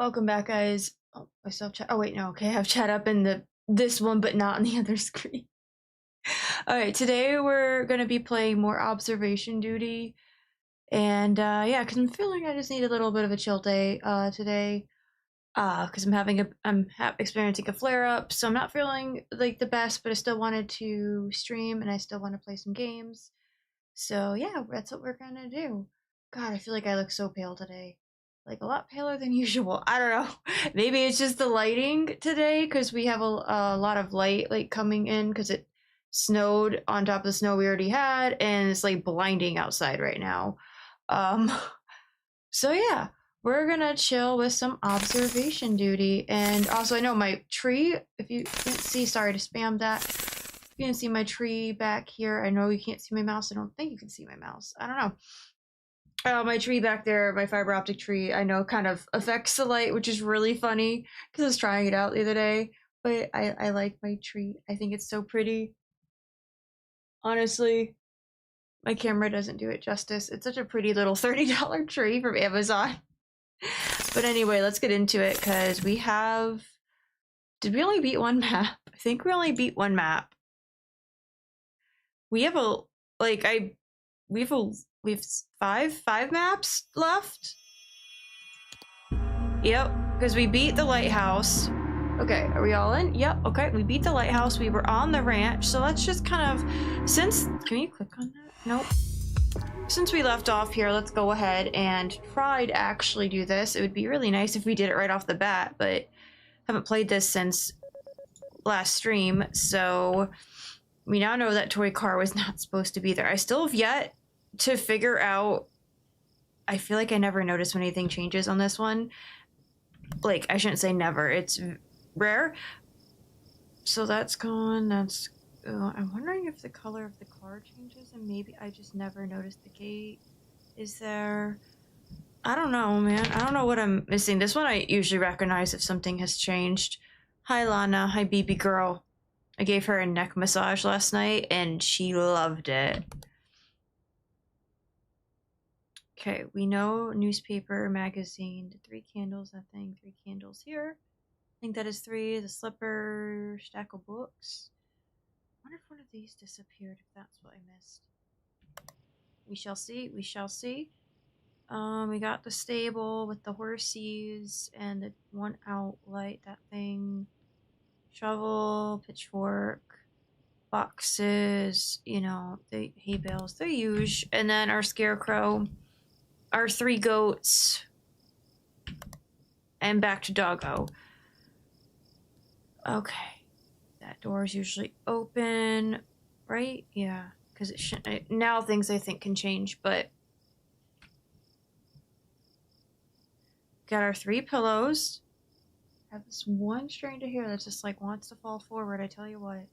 Welcome back, guys. Oh, I still have chat. Oh wait, no. Okay, I have chat up in this one, but not on the other screen. All right, today we're gonna be playing more Observation Duty, and yeah, because I'm feeling I just need a little bit of a chill day today. Because I'm experiencing a flare up, so I'm not feeling like the best, but I still wanted to stream and I still want to play some games. So yeah, that's what we're gonna do. God, I feel like I look so pale today. Like a lot paler than usual. I don't know. Maybe it's just the lighting today because we have a lot of light like coming in because it snowed on top of the snow we already had and it's like blinding outside right now. Um so yeah, we're gonna chill with some observation duty. And also I know my tree, if you can't see, sorry to spam that. You can see my tree back here. I know you can't see my mouse. I don't think you can see my mouse. I don't know. My tree back there, my fiber optic tree, I know kind of affects the light, which is really funny because I was trying it out the other day. But I like my tree. I think it's so pretty. Honestly, my camera doesn't do it justice. It's such a pretty little $30 tree from Amazon. But anyway, let's get into it because we have. Did we only beat one map? I think we only beat one map. We have a like I we've five maps left. Yep, because we beat the lighthouse. Okay, are we all in? Yep, okay, we beat the lighthouse. We were on the ranch, so let's just kind of can you click on that? Nope. Since we left off here, let's go ahead and try to actually do this. It would be really nice if we did it right off the bat, but haven't played this since last stream, so we now know that toy car was not supposed to be there. I still have yet to figure out. I feel like I never notice when anything changes on this one. Like, I shouldn't say never. It's rare. So that's gone. That's... I'm wondering if the color of the car changes, and maybe I just never noticed the gate is there. I don't know, man. I don't know what I'm missing. This one I usually recognize if something has changed. Hi, Lana. Hi, BB girl. I gave her a neck massage last night, and she loved it. Okay, we know newspaper, magazine, the 3 candles, that thing, 3 candles here. I think that is 3, the slipper, stack of books. I wonder if one of these disappeared, if that's what I missed. We shall see, we shall see. We got the stable with the horses and the 1 out light, that thing. Shovel, pitchfork, boxes, you know, the hay bales, the huge. And then our scarecrow, our 3 goats, and back to doggo. Okay, that door is usually open, right? Yeah, because it shouldn't. Now things I think can change, but got our 3 pillows. Have this one stranger here that's just like wants to fall forward. I tell you what,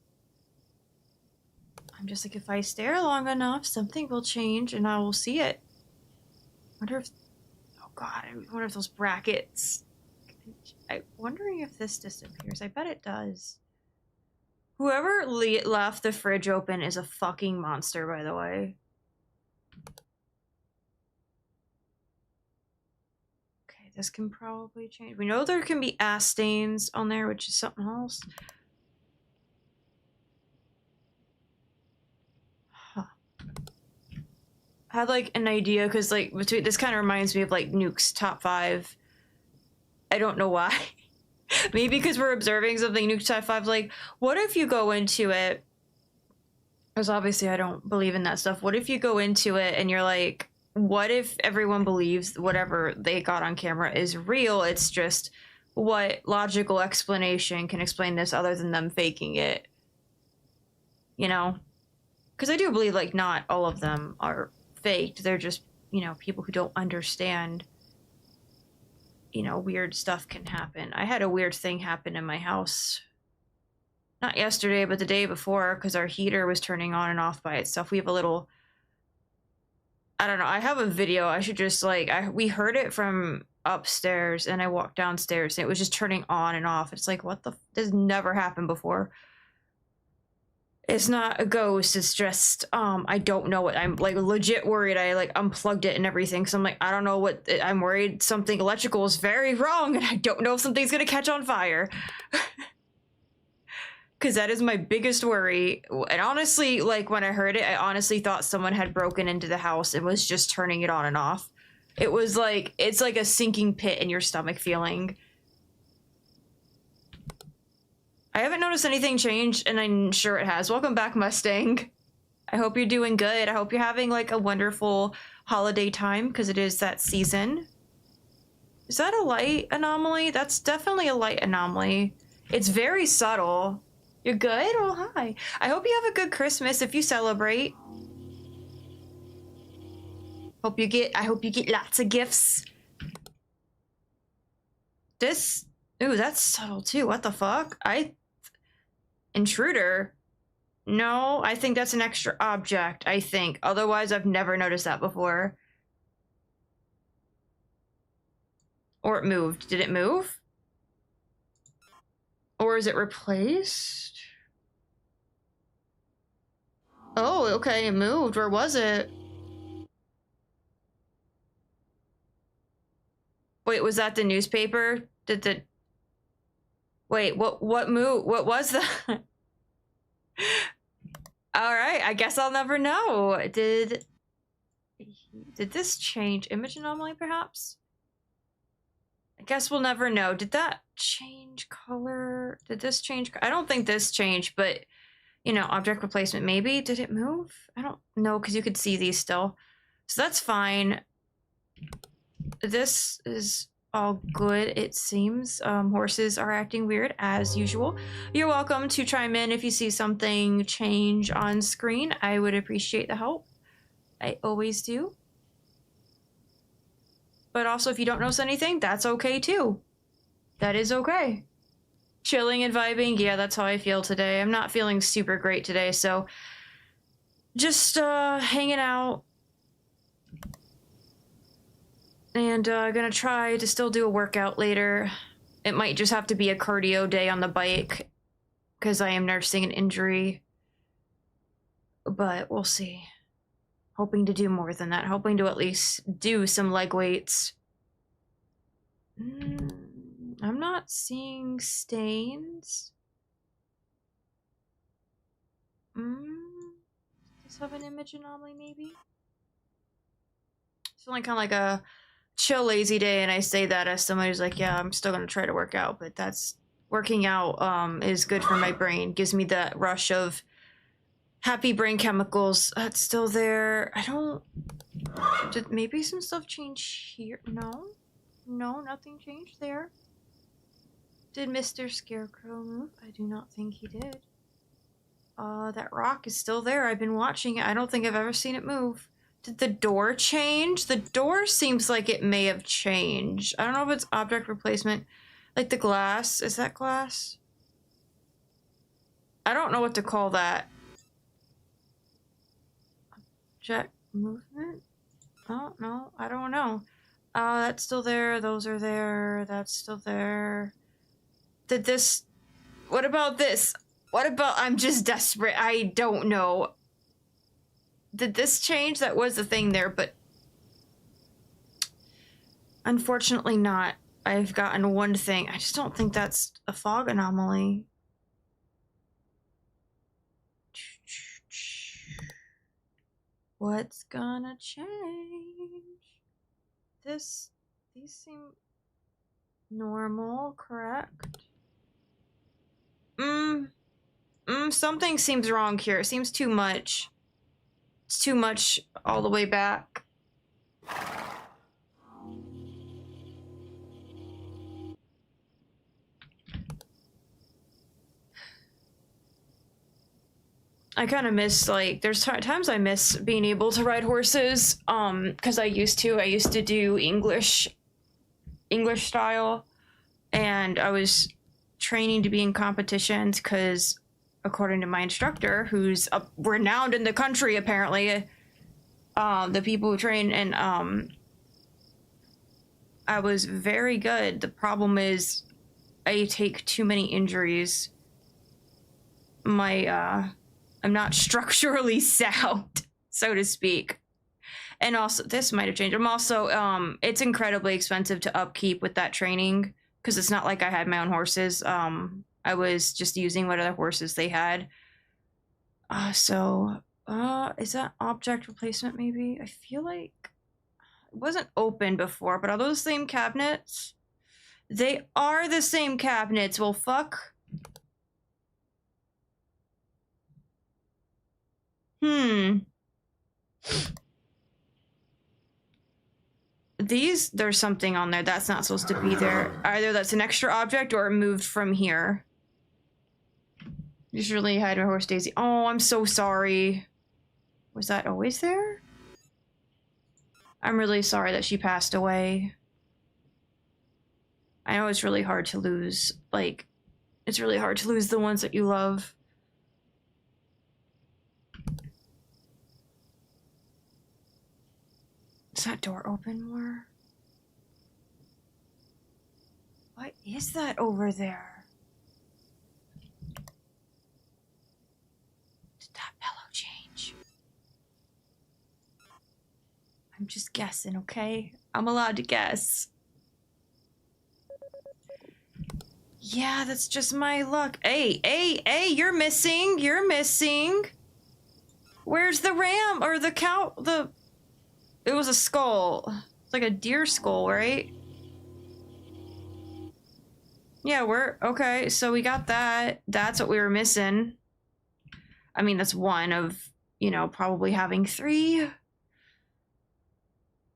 I'm just like, if I stare long enough, something will change and I will see it. Wonder if, oh god, I wonder if those brackets. I'm wondering if this disappears. I bet it does. Whoever left the fridge open is a fucking monster, by the way. Okay, this can probably change. We know there can be ass stains on there, which is something else. Huh. I had like an idea because like between this kind of reminds me of like Nuke's top 5. I don't know why. Maybe because we're observing something. Nuke's top 5, like, what if you go into it? Because obviously I don't believe in that stuff. What if you go into it and you're like, what if everyone believes whatever they got on camera is real? It's just what logical explanation can explain this other than them faking it? You know? Because I do believe, like, not all of them are faked. They're just, you know, people who don't understand, you know, weird stuff can happen. I had a weird thing happen in my house. Not yesterday, but the day before, because our heater was turning on and off by itself. We have a little... I don't know. I have a video. I should just, like... we heard it from upstairs, and I walked downstairs, and it was just turning on and off. It's like, what the... This never happened before. It's not a ghost, it's just I don't know what I'm like legit worried. I like unplugged it and everything, so I'm like, I don't know what I'm worried something electrical is very wrong and I don't know if something's gonna catch on fire. Because that is my biggest worry. And honestly, like when I heard it, I honestly thought someone had broken into the house and was just turning it on and off. It was like, it's like a sinking pit in your stomach feeling. I haven't noticed anything change, and I'm sure it has. Welcome back, Mustang. I hope you're doing good. I hope you're having like a wonderful holiday time, because it is that season. Is that a light anomaly? That's definitely a light anomaly. It's very subtle. You're good? Well, hi. I hope you have a good Christmas if you celebrate. I hope you get lots of gifts. Ooh, that's subtle too. What the fuck? Intruder? No, I think that's an extra object, I think. Otherwise, I've never noticed that before. Or it moved. Did it move? Or is it replaced? Oh, okay, it moved. Where was it? Wait, was that the newspaper? Wait, what move? What was that? All right, I guess I'll never know. Did this change? Image anomaly, perhaps? I guess we'll never know. Did that change color? Did this change? I don't think this changed, but you know, object replacement maybe. Did it move? I don't know, because you could see these still. So that's fine. This is all good, it seems. Horses are acting weird as usual. You're welcome to chime in if you see something change on screen. I would appreciate the help. I always do. But also, if you don't notice anything, that's okay too. That is okay. Chilling and vibing, yeah, that's how I feel today. I'm not feeling super great today, so just hanging out. And gonna try to still do a workout later. It might just have to be a cardio day on the bike, because I am nursing an injury. But we'll see. Hoping to do more than that. Hoping to at least do some leg weights. I'm not seeing stains. Does this have an image anomaly, maybe? It's feeling kind of like a chill, lazy day, and I say that as somebody who's like, yeah, I'm still gonna try to work out, but that's working out is good for my brain. Gives me that rush of happy brain chemicals. That's still there. Did maybe some stuff change here? No, nothing changed there. Did Mr. Scarecrow move? I do not think he did. That rock is still there. I've been watching it. I don't think I've ever seen it move. Did the door change? The door seems like it may have changed. I don't know if it's object replacement. Like the glass. Is that glass? I don't know what to call that. Object movement? Oh, no. I don't know. That's still there. Those are there. That's still there. Did this... What about this? What about... I'm just desperate. I don't know. Did this change? That was the thing there, but... Unfortunately not. I've gotten one thing. I just don't think that's a fog anomaly. What's gonna change? These seem normal, correct? Something seems wrong here. It seems too much. It's too much all the way back. I kind of miss, like, there's times I miss being able to ride horses, because I used to do English style, and I was training to be in competitions, because according to my instructor, who's renowned in the country, apparently, the people who train, and, I was very good. The problem is, I take too many injuries. My, I'm not structurally sound, so to speak. And also, this might have changed. I'm also, it's incredibly expensive to upkeep with that training because it's not like I had my own horses. I was just using what other horses they had. Is that object replacement maybe? I feel like it wasn't open before, but are those the same cabinets? They are the same cabinets. Well, fuck. There's something on there that's not supposed to be there. Either that's an extra object or it moved from here. Just really hide my horse Daisy. Oh, I'm so sorry. Was that always there? I'm really sorry that she passed away. I know it's really hard to lose, like, it's really hard to lose the ones that you love. Is that door open more? What is that over there? Did that pillow change? I'm just guessing, okay? I'm allowed to guess. Yeah, that's just my luck. Hey, you're missing. You're missing. Where's the ram or the cow? It was a skull. It's like a deer skull, right? Yeah, okay, so we got that. That's what we were missing. I mean, that's one of, probably having 3. I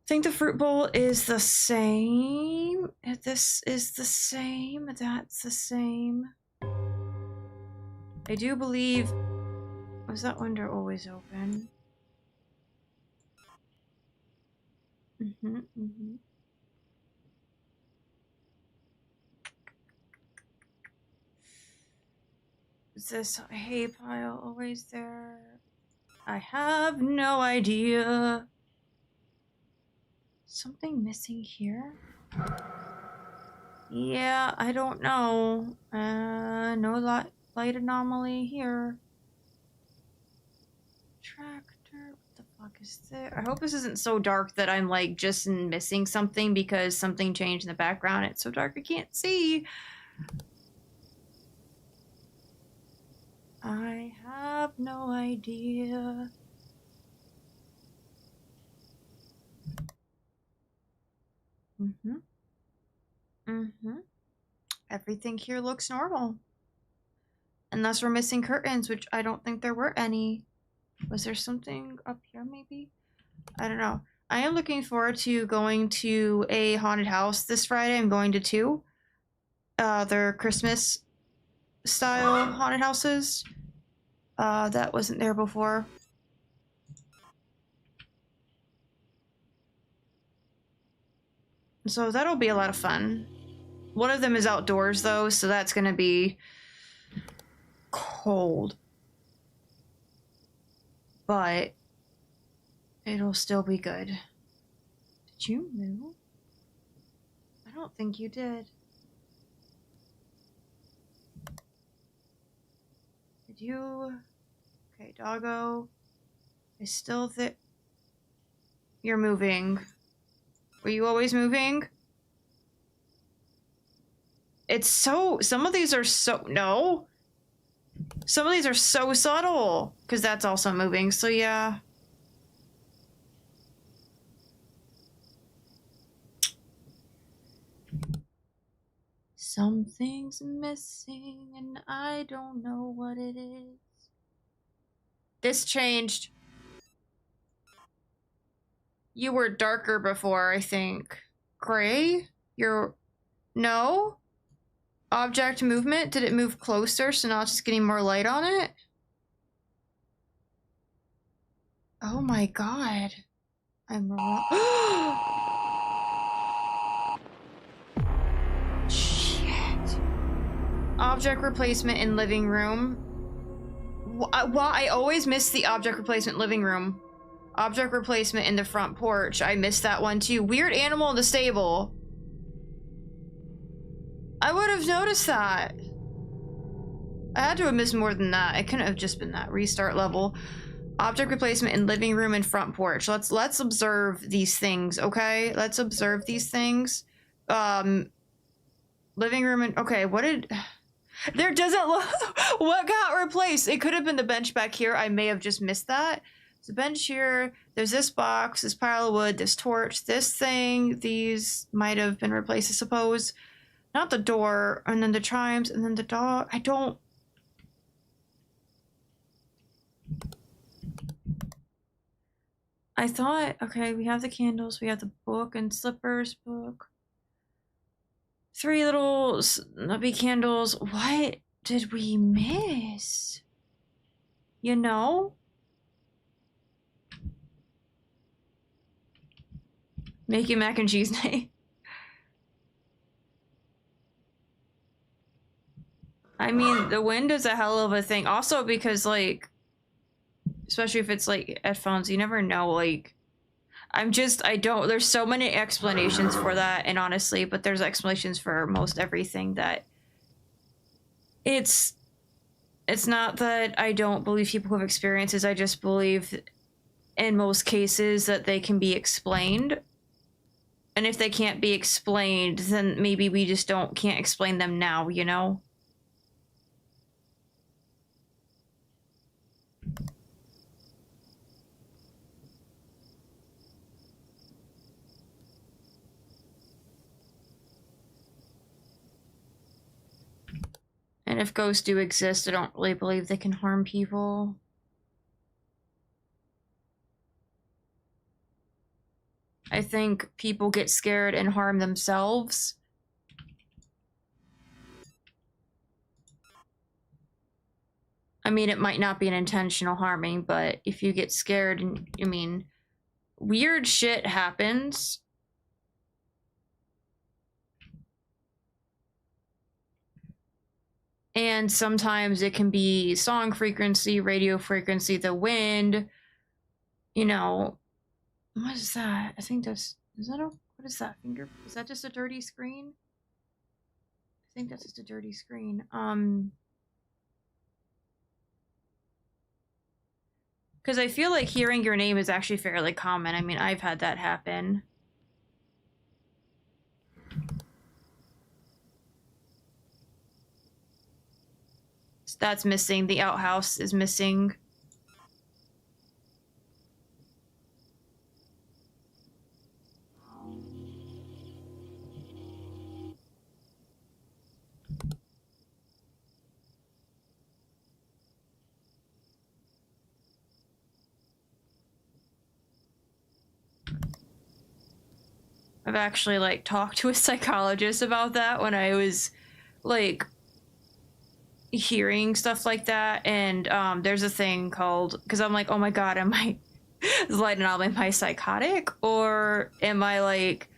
think the fruit bowl is the same. This is the same. That's the same. I do believe... Was that window always open? Is this hay pile always there? I have no idea. Something missing here? Yeah, I don't know. No light anomaly here. Tractor, what the fuck is there? I hope this isn't so dark that I'm like just missing something because something changed in the background. It's so dark I can't see. I have no idea. Everything here looks normal. Unless we're missing curtains, which I don't think there were any. Was there something up here maybe? I don't know. I am looking forward to going to a haunted house this Friday. I'm going to 2. They're Christmas style haunted houses. That wasn't there before. So that'll be a lot of fun. One of them is outdoors though, so that's gonna be cold. But it'll still be good. Did you move? I don't think you did. Did you? Okay, doggo is still there. You're moving. Were you always moving? It's so... Some of these are so... No. Some of these are so subtle. Because that's also moving, so yeah. Something's missing and I don't know what it is. This changed. You were darker before, I think. Gray? You're... No? Object movement? Did it move closer so now it's just getting more light on it? Oh my god. I'm wrong. Shit. Object replacement in living room. I always miss the object replacement living room. Object replacement in the front porch. I missed that one too. Weird animal in the stable. I would have noticed that. I had to have missed more than that. It couldn't have just been that. Restart level. Object replacement in living room and front porch. Let's observe these things, okay? Let's observe these things. Living room and okay, what did there doesn't look what got replaced? It could have been the bench back here. I may have just missed that. There's a bench here. There's this box, this pile of wood, this torch, this thing. These might have been replaced, I suppose. Not the door, and then the chimes, and then the dog. I don't. I thought, okay, we have the candles, we have the book and slippers book. 3 little snubby candles. What did we miss? You know? Making mac and cheese night. I mean, the wind is a hell of a thing. Also because, like, especially if it's, like, headphones, you never know, like... there's so many explanations for that, and honestly, but there's explanations for most everything that... It's not that I don't believe people have experiences, I just believe in most cases that they can be explained. And if they can't be explained, then maybe we just can't explain them now, you know? And if ghosts do exist, I don't really believe they can harm people. I think people get scared and harm themselves. I mean, it might not be an intentional harming, but if you get scared and, I mean, weird shit happens. And sometimes it can be song frequency, radio frequency, the wind, you know. What is that? I think that's, what is that finger? Is that just a dirty screen? I think that's just a dirty screen. Because I feel like hearing your name is actually fairly common. I mean, I've had that happen. That's missing. The outhouse is missing. I've actually, like, talked to a psychologist about that when I was, like, hearing stuff like that, and there's a thing called, because I'm like, oh my god, am I psychotic, or am I like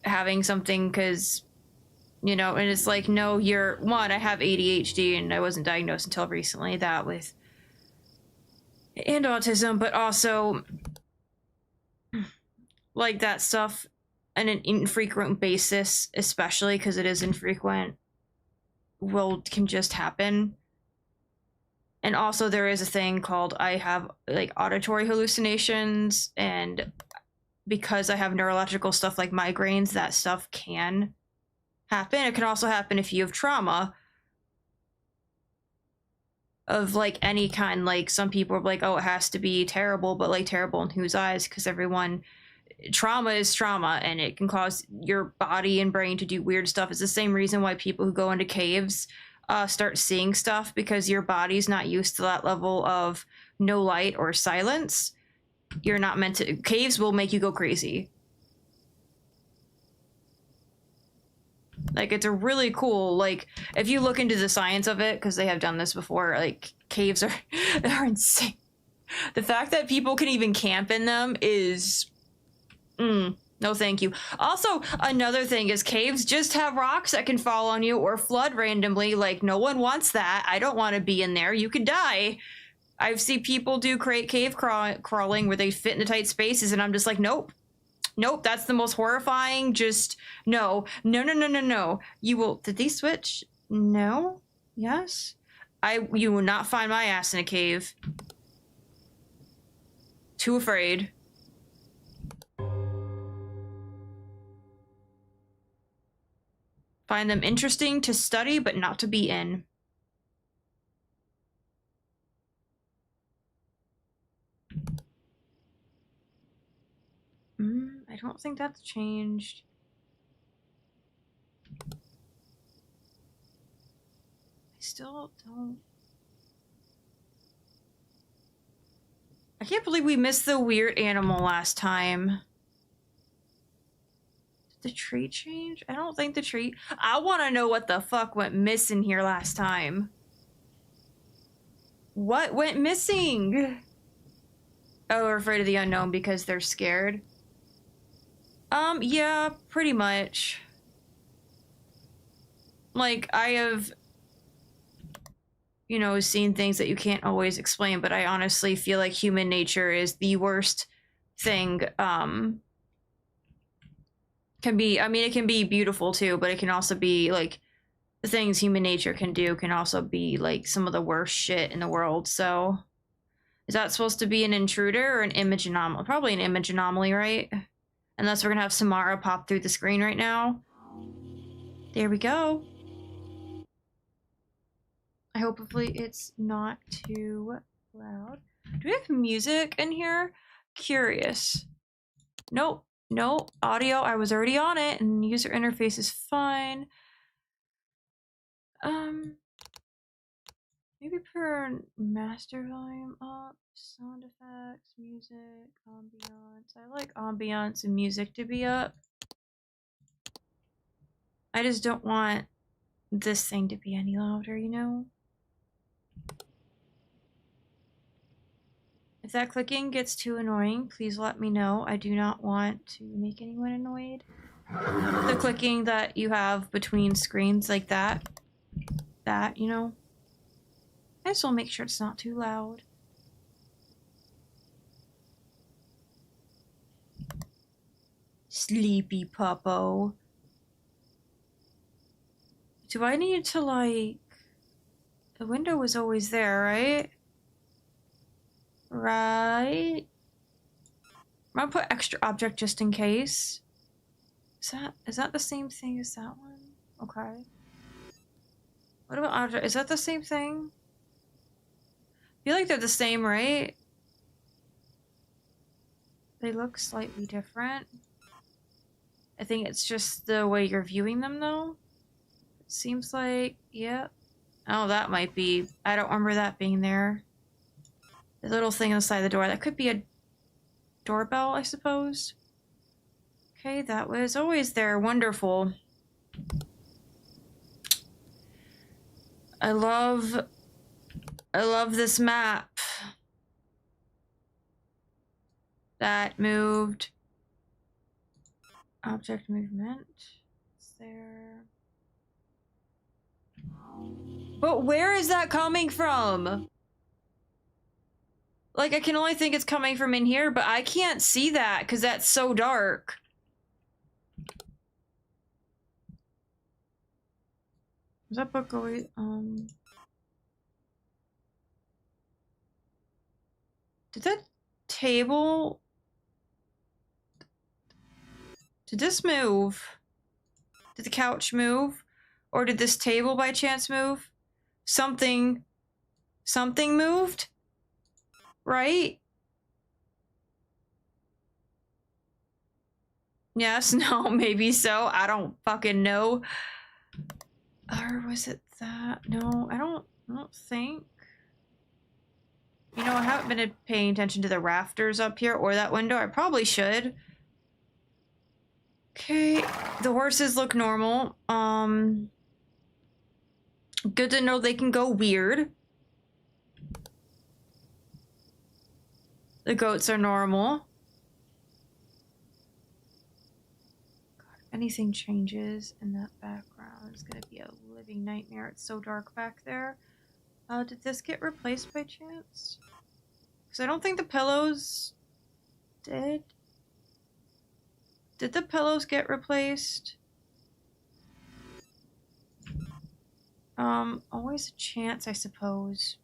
having something, because, you know, and it's like, no, I have ADHD and I wasn't diagnosed until recently, and autism, but also like that stuff on an infrequent basis, especially because it is infrequent, can just happen. And also there is a thing called, I have like auditory hallucinations, and because I have neurological stuff like migraines, that stuff can happen. It can also happen if you have trauma of like any kind. Like some people are like, oh, it has to be terrible, but like terrible in whose eyes? Because trauma is trauma, and it can cause your body and brain to do weird stuff. It's the same reason why people who go into caves start seeing stuff, because your body's not used to that level of no light or silence. You're not meant to. Caves will make you go crazy. Like, it's a really cool, like, if you look into the science of it, because they have done this before, like, caves are insane. The fact that people can even camp in them is... no thank you. Also, another thing is caves just have rocks that can fall on you or flood randomly. Like, no one wants that. I don't want to be in there. You could die. I've seen people do cave crawling where they fit into tight spaces, and I'm just like, nope. Nope, that's the most horrifying. Just, no. You will... Did these switch? No. Yes? You will not find my ass in a cave. Too afraid. Find them interesting to study, but not to be in. I don't think that's changed. I still don't... I can't believe we missed the weird animal last time. Did the tree change? I don't think the tree... I want to know what the fuck went missing here last time. What went missing? Oh, we're afraid of the unknown because they're scared. Yeah, pretty much. Like, I have, you know, seen things that you can't always explain, but I honestly feel like human nature is the worst thing, can be, I mean, it can be beautiful too, but it can also be, like, the things human nature can do can also be, like, some of the worst shit in the world, so... Is that supposed to be an intruder or an image anomaly? Probably an image anomaly, right? Unless we're gonna have Samara pop through the screen right now. There we go. I hope hopefully it's not too loud. Do we have music in here? Curious. Nope. No audio. I was already on it, and user interface is fine. Maybe turn master volume up, sound effects, music, ambiance. I like ambiance and music to be up. I just don't want this thing to be any louder, you know? If that clicking gets too annoying, please let me know. I do not want to make anyone annoyed. The clicking that you have between screens like that. That, you know? I just want to make sure it's not too loud. Sleepy puppo. Do I need to, like... The window was always there, right? Right. I'm gonna put extra object just in case. Is that the same thing as that one? Okay. What about object? Is that the same thing? I feel like they're the same, right? They look slightly different. I think it's just the way you're viewing them, though. It seems like, yeah. Oh, that might be. I don't remember that being there. The little thing on the side of the door. That could be a doorbell, I suppose. Okay, that was always there. Wonderful. I love this map. That moved. Object movement. It's there. But where is that coming from? Like, I can only think it's coming from in here, but I can't see that because that's so dark. Is that book always, Did that table... Did this move? Did the couch move? Or did this table by chance move? Something moved? Right? Yes, no, maybe so. I don't fucking know. Or was it that? No, I don't think. You know, I haven't been paying attention to the rafters up here or that window. I probably should. Okay, the horses look normal. Good to know they can go weird. The goats are normal. God, if anything changes in that background, it's gonna be a living nightmare. It's so dark back there. Did this get replaced by chance? Because I don't think the pillows did. Did the pillows get replaced? Always a chance, I suppose.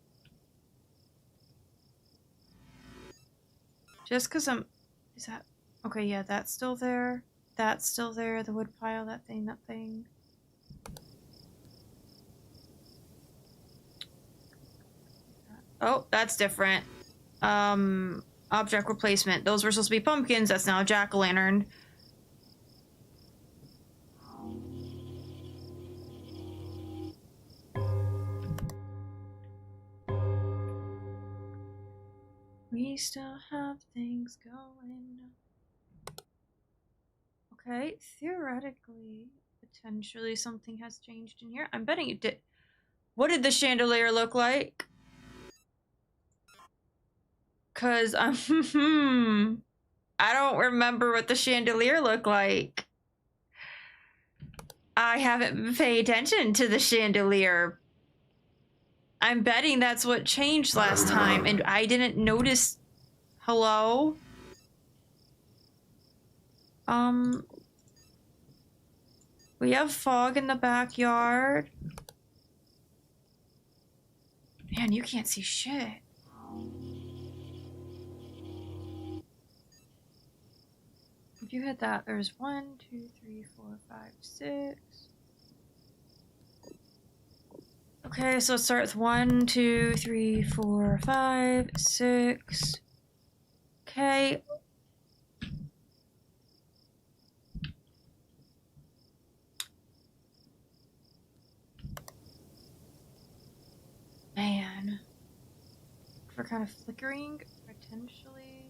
Just because is that, okay, yeah, that's still there. That's still there, the wood pile, that thing, that thing. Oh, that's different. Object replacement. Those were supposed to be pumpkins, that's now a jack-o'-lantern. We still have things going. Okay, theoretically, potentially something has changed in here. I'm betting it did. What did the chandelier look like? Cause I don't remember what the chandelier looked like. I haven't been paying attention to the chandelier. I'm betting that's what changed last time, and I didn't notice. Hello? We have fog in the backyard. Man, you can't see shit. If you hit that, there's 1, 2, 3, 4, 5, 6. Okay, so it starts 1, 2, 3, 4, 5, 6. Okay. Man. We're kind of flickering, potentially.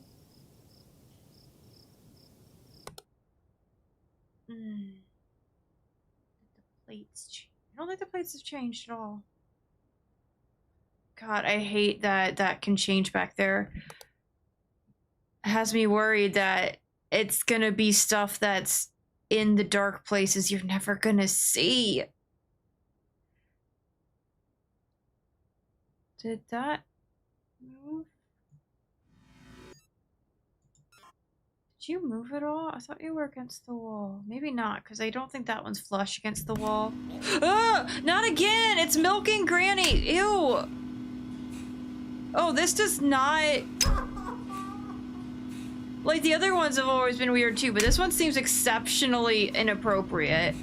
Did the plates change? I don't think the plates have changed at all. God, I hate that that can change back there. It has me worried that it's gonna be stuff that's in the dark places you're never gonna see. Did that move? Did you move at all? I thought you were against the wall. Maybe not, because I don't think that one's flush against the wall. Ah! Not again! It's milking Granny! Ew! Oh, this does not... Like, the other ones have always been weird too, but this one seems exceptionally inappropriate.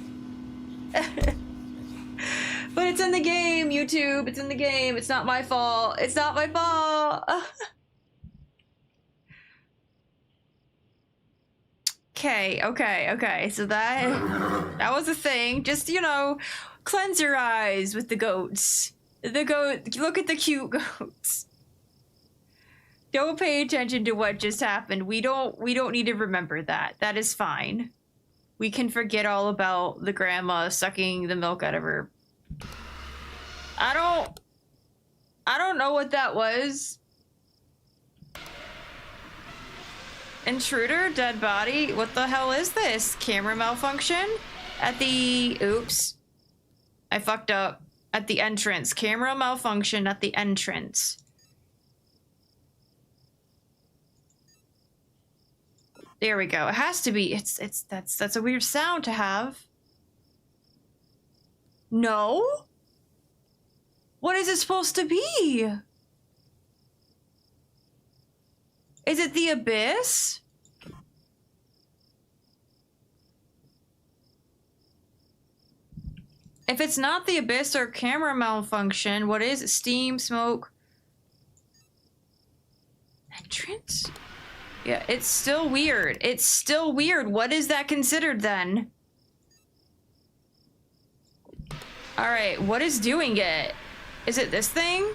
But it's in the game, YouTube. It's in the game. It's not my fault. It's not my fault. Okay. So that was a thing. Just, you know, cleanse your eyes with the goats. Look at the cute goats. Don't pay attention to what just happened. We don't need to remember that. That is fine. We can forget all about the grandma sucking the milk out of her. I don't know what that was. Intruder, dead body. What the hell is this? Camera malfunction? At the... Oops. I fucked up. At the entrance. Camera malfunction at the entrance. There we go. It has to be. That's a weird sound to have. No? What is it supposed to be? Is it the abyss? If it's not the abyss or camera malfunction, what is it? Steam, smoke? Entrance? Yeah, it's still weird. It's still weird. What is that considered then? Alright, what is doing it? Is it this thing?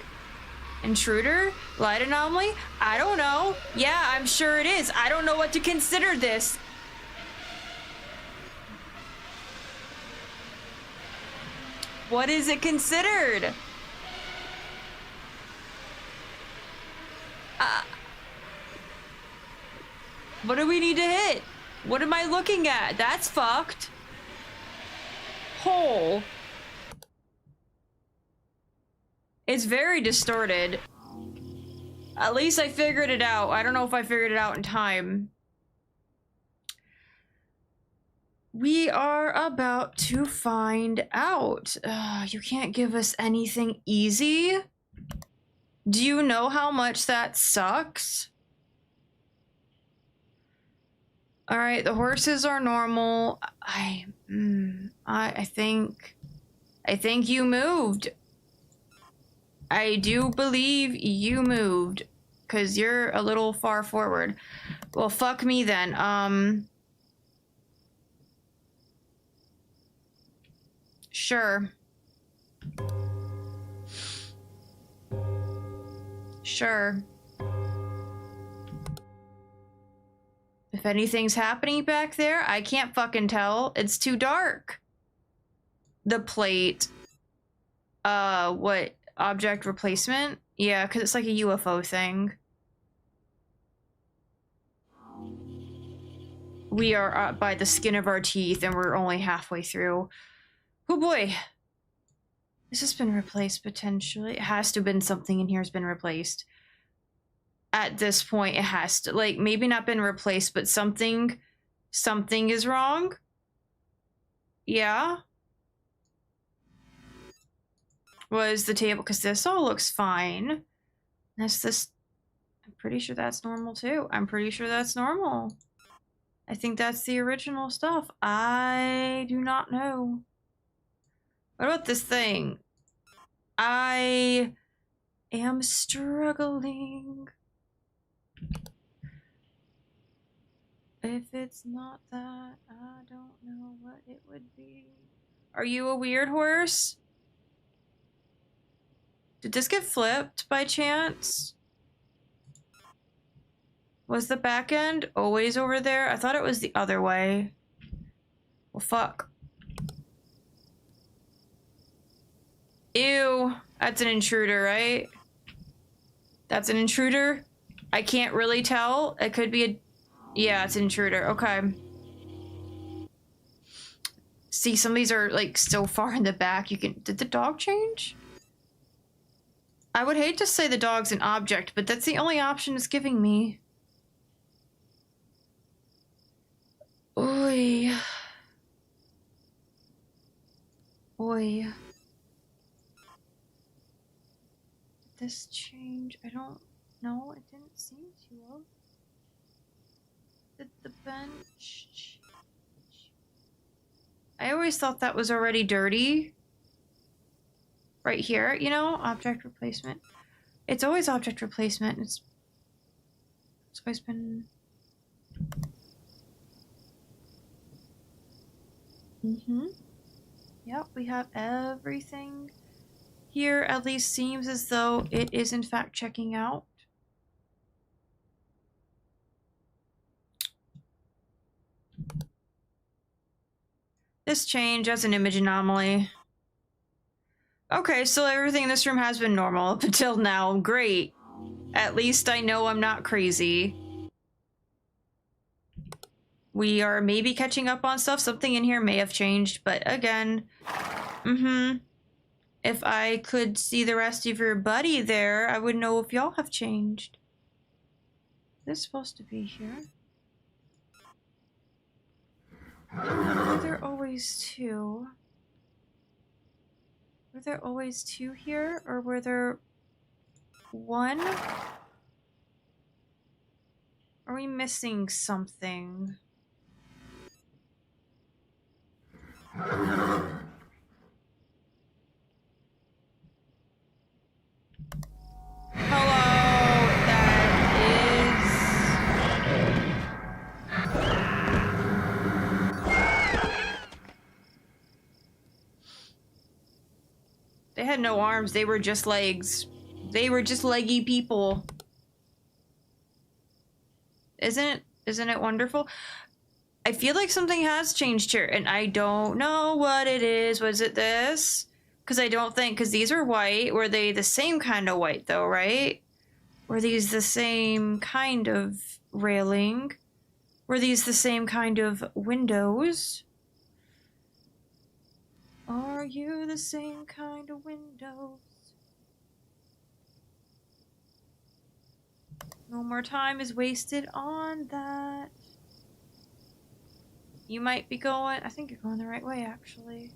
Intruder? Light anomaly? I don't know. Yeah, I'm sure it is. I don't know what to consider this. What is it considered? What do we need to hit? What am I looking at? That's fucked. Hole. It's very distorted. At least I figured it out. I don't know if I figured it out in time. We are about to find out. You can't give us anything easy? Do you know how much that sucks? Alright, the horses are normal. I think you moved. I do believe you moved. 'Cause you're a little far forward. Well, fuck me then. Sure. Sure. If anything's happening back there, I can't fucking tell. It's too dark. The plate. What? Object replacement? Yeah, because it's like a UFO thing. We are by the skin of our teeth and we're only halfway through. Oh boy. This has been replaced potentially. It has to have been something in here has been replaced. At this point, it has to, like, maybe not been replaced, but something is wrong. Yeah. Was the table, because this all looks fine. This, I'm pretty sure that's normal too. I'm pretty sure that's normal. I think that's the original stuff. I do not know. What about this thing? I am struggling. If it's not that, I don't know what it would be. Are you a weird horse? Did this get flipped by chance? Was the back end always over there? I thought it was the other way. Well, fuck. Ew. That's an intruder, right? That's an intruder? I can't really tell. It could be a... Yeah, it's an intruder. Okay. See, some of these are, like, so far in the back. You can... Did the dog change? I would hate to say the dog's an object, but that's the only option it's giving me. Oi. Oi. Did this change? I don't know. It didn't seem to have. Did the bench change? I always thought that was already dirty. Right here, you know? Object replacement. It's always object replacement. It's always been... Yep, we have everything here. At least seems as though it is in fact checking out. This change as an image anomaly. Okay, so everything in this room has been normal up until now. Great. At least I know I'm not crazy. We are maybe catching up on stuff. Something in here may have changed, but again, if I could see the rest of your buddy there, I would know if y'all have changed. Is this supposed to be here? Were there always two? Were there always two here, or were there one? Are we missing something? Hello, that is... They had no arms, they were just legs. They were just leggy people. Isn't it wonderful? I feel like something has changed here, and I don't know what it is. Was it this? Because I don't think, because these are white. Were they the same kind of white, though, right? Were these the same kind of railing? Were these the same kind of windows? Are you the same kind of windows? No more time is wasted on that. You might be going... I think you're going the right way, actually.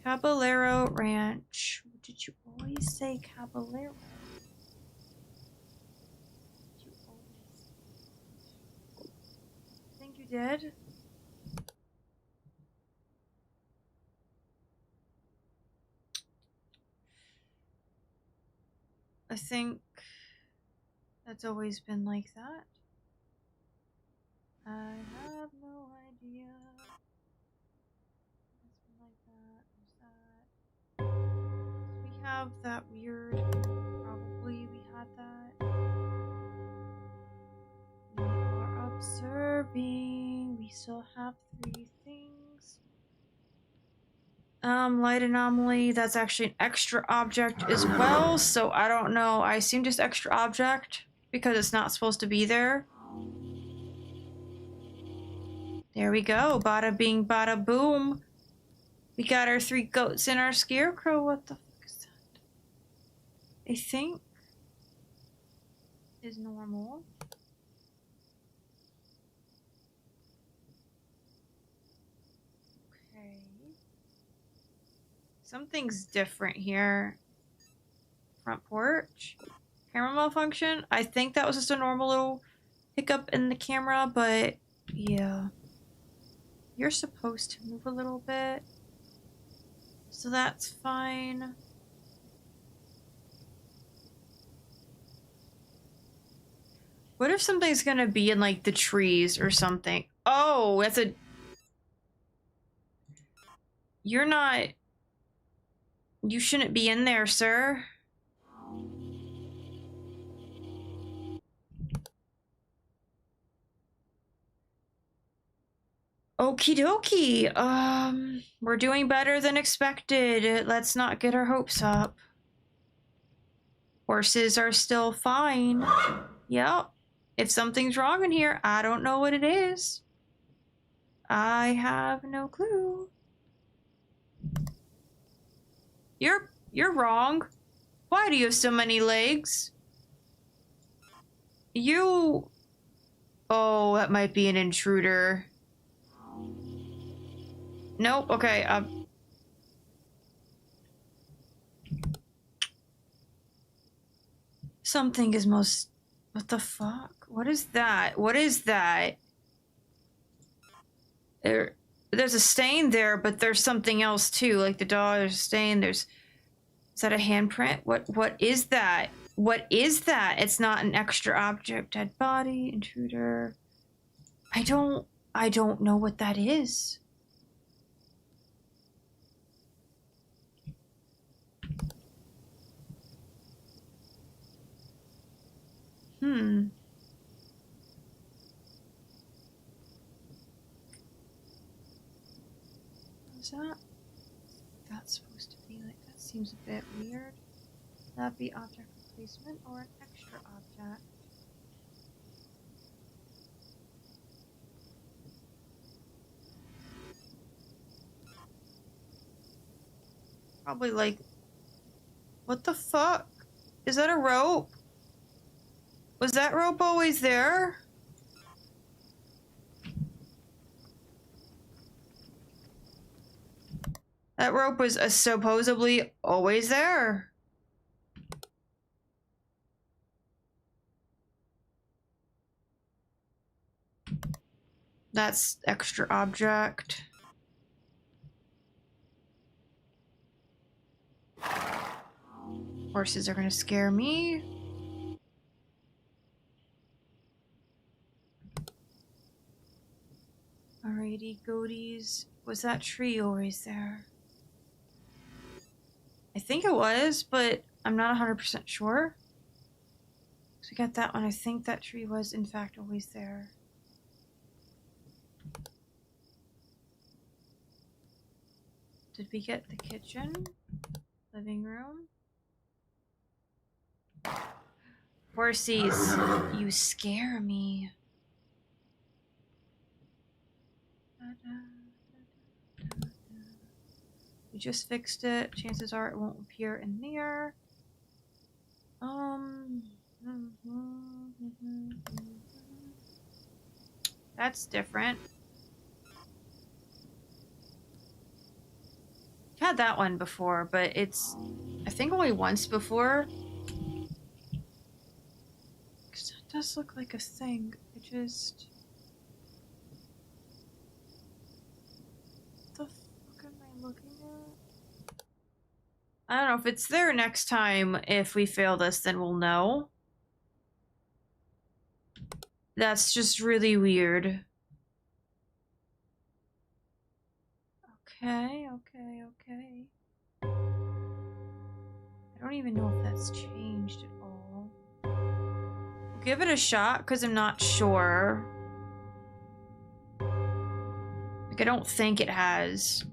Caballero Ranch. Did you always say Caballero? Did you always... I think you did. I think that's always been like that. I have no idea. It's been like that. There's that. We have that weird. Probably we had that. We are observing. We still have 3 things. Light anomaly. That's actually an extra object as well. So I don't know. I assume just extra object because it's not supposed to be there. There we go. Bada bing, bada boom. We got our 3 goats and our scarecrow. What the fuck is that? I think is normal. Okay. Something's different here. Front porch. Camera malfunction. I think that was just a normal little hiccup in the camera, but yeah. You're supposed to move a little bit. So that's fine. What if something's gonna be in like the trees or something? Oh, that's a... You're not... You shouldn't be in there, sir. Okie dokie. We're doing better than expected. Let's not get our hopes up. Horses are still fine. Yep. If something's wrong in here, I don't know what it is. I have no clue. You're wrong. Why do you have so many legs? You... Oh, that might be an intruder. Nope, okay, Something is most... What the fuck? What is that? What is that? There's a stain there, but there's something else too. Like the dog, there's a stain, there's... Is that a handprint? What is that? What is that? It's not an extra object. Dead body, intruder. I don't know what that is. Is that? That's supposed to be like, that seems a bit weird. That'd be object replacement or an extra object. Probably like, what the fuck? Is that a rope? Was that rope always there? That rope was supposedly always there. That's extra object. Horses are gonna scare me. Alrighty, goaties. Was that tree always there? I think it was, but I'm not 100% sure. So we got that one. I think that tree was, in fact, always there. Did we get the kitchen? Living room? Horsies, you scare me. We just fixed it. Chances are it won't appear in there. That's different. had that one before, but it's, I think only once before. Because that does look like a thing. I just... What the fuck am I looking at? I don't know, if it's there next time, if we fail this, then we'll know. That's just really weird. Okay. I don't even know if that's changed at all. We'll give it a shot, because I'm not sure. Like, I don't think it has.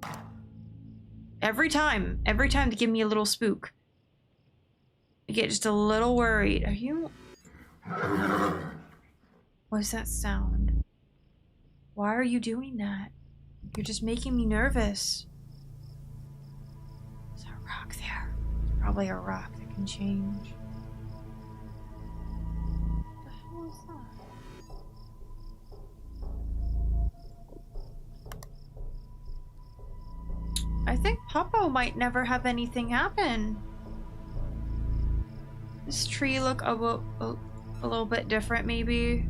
Every time they give me a little spook. I get just a little worried. Are you... What is that sound? Why are you doing that? You're just making me nervous. There's a rock there. There's probably a rock that can change. What the hell is that? I think Popo might never have anything happen. This tree look a little bit different, maybe.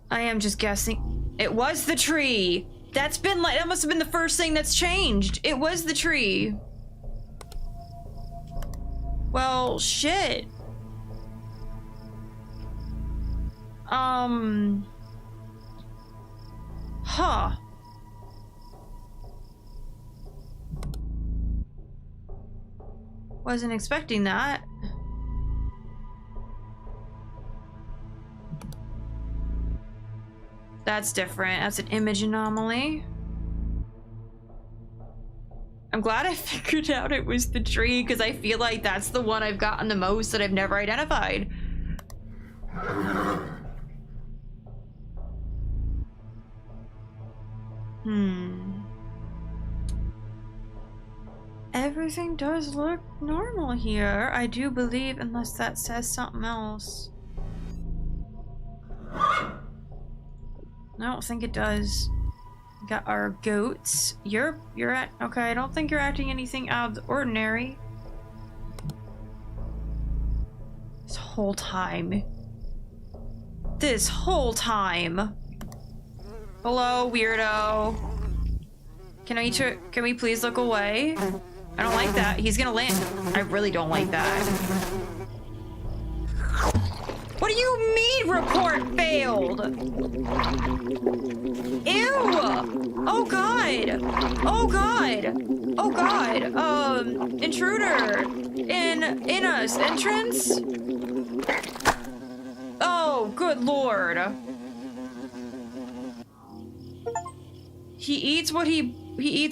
I am just guessing. It was the tree. That's been like, that must have been the first thing that's changed. It was the tree. Well, shit. Huh. Wasn't expecting that. That's different. That's an image anomaly. I'm glad I figured out it was the tree, because I feel like that's the one I've gotten the most that I've never identified. Everything does look normal here, I do believe, unless that says something else. I don't think it does. We got our goats. You're at okay, I don't think you're acting anything out of the ordinary. This whole time. Hello, weirdo. Can we please look away? I don't like that. He's gonna land. I really don't like that. What do you mean report failed? Ew! Oh god! Oh god! Oh god! Intruder! In us! Entrance? Oh, good lord. He eats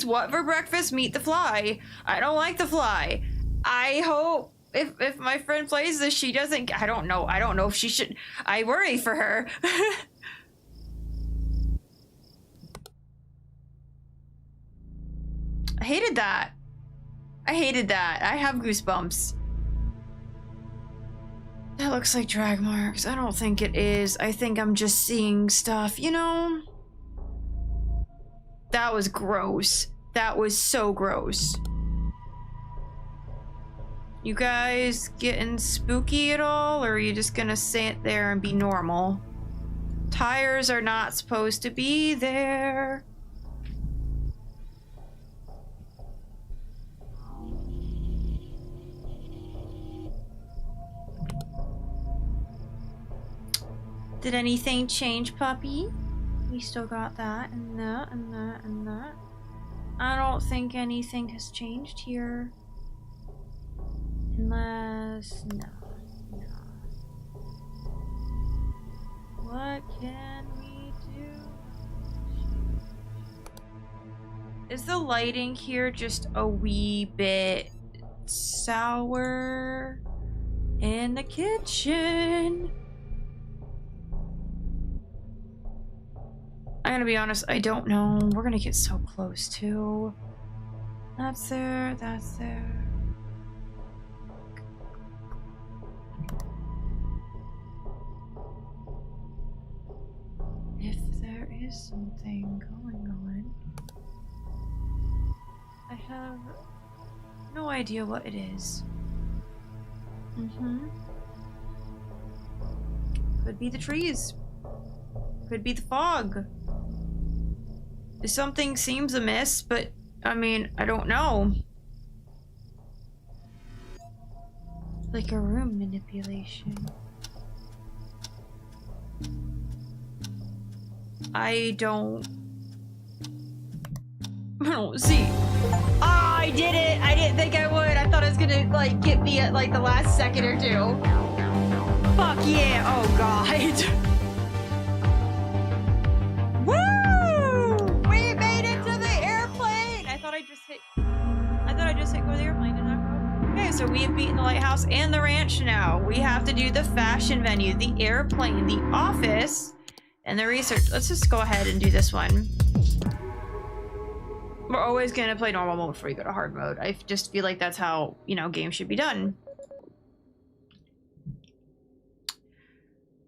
what for breakfast? Meet the fly. I don't like the fly. I hope if my friend plays this, she doesn't. I don't know if she should. I worry for her. I hated that. I have goosebumps. That looks like drag marks. I don't think it is. I think I'm just seeing stuff, you know? That was gross. That was so gross. You guys getting spooky at all, or are you just gonna sit there and be normal? Tires are not supposed to be there. Did anything change, puppy? We still got that and that and that and that. I don't think anything has changed here. Unless... no. What can we do? Is the lighting here just a wee bit sour in the kitchen? I'm gonna be honest, I don't know. We're gonna get so close too. That's there, that's there. If there is something going on. have no idea what it is. Could be the trees. Could be the fog. Something seems amiss, but I mean, I don't know. Like a room manipulation. I don't see. Ah, I did it! I didn't think I would. I thought it was gonna like get me at like the last second or two. Fuck yeah! Oh god. Woo! We made it to the airplane! I thought I just hit go to the airplane, didn't I? Okay, so we have beaten the lighthouse and the ranch now. We have to do the fashion venue, the airplane, the office, and the research. Let's just go ahead and do this one. We're always gonna play normal mode before you go to hard mode. I just feel like that's how, you know, games should be done.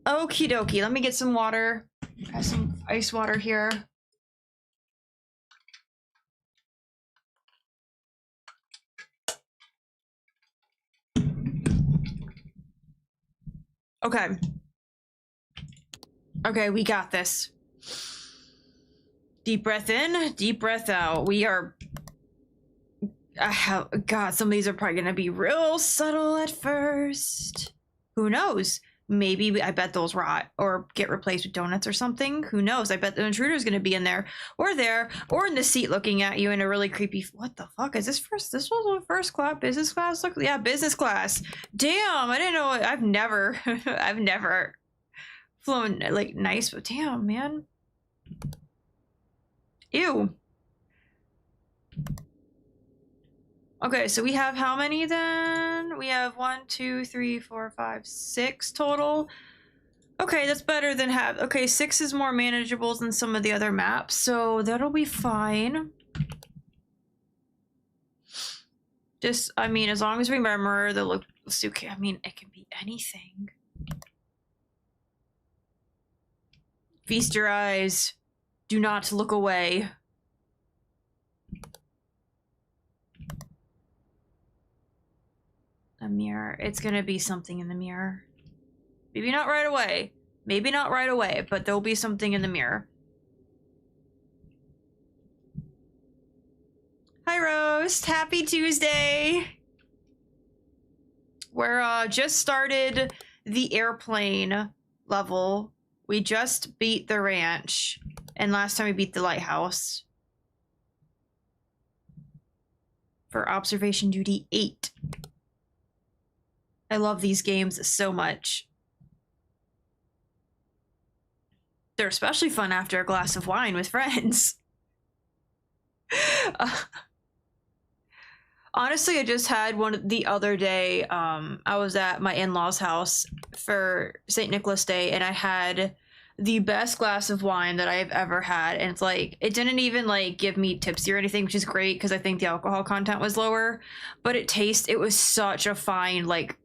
Okie dokie, let me get some water. I have some ice water here. Okay. Okay, we got this. Deep breath in, deep breath out. We are... God, some of these are probably gonna be real subtle at first. Who knows? Maybe, I bet those rot or get replaced with donuts or something. Who knows? I bet the intruder's gonna be in there, or in the seat looking at you in a really creepy... What the fuck? Is this first? This was what first class? Business class? Look, yeah, business class. Damn, I didn't know. I've never... I've never flown, like, nice, but damn, man. Ew. Okay, so we have how many then? We have 1, 2, 3, 4, 5, 6 total. Okay, that's better than have. Okay, 6 is more manageable than some of the other maps, so that'll be fine. Just, I mean, as long as we remember the suitcase, I mean, it can be anything. Feast your eyes. Do not look away. A mirror. It's gonna be something in the mirror. Maybe not right away. Maybe not right away, but there'll be something in the mirror. Hi, Roast. Happy Tuesday. We're just started the airplane level. We just beat the ranch. And last time we beat the lighthouse. For Observation Duty 8. I love these games so much. They're especially fun after a glass of wine with friends. Honestly, I just had one the other day. I was at my in-laws' house for St. Nicholas Day, and I had the best glass of wine that I've ever had. And it's like, it didn't even like give me tipsy or anything, which is great because I think the alcohol content was lower. But it was such a fine, like,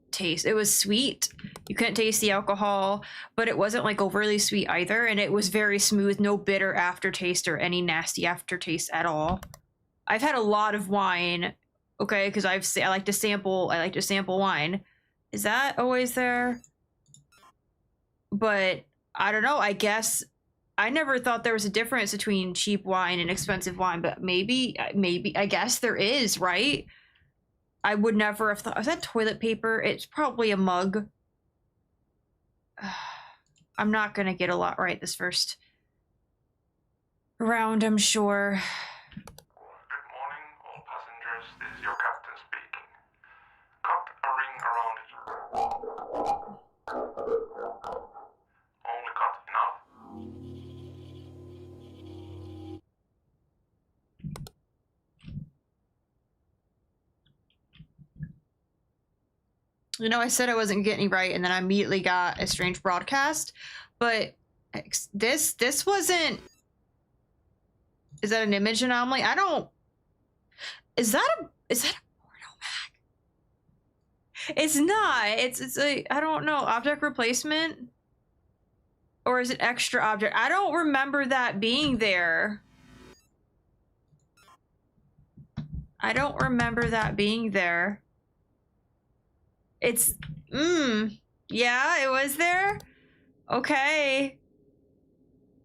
taste. It was sweet. You couldn't taste the alcohol, but it wasn't like overly sweet either. And it was very smooth, no bitter aftertaste or any nasty aftertaste at all. I've had a lot of wine, okay, because I like to sample wine. Is that always there? But I don't know. I guess I never thought there was a difference between cheap wine and expensive wine, but maybe I guess there is, right? I would never have thought. Is that toilet paper? It's probably a mug. I'm not gonna get a lot right this first round, I'm sure. Good morning, all passengers. This is your captain speaking. Cut a ring around it. Only cut enough. You know, I said I wasn't getting it right, and then I immediately got a strange broadcast. But this wasn't. Is that an image anomaly? I don't. Is that a porno mag? It's not. It's a, I don't know, object replacement, or is it extra object? I don't remember that being there. I don't remember that being there. It's, yeah, it was there? Okay.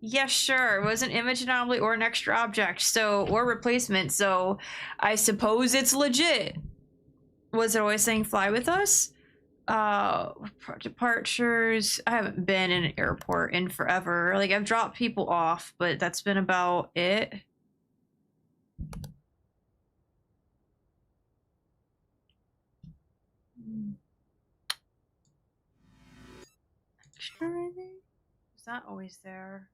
Yeah, sure. It was an image anomaly or an extra object, so, or replacement, so I suppose it's legit. Was it always saying fly with us? Departures. I haven't been in an airport in forever. Like, I've dropped people off, but that's been about it. Extra, maybe? Is that always there?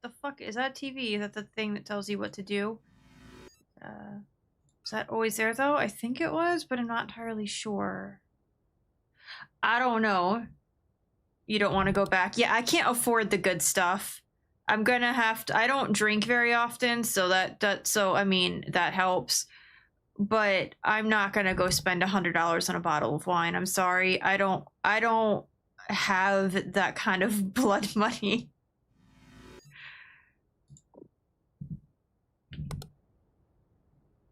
The fuck is that TV? Is that the thing that tells you what to do? Is that always there though? I think it was, but I'm not entirely sure. I don't know. You don't want to go back. Yeah, I can't afford the good stuff. I'm gonna have to. I don't drink very often, so I mean that helps. But I'm not gonna go spend $100 on a bottle of wine. I'm sorry. I don't have that kind of blood money.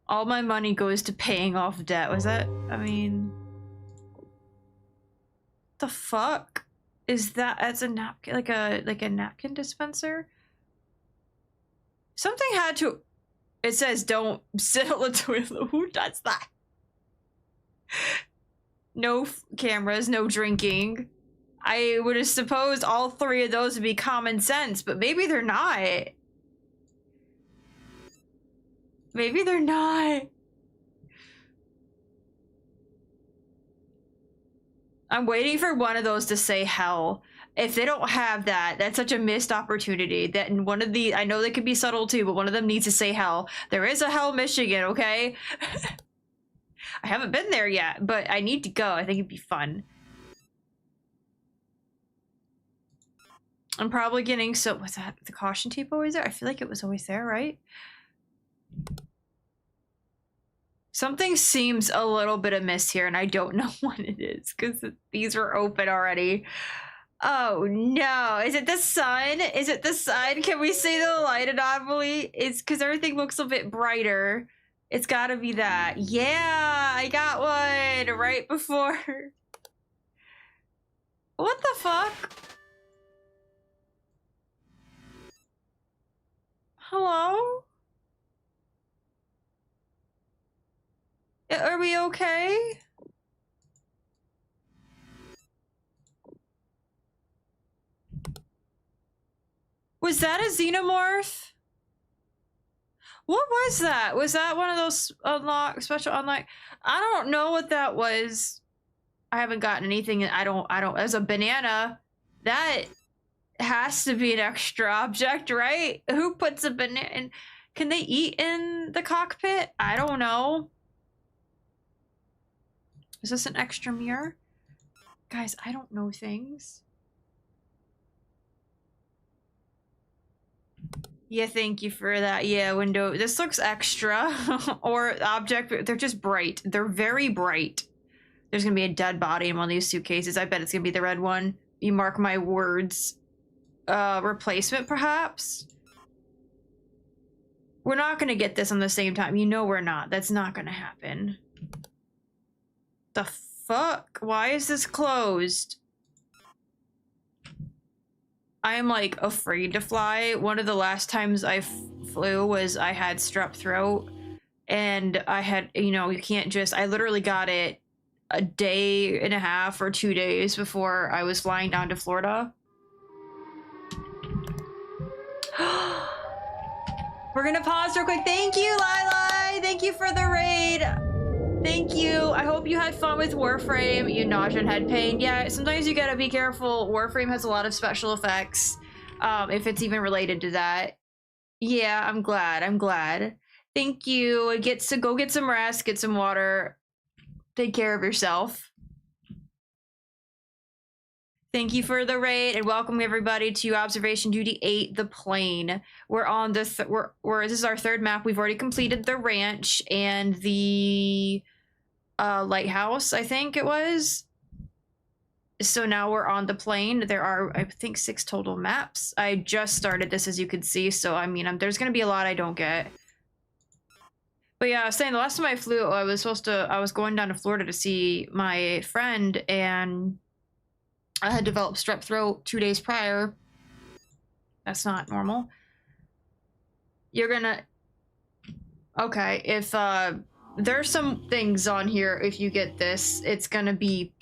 All my money goes to paying off debt. Was that? I mean, the fuck is that? That's a napkin, like a napkin dispenser. Something had to. It says don't sit on the toilet. Who does that? No cameras, no drinking. I would have supposed all three of those would be common sense, but maybe they're not. Maybe they're not. I'm waiting for one of those to say hell. If they don't have that, that's such a missed opportunity. That in one of the, I know they could be subtle too, but one of them needs to say hell. There is a Hell, Michigan, okay? I haven't been there yet, but I need to go. I think it'd be fun. I'm probably getting, so was that the caution tape always there? I feel like it was always there, right? Something seems a little bit amiss here, and I don't know what it is, because these were open already. Oh no, is it the sun? Is it the sun? Can we see the light anomaly? It's because everything looks a bit brighter. It's gotta be that. Yeah, I got one right before. What the fuck? Hello? Are we okay? Was that a xenomorph? What was that? Was that one of those special unlock? I don't know what that was. I haven't gotten anything. I don't, as a banana, that has to be an extra object, right? Who puts a banana in? Can they eat in the cockpit? I don't know. Is this an extra mirror? Guys, I don't know things. Yeah, thank you for that. Yeah, window. This looks extra. Or object. They're just bright. They're very bright. There's gonna be a dead body in one of these suitcases. I bet it's gonna be the red one. You mark my words. Replacement, perhaps? We're not gonna get this on the same time. You know we're not. That's not gonna happen. The fuck? Why is this closed? I am like afraid to fly. One of the last times I flew was I had strep throat, and I had, you know, you can't just, I literally got it a day and a half or 2 days before I was flying down to Florida. We're gonna pause real quick. Thank you, Lili. Thank you for the raid. Thank you. I hope you had fun with Warframe. You nausea and head pain. Yeah, sometimes you gotta be careful. Warframe has a lot of special effects. If it's even related to that. Yeah, I'm glad. I'm glad. Thank you. Go get some rest, get some water. Take care of yourself. Thank you for the raid, and welcome everybody to Observation Duty 8, the plane. We're on the this is our third map. We've already completed the ranch and the lighthouse, I think it was. So now we're on the plane. There are, I think, 6 total maps. I just started this, as you can see, so I mean, there's gonna be a lot I don't get. But yeah, I was saying the last time I flew, I was going down to Florida to see my friend, and I had developed strep throat 2 days prior. That's not normal. You're gonna... Okay, if, there's some things on here, if you get this, it's gonna be...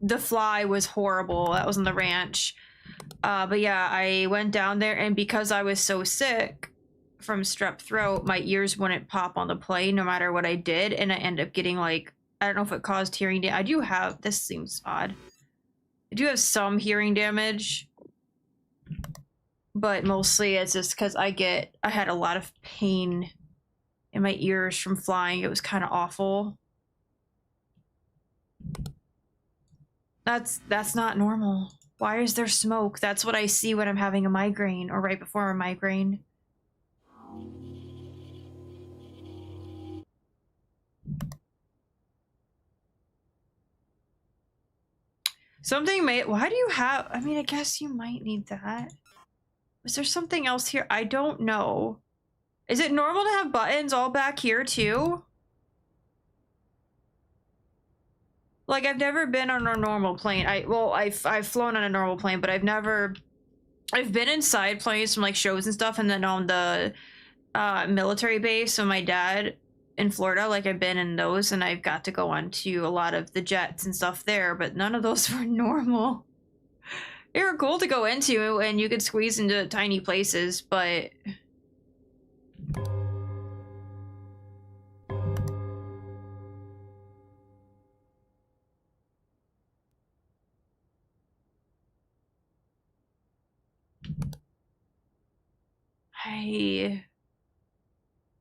The fly was horrible. That was on the ranch. But yeah, I went down there, and because I was so sick from strep throat, my ears wouldn't pop on the plane no matter what I did, and I ended up getting, like, I don't know if it caused hearing damage. I do have... This seems odd. I do have some hearing damage, but mostly it's just because I had a lot of pain in my ears from flying. It was kind of awful. That's not normal. Why is there smoke? That's what I see when I'm having a migraine, or right before a migraine. Something may... Why do you have... I mean, I guess you might need that. Was there something else here? I don't know. Is it normal to have buttons all back here, too? Like, I've never been on a normal plane. I've flown on a normal plane, but I've been inside planes from, like, shows and stuff, and then on the military base with my dad in Florida, like, I've been in those, and I've got to go on to a lot of the jets and stuff there, but none of those were normal. They were cool to go into, and you could squeeze into tiny places, but...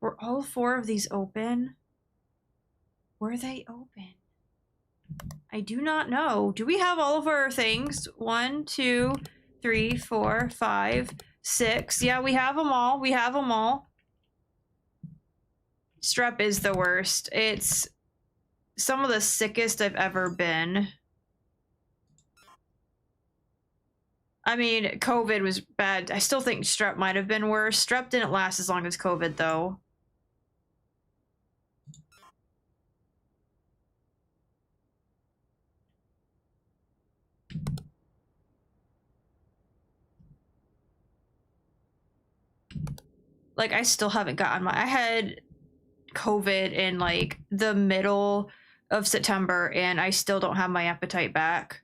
Were all 4 of these open? Were they open? I do not know. Do we have all of our things? 1, 2, 3, 4, 5, 6. Yeah, we have them all. We have them all. Strep is the worst. It's some of the sickest I've ever been. I mean, COVID was bad. I still think strep might have been worse. Strep didn't last as long as COVID, though. Like, I still haven't gotten I had COVID in, like, the middle of September, and I still don't have my appetite back.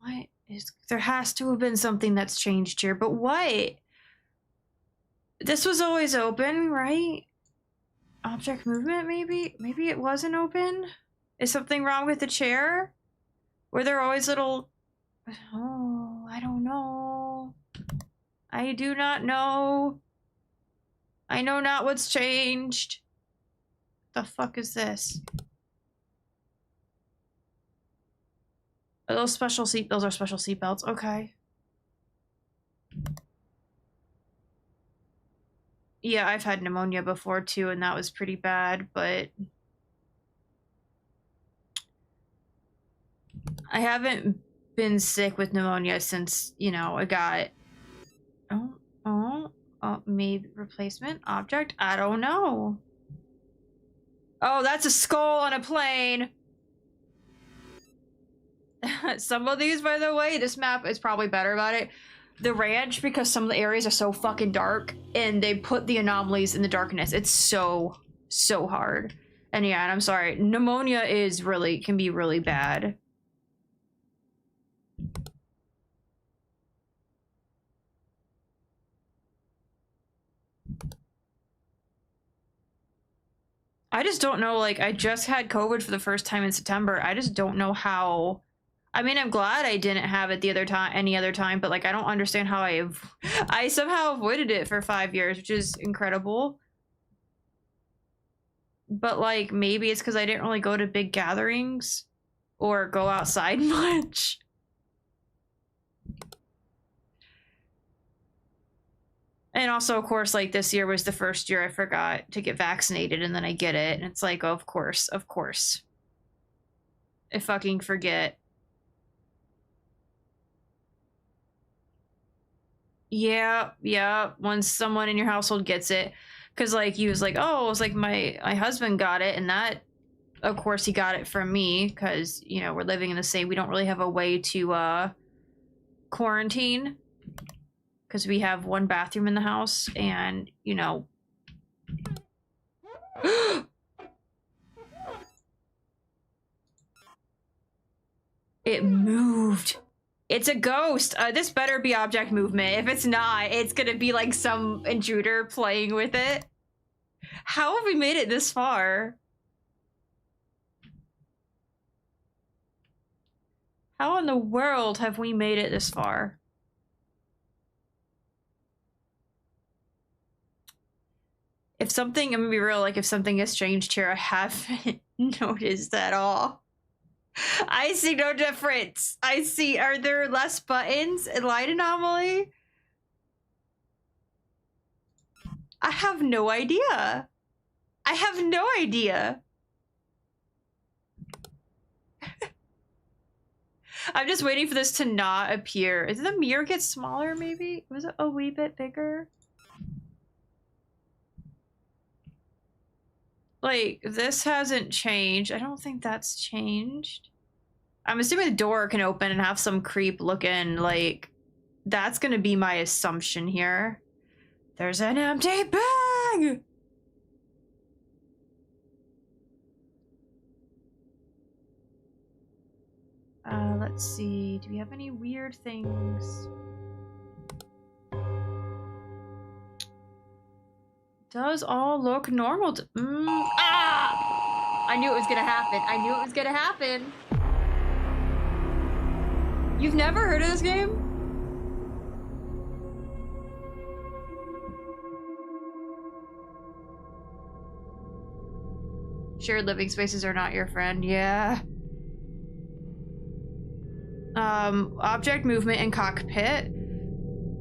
What is... There has to have been something that's changed here, but what? This was always open, right? Object movement, maybe? Maybe it wasn't open? Is something wrong with the chair? Were there always little... Oh, I don't know. I do not know. I know not what's changed. The fuck is this? Are those special seat... Those are special seatbelts. Okay. Yeah, I've had pneumonia before too, and that was pretty bad, but... I haven't been sick with pneumonia since, you know, I got... Oh, maybe replacement object? I don't know. Oh, that's a skull on a plane! Some of these, by the way, this map is probably better about it. The ranch, because some of the areas are so fucking dark, and they put the anomalies in the darkness. It's so hard. And yeah, and I'm sorry, pneumonia is really, can be really bad. I just don't know, like, I just had COVID for the first time in September. I just don't know how... I mean, I'm glad I didn't have it any other time, but, like, I don't understand how I somehow avoided it for 5 years, which is incredible. But, like, maybe it's because I didn't really go to big gatherings or go outside much. And also, of course, like, this year was the first year I forgot to get vaccinated, and then I get it, and it's like, oh, of course. I fucking forget. Yeah. Once someone in your household gets it. Because, like, he was like, oh, it was like my husband got it, and that, of course, he got it from me, because, you know, we're living in the same, we don't really have a way to, quarantine, because we have one bathroom in the house, and, you know... It moved. It's a ghost. This better be object movement. If it's not, it's gonna be like some intruder playing with it. How have we made it this far? How in the world have we made it this far? If something, I'm gonna be real, like if something has changed here, I haven't noticed at all. I see no difference. I see, are there less buttons in Light Anomaly? I have no idea. I have no idea. I'm just waiting for this to not appear. Did the mirror get smaller, maybe? Was it a wee bit bigger? Like, this hasn't changed. I don't think that's changed. I'm assuming the door can open and have some creep looking, like... That's gonna be my assumption here. There's an empty bag! Let's see. Do we have any weird things? Does all look normal to... Ah! I knew it was gonna happen. I knew it was gonna happen. You've never heard of this game? Shared living spaces are not your friend. Yeah. Object movement in cockpit.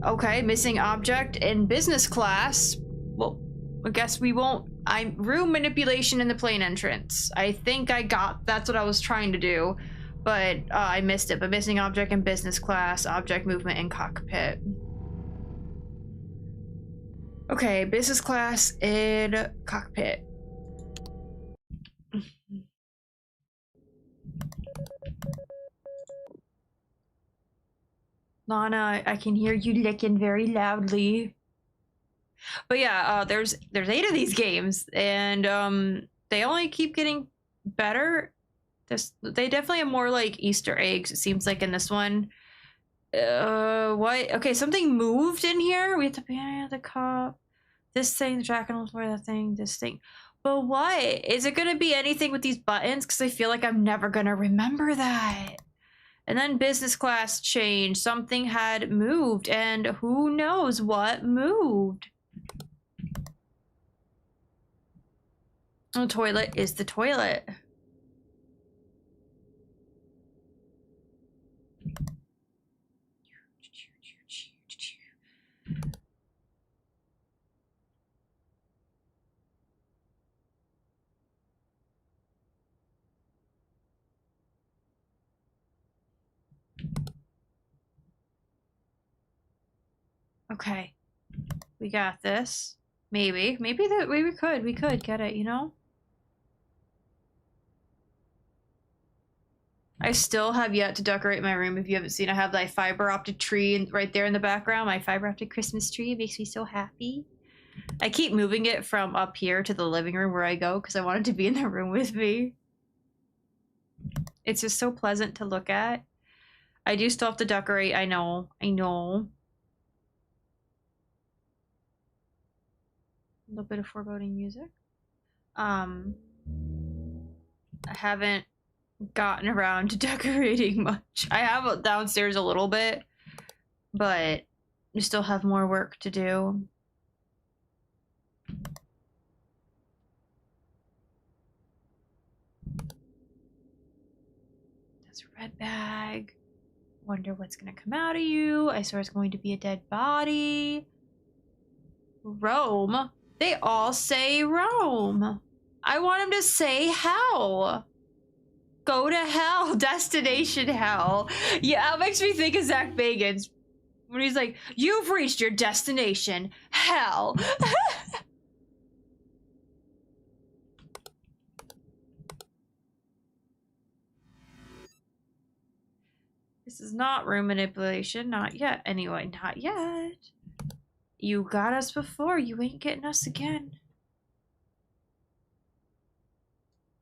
Okay, missing object in business class. Well, I guess we won't. Room manipulation in the plane entrance. I think I got, that's what I was trying to do, but I missed it. But missing object in business class, object movement in cockpit. Okay, business class in cockpit. Lana, I can hear you licking very loudly. But yeah, there's 8 of these games, and they only keep getting better. They definitely have more like Easter eggs, it seems like, in this one. What? Okay, something moved in here. We have to be the cop. This thing, the jack and that thing, this thing. But what? Is it gonna be anything with these buttons? Because I feel like I'm never gonna remember that. And then business class changed. Something had moved, and who knows what moved. The toilet is the toilet. Okay, we got this. Maybe we could get it, you know? I still have yet to decorate my room. If you haven't seen, I have that fiber optic tree right there in the background. My fiber optic Christmas tree. It makes me so happy. I keep moving it from up here to the living room where I go because I want it to be in the room with me. It's just so pleasant to look at. I do still have to decorate. I know. A little bit of foreboding music. I haven't gotten around to decorating much. I have downstairs a little bit, but we still have more work to do. That's a red bag. Wonder what's gonna come out of you. I swear it's going to be a dead body. Rome? They all say Rome. I want them to say hell. Go to hell. Destination hell. Yeah, that makes me think of Zach Bagans. When he's like, "You've reached your destination, hell." This is not room manipulation, not yet. Anyway, not yet. You got us before, you ain't getting us again.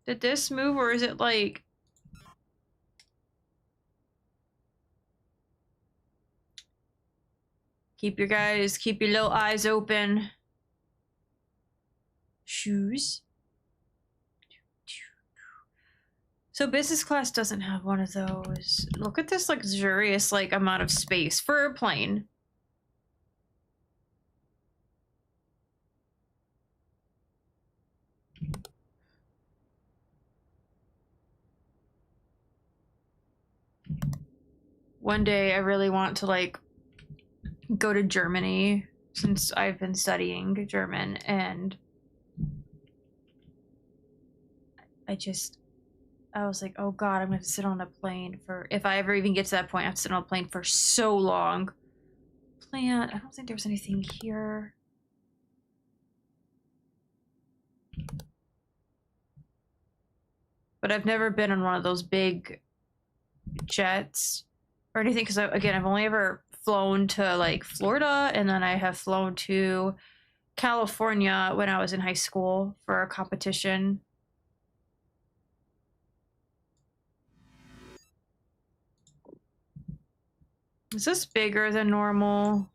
Did this move, or is it like... Keep your little eyes open. Shoes. So business class doesn't have one of those. Look at this luxurious, like, amount of space for a plane. One day I really want to, like, go to Germany, since I've been studying German, and I was like, oh god, I'm gonna sit on a plane for, if I ever even get to that point, I have to sit on a plane for so long. Plant, I don't think there was anything here. But I've never been on one of those big jets or anything, because again, I've only ever flown to like Florida, and then I have flown to California when I was in high school for a competition. Is this bigger than normal?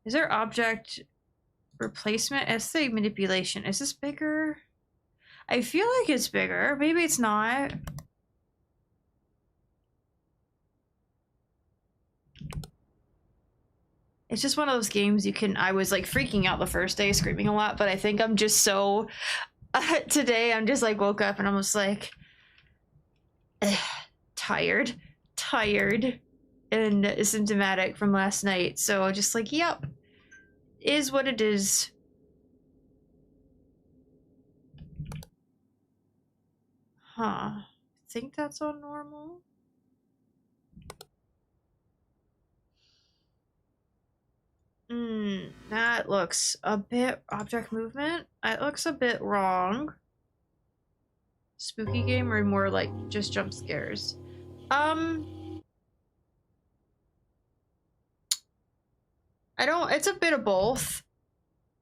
Is there object replacement? Essay manipulation. Is this bigger? I feel like it's bigger. Maybe it's not. It's just one of those games you can... I was like freaking out the first day, screaming a lot, but I think I'm just so... today I'm just like woke up and I'm just like... tired and symptomatic from last night, so just like, yep, is what it is. I think that's all normal. That looks a bit... object movement? It looks a bit wrong. Spooky game or more like just jump scares? I don't... it's a bit of both.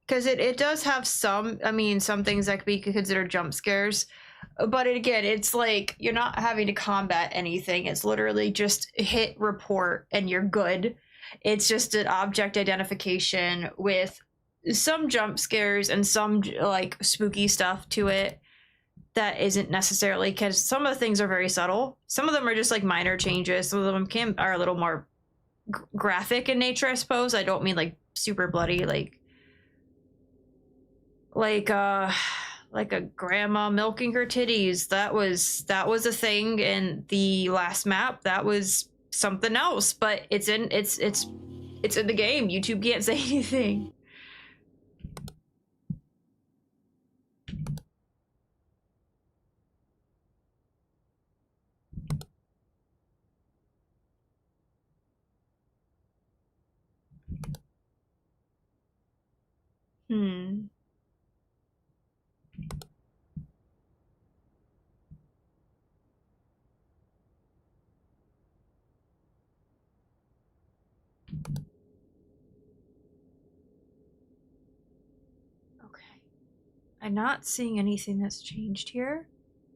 Because it does have some... I mean, some things that could be considered jump scares. But again, it's like, you're not having to combat anything. It's literally just hit report and you're good. It's just an object identification with some jump scares and some like spooky stuff to it that isn't necessarily, because some of the things are very subtle. Some of them are just like minor changes. Some of them are a little more graphic in nature, I suppose. I don't mean like super bloody, like a grandma milking her titties. That was a thing in the last map. That was something else, but it's in the game. YouTube can't say anything. I'm not seeing anything that's changed here.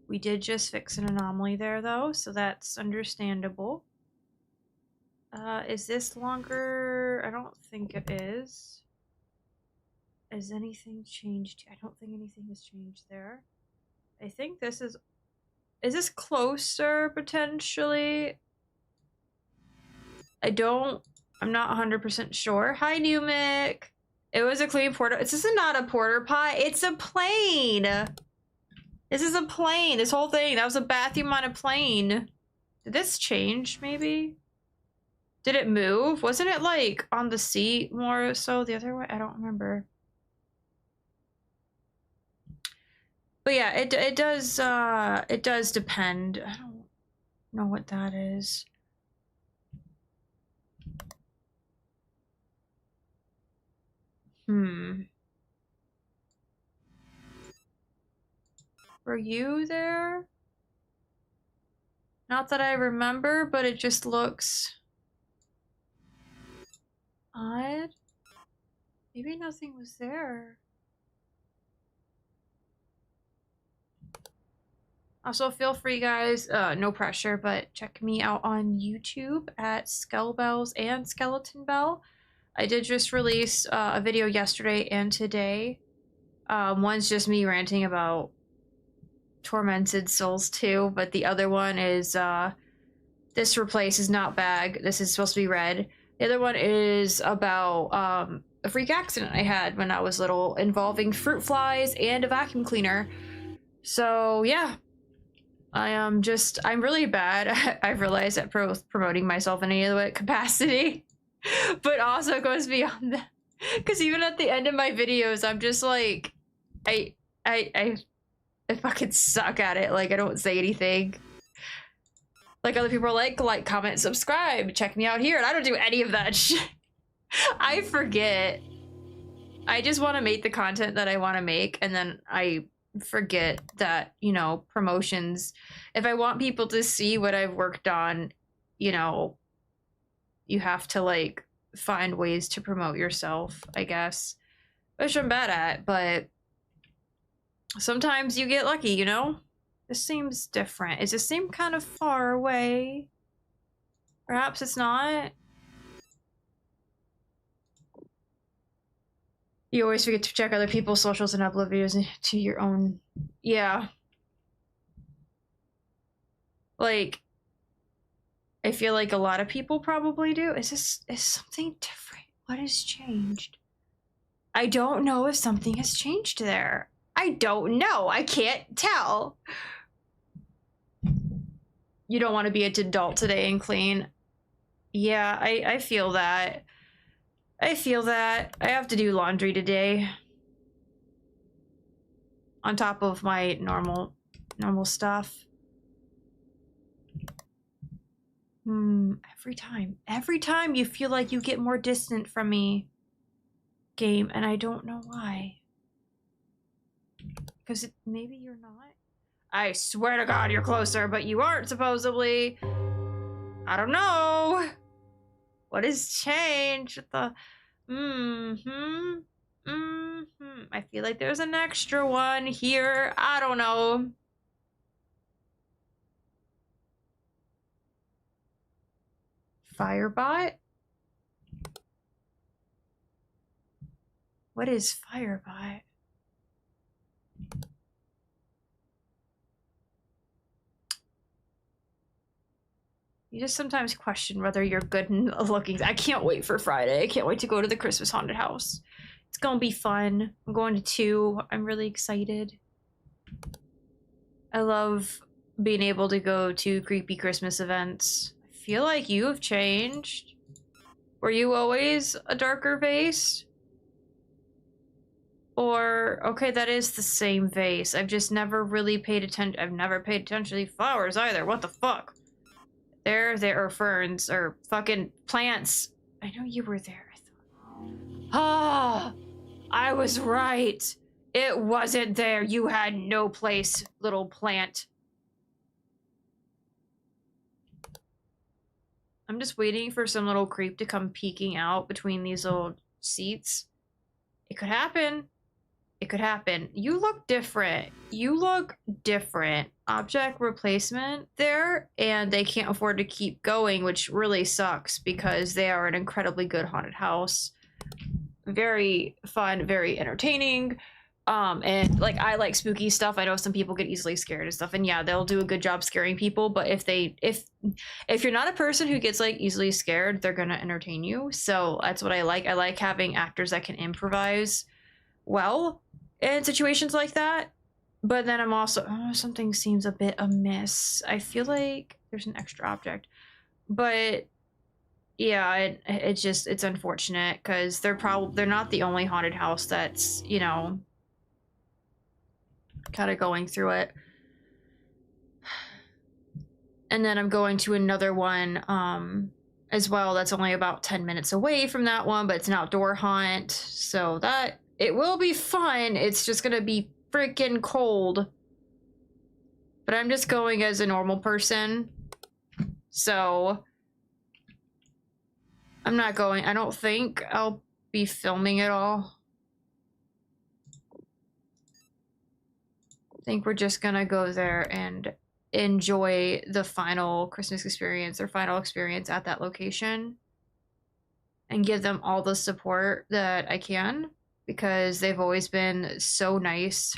We did just fix an anomaly there, though, so that's understandable. Is this longer? I don't think it is. Has anything changed? I don't think anything has changed there. I think this is... is this closer, potentially? I'm not 100% sure. Hi, Numic! It was a clean porta... This is not a porter pie, it's a plane! This is a plane, this whole thing. That was a bathroom on a plane. Did this change, maybe? Did it move? Wasn't it, like, on the seat more so the other way? I don't remember. But yeah, it does depend. I don't know what that is. Were you there? Not that I remember, but it just looks odd. Maybe nothing was there. Also, feel free, guys, no pressure, but check me out on YouTube at Skellbells and Skeleton Bell. I did just release a video yesterday and today. One's just me ranting about Tormented Souls 2, but the other one is This Replaces Not Bag. This is supposed to be red. The other one is about a freak accident I had when I was little involving fruit flies and a vacuum cleaner. So yeah, I'm really bad. I've realized at promoting myself in any other capacity, but also goes beyond that. Because even at the end of my videos, I'm just like, I fucking suck at it. Like, I don't say anything. Like, other people are like, comment, subscribe, check me out here, and I don't do any of that shit. I forget. I just want to make the content that I want to make, and then I forget that, you know, promotions, if I want people to see what I've worked on, you know, you have to like find ways to promote yourself, I guess, which I'm bad at, but sometimes you get lucky, you know. This seems different. Is this seem kind of far away? Perhaps it's not. You always forget to check other people's socials and upload videos to your own. Yeah. Like, I feel like a lot of people probably do. Is something different? What has changed? I don't know if something has changed there. I don't know. I can't tell. You don't want to be an adult today and clean. Yeah, I feel that. I feel that. I have to do laundry today. On top of my normal stuff. Every time you feel like you get more distant from me, game, and I don't know why. Because maybe you're not? I swear to God you're closer, but you aren't, supposedly. I don't know. What has changed? The I feel like there's an extra one here. I don't know. Firebot? What is Firebot? You just sometimes question whether you're good looking. I can't wait for Friday. I can't wait to go to the Christmas haunted house. It's gonna be fun. I'm going to 2. I'm really excited. I love being able to go to creepy Christmas events. I feel like you have changed. Were you always a darker vase? Or, okay, that is the same vase. I've just never really paid attention. I've never paid attention to these flowers either. What the fuck? There are ferns or fucking plants. I know you were there. I thought. Ah, I was right. It wasn't there. You had no place, little plant. I'm just waiting for some little creep to come peeking out between these old seats. It could happen. It could happen. You look different. You look different. Object replacement there, and they can't afford to keep going, which really sucks because they are an incredibly good haunted house. Very fun, very entertaining. And like, I like spooky stuff. I know some people get easily scared and stuff, and yeah, they'll do a good job scaring people, but if you're not a person who gets like easily scared, they're gonna entertain you. So that's what I like. I like having actors that can improvise well in situations like that. But then I'm also, something seems a bit amiss. I feel like there's an extra object, but yeah, it's unfortunate because they're not the only haunted house that's, you know, kind of going through it. And then I'm going to another one as well. That's only about 10 minutes away from that one, but it's an outdoor hunt, so that it will be fun. It's just gonna be freaking cold. But I'm just going as a normal person, so I'm not going. I don't think I'll be filming at all. I think we're just gonna go there and enjoy the final Christmas experience or final experience at that location and give them all the support that I can, because they've always been so nice.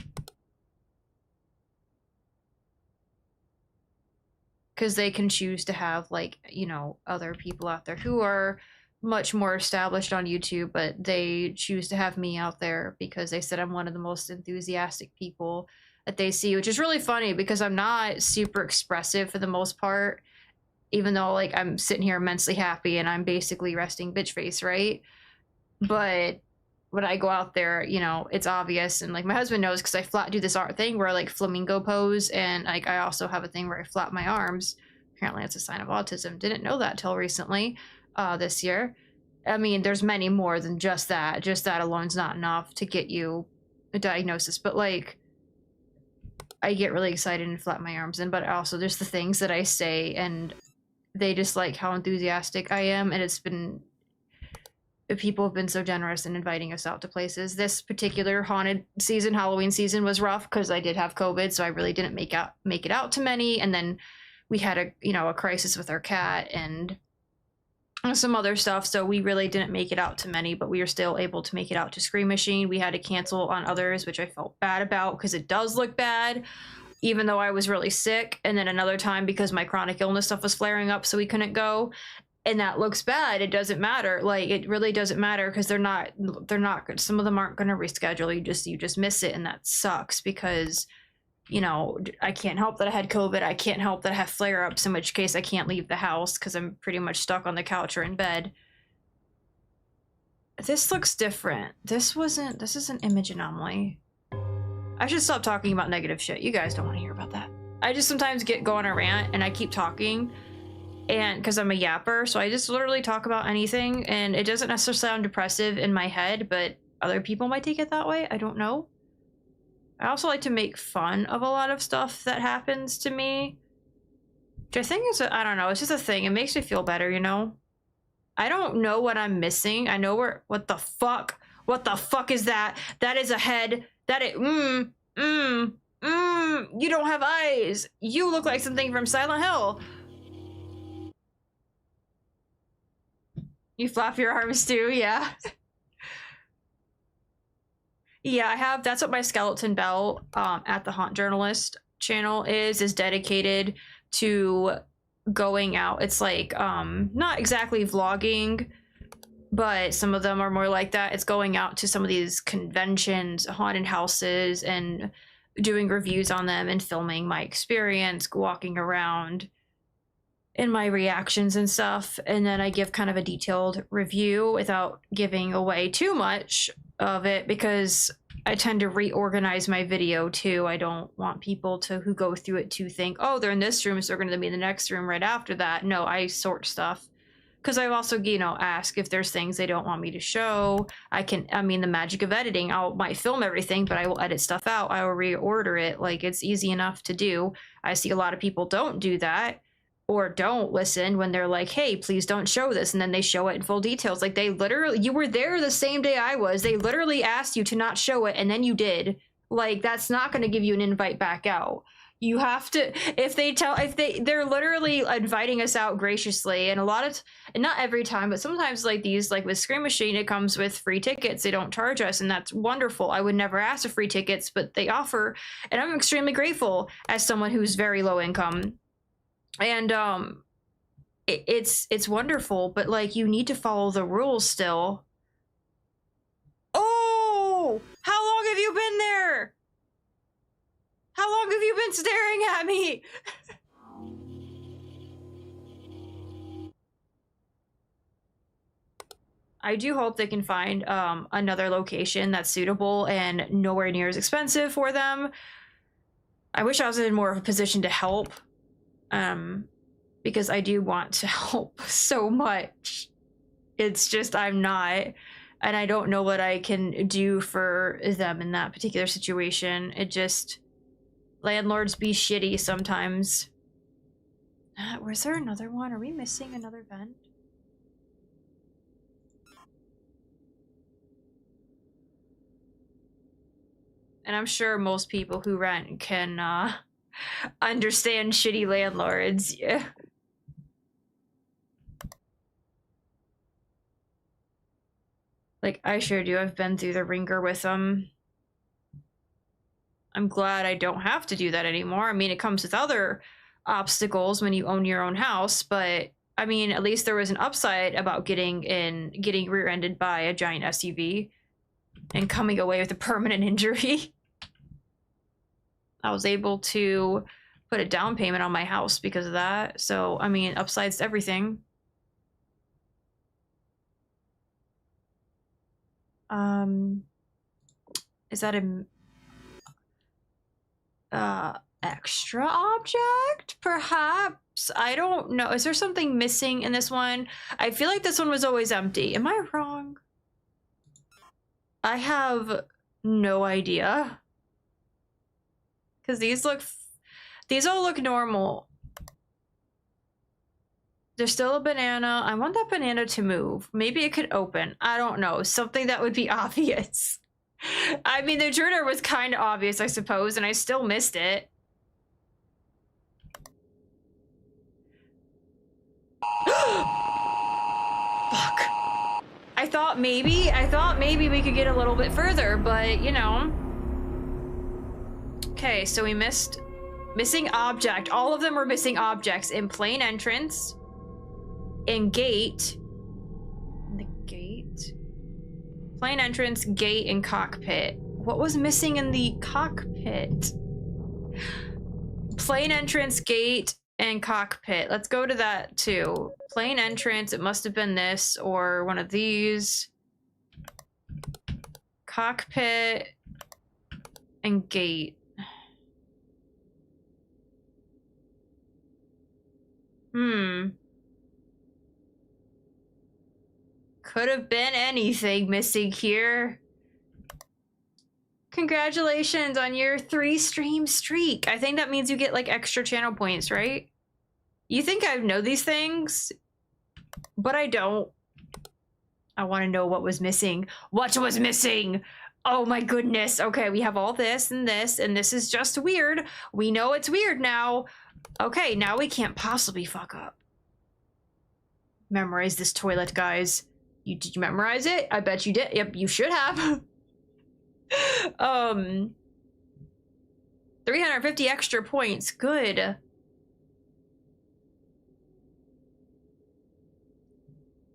Because they can choose to have, like, you know, other people out there who are much more established on YouTube, but they choose to have me out there because they said I'm one of the most enthusiastic people that they see, which is really funny because I'm not super expressive for the most part, even though, like, I'm sitting here immensely happy and I'm basically resting bitch face, right? But when I go out there, you know, it's obvious, and like my husband knows because I do this art thing where I like flamingo pose, and like I also have a thing where I flap my arms. Apparently it's a sign of autism. Didn't know that till recently, this year. I mean, there's many more than just that. Just that alone's not enough to get you a diagnosis, but like I get really excited and flap my arms in, but also there's the things that I say and they just like how enthusiastic I am, and it's been, people have been so generous in inviting us out to places. This particular haunted season, Halloween season, was rough because I did have COVID, so I really didn't make it out to many. And then we had a crisis with our cat and some other stuff, so we really didn't make it out to many, but we were still able to make it out to Scream Machine. We had to cancel on others, which I felt bad about because it does look bad, even though I was really sick. And then another time because my chronic illness stuff was flaring up, so we couldn't go. And that looks bad. It doesn't matter. Like, it really doesn't matter because they're not some of them aren't going to reschedule. You just miss it, and that sucks because, you know, I can't help that I had COVID. I can't help that I have flare-ups, in which case I can't leave the house because I'm pretty much stuck on the couch or in bed. This looks different. This is an image anomaly. I should stop talking about negative shit. You guys don't want to hear about that. I just sometimes go on a rant and I keep talking, and because I'm a yapper, so I just literally talk about anything, and it doesn't necessarily sound depressive in my head, but other people might take it that way. I don't know. I also like to make fun of a lot of stuff that happens to me, which I think is I don't know, it's just a thing. It makes me feel better, you know? I don't know what I'm missing. I know what the fuck? What the fuck is that? That is a head. You don't have eyes. You look like something from Silent Hill. You flap your arms too, yeah. Yeah, I have. That's what my skeleton belt at the Haunt Journalist channel is dedicated to going out. It's like not exactly vlogging, but some of them are more like that. It's going out to some of these conventions, haunted houses, and doing reviews on them and filming my experience, walking around, and my reactions and stuff. And then I give kind of a detailed review without giving away too much of it because I tend to reorganize my video too. I don't want people who go through it to think, oh, they're in this room, so they're going to be in the next room right after that. No, I sort stuff. Because I also, you know, ask if there's things they don't want me to show. I mean, the magic of editing, might film everything, but I will edit stuff out. I will reorder it. Like, it's easy enough to do. I see a lot of people don't do that or don't listen when they're like, hey, please don't show this. And then they show it in full details. Like, you were there the same day I was. They literally asked you to not show it, and then you did. Like, that's not going to give you an invite back out. You have to, they're literally inviting us out graciously, and and not every time, but sometimes like these, like with Scream Machine, it comes with free tickets. They don't charge us, and that's wonderful. I would never ask for free tickets, but they offer, and I'm extremely grateful as someone who's very low income. And it's wonderful, but like you need to follow the rules still. Oh, how long have you been there? How long have you been staring at me? I do hope they can find another location that's suitable and nowhere near as expensive for them. I wish I was in more of a position to help. because I do want to help so much. It's just I'm not, and I don't know what I can do for them in that particular situation. It just, landlords be shitty sometimes. Was there another one? Are we missing another vent? And I'm sure most people who rent can understand shitty landlords. Yeah. Like, I sure do. I've been through the ringer with them. I'm glad I don't have to do that anymore. I mean, it comes with other obstacles when you own your own house, but I mean, at least there was an upside about getting rear-ended by a giant SUV and coming away with a permanent injury. I was able to put a down payment on my house because of that. So, I mean, upsides to everything. Is that a extra object? Perhaps? I don't know. Is there something missing in this one? I feel like this one was always empty. Am I wrong? I have no idea. Because these all look normal. There's still a banana. I want that banana to move. Maybe it could open. I don't know. Something that would be obvious. I mean, the intruder was kind of obvious, I suppose, and I still missed it. Fuck. I thought maybe we could get a little bit further, but, you know. Okay, so we missing object. All of them were missing objects in plain entrance, in gate, plain entrance, gate, and cockpit. What was missing in the cockpit? Plain entrance, gate, and cockpit. Let's go to that too. Plain entrance, it must have been this or one of these. Cockpit and gate. Could have been anything missing here. Congratulations on your 3-stream streak. I think that means you get like extra channel points, right? You think I know these things, but I don't. I want to know what was missing. What was missing? Oh my goodness. Okay, we have all this, and this is just weird. We know it's weird now. Okay, now we can't possibly fuck up. Memorize this toilet, guys. Did you memorize it? I bet you did. Yep, you should have. 350 extra points. Good.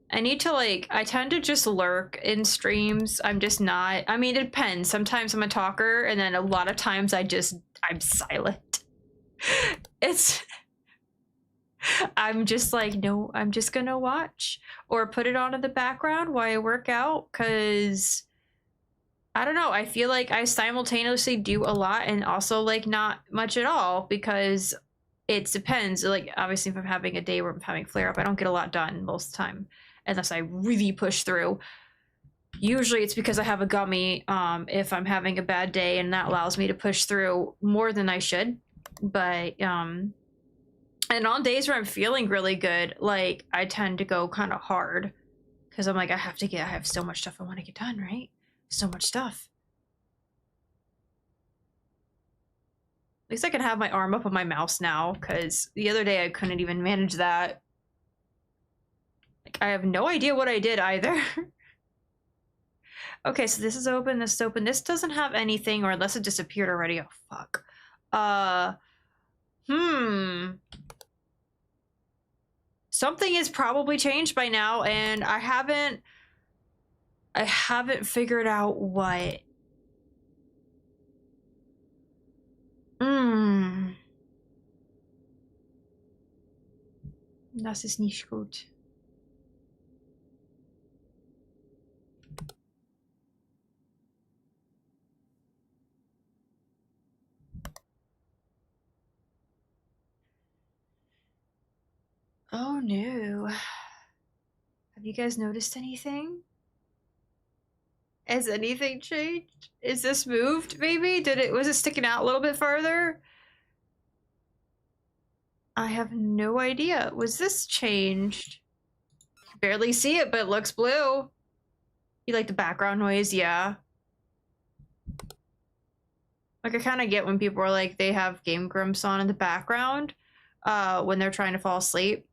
I need to I tend to just lurk in streams. I'm just not, I mean, it depends. Sometimes I'm a talker, and then a lot of times I'm silent. I'm just like, no, I'm just gonna watch or put it on in the background while I work out, because I don't know, I feel like I simultaneously do a lot and also not much at all, because it depends. Obviously, if I'm having a day where I'm having flare up, I don't get a lot done most of the time unless I really push through. Usually it's because I have a gummy if I'm having a bad day, and that allows me to push through more than I should. But and on days where I'm feeling really good, I tend to go kind of hard, because I'm like, I have so much stuff I want to get done, right? So much stuff. At least I can have my arm up on my mouse now, because the other day I couldn't even manage that. I have no idea what I did either. Okay, so this is open, this is open. This doesn't have anything, or unless it disappeared already. Oh, fuck. Something is probably changed by now, and I haven't figured out what. Das ist nicht gut. Oh no. Have you guys noticed anything? Has anything changed? Is this moved, maybe? Was it sticking out a little bit farther? I have no idea. Was this changed? Barely see it, but it looks blue. You like the background noise? Yeah. Like, I kind of get when people are like, they have Game Grumps on in the background when they're trying to fall asleep.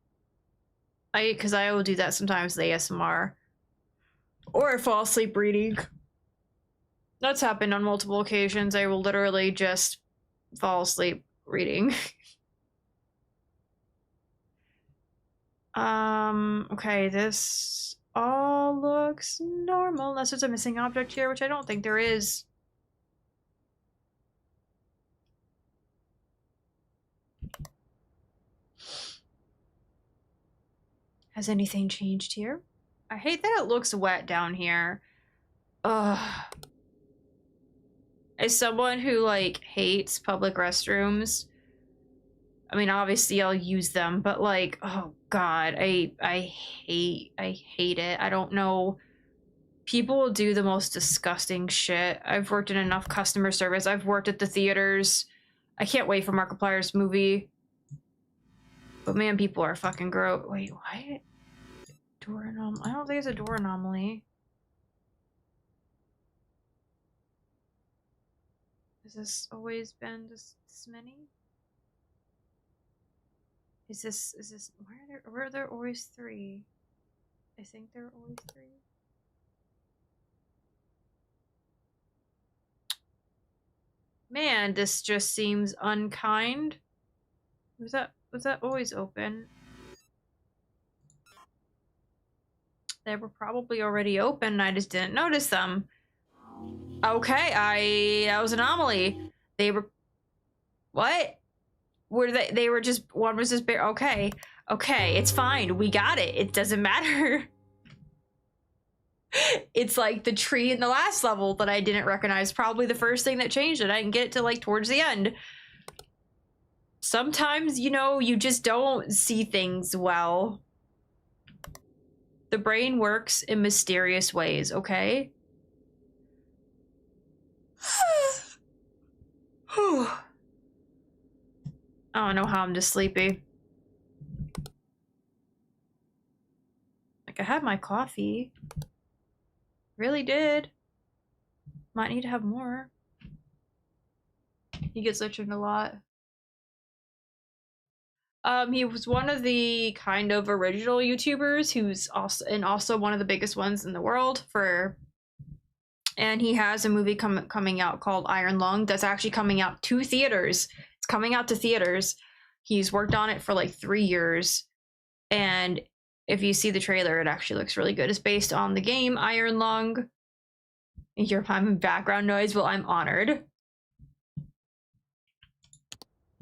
Because I will do that sometimes with ASMR. Or fall asleep reading. That's happened on multiple occasions. I will literally just fall asleep reading. Okay, this all looks normal, unless there's a missing object here, which I don't think there is. Has anything changed here? I hate that it looks wet down here. Ugh. As someone who, like, hates public restrooms, I mean, obviously I'll use them, but like, oh god, I hate it. I don't know. People will do the most disgusting shit. I've worked in enough customer service. I've worked at the theaters. I can't wait for Markiplier's movie. But man, people are fucking gross. Wait, what? Door anomaly? I don't think it's a door anomaly. Has this always been this many? Is this why are there always 3? I think there are always 3. Man, this just seems unkind. Was that always open? They were probably already open and I just didn't notice them. Okay, that was an anomaly. They were what? Were they were just one was just bare okay. Okay, it's fine. We got it. It doesn't matter. It's like the tree in the last level that I didn't recognize. Probably the first thing that changed it. I didn't get it to like towards the end. Sometimes, you know, you just don't see things well. The brain works in mysterious ways, okay? I don't know how I'm just sleepy. Like, I had my coffee. Really did. Might need to have more. He gets mentioned a lot. He was one of the kind of original YouTubers who's also one of the biggest ones in the world and he has a movie coming out called Iron Lung that's actually coming out to theaters. It's coming out to theaters. He's worked on it for like 3 years. And if you see the trailer, it actually looks really good. It's based on the game Iron Lung. You're having background noise? Well, I'm honored.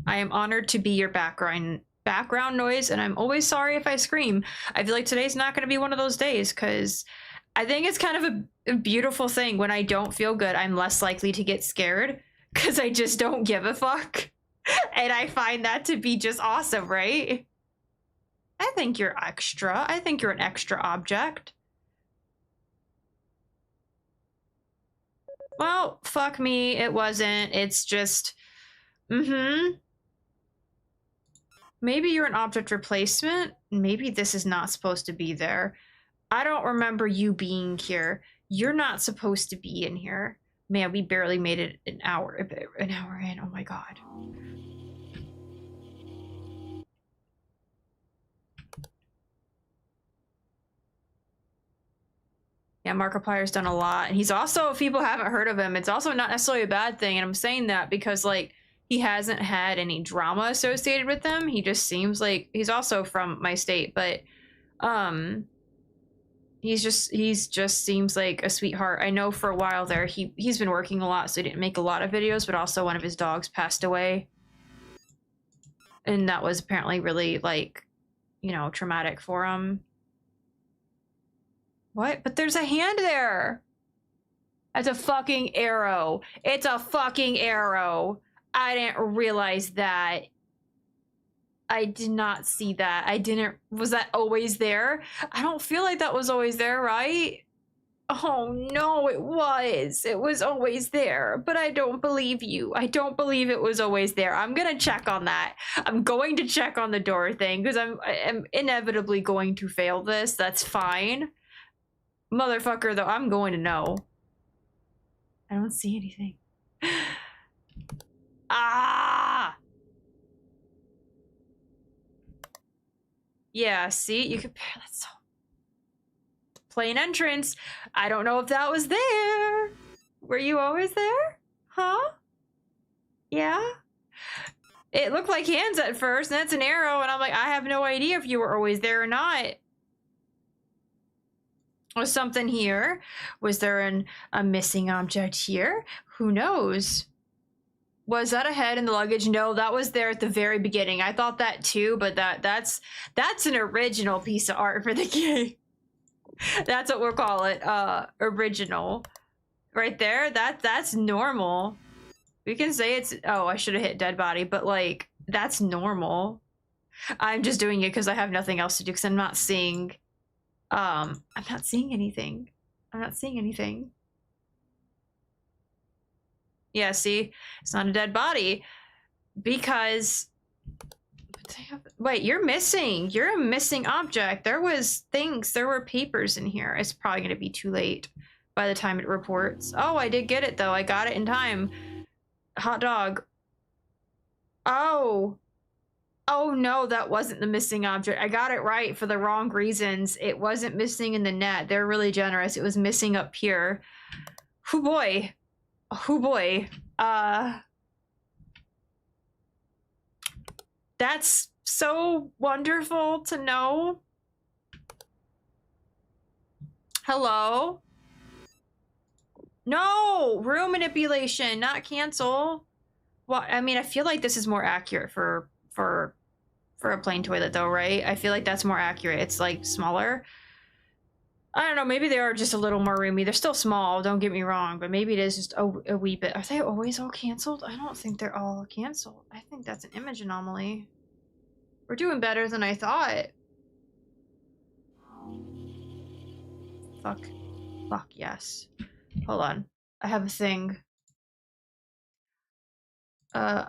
I am honored to be your background noise, and I'm always sorry if I scream. I feel like today's not going to be one of those days, because I think it's kind of a beautiful thing. When I don't feel good, I'm less likely to get scared, because I just don't give a fuck. And I find that to be just awesome, right? I think you're extra. I think you're an extra object. Well, fuck me, it wasn't. It's just... Maybe you're an object replacement. Maybe this is not supposed to be there. I don't remember you being here. You're not supposed to be in here. Man, we barely made it an hour in. Oh my god. Yeah, Markiplier's done a lot. And he's also, if people haven't heard of him, it's also not necessarily a bad thing. And I'm saying that because, like, he hasn't had any drama associated with him. He just seems like he's also from my state, but he's just seems like a sweetheart. I know for a while there he's been working a lot, so he didn't make a lot of videos, but also one of his dogs passed away. And that was apparently really, like, you know, traumatic for him. What? But there's a hand there. That's a fucking arrow. It's a fucking arrow. I didn't realize that. I did not see that. I didn't. Was that always there? I don't feel like that was always there, right? Oh no, it was. It was always there, but I don't believe you. I don't believe it was always there. I'm gonna check on that. I'm going to check on the door thing because I'm inevitably going to fail this. That's fine. Motherfucker, though, I'm going to know. I don't see anything. Ah! Yeah, see? You compare that so... Plain entrance. I don't know if that was there. Were you always there? Huh? Yeah? It looked like hands at first, and that's an arrow, and I'm like, I have no idea if you were always there or not. Was something here? Was there a missing object here? Who knows? Was that a head in the luggage? No, that was there at the very beginning. I thought that too, but that's an original piece of art for the game. That's what we'll call it. Original. Right there, that's normal. We can say it's... Oh, I should have hit dead body, but like, that's normal. I'm just doing it because I have nothing else to do because I'm not seeing... I'm not seeing anything. I'm not seeing anything. Yeah, see? It's not a dead body. Because... Wait, you're missing. You're a missing object. There was things. There were papers in here. It's probably going to be too late by the time it reports. Oh, I did get it, though. I got it in time. Hot dog. Oh. Oh, no, that wasn't the missing object. I got it right for the wrong reasons. It wasn't missing in the net. They're really generous. It was missing up here. Hoo boy. Hoo boy. That's so wonderful to know. Hello? No! Room manipulation, not cancel. Well, I mean, I feel like this is more accurate for a plain toilet, though, right? I feel like that's more accurate. It's, like, smaller. I don't know, maybe they are just a little more roomy. They're still small, don't get me wrong, but maybe it is just a wee bit. Are they always all canceled? I don't think they're all canceled. I think that's an image anomaly. We're doing better than I thought. Fuck. Fuck, yes. Hold on. I have a thing.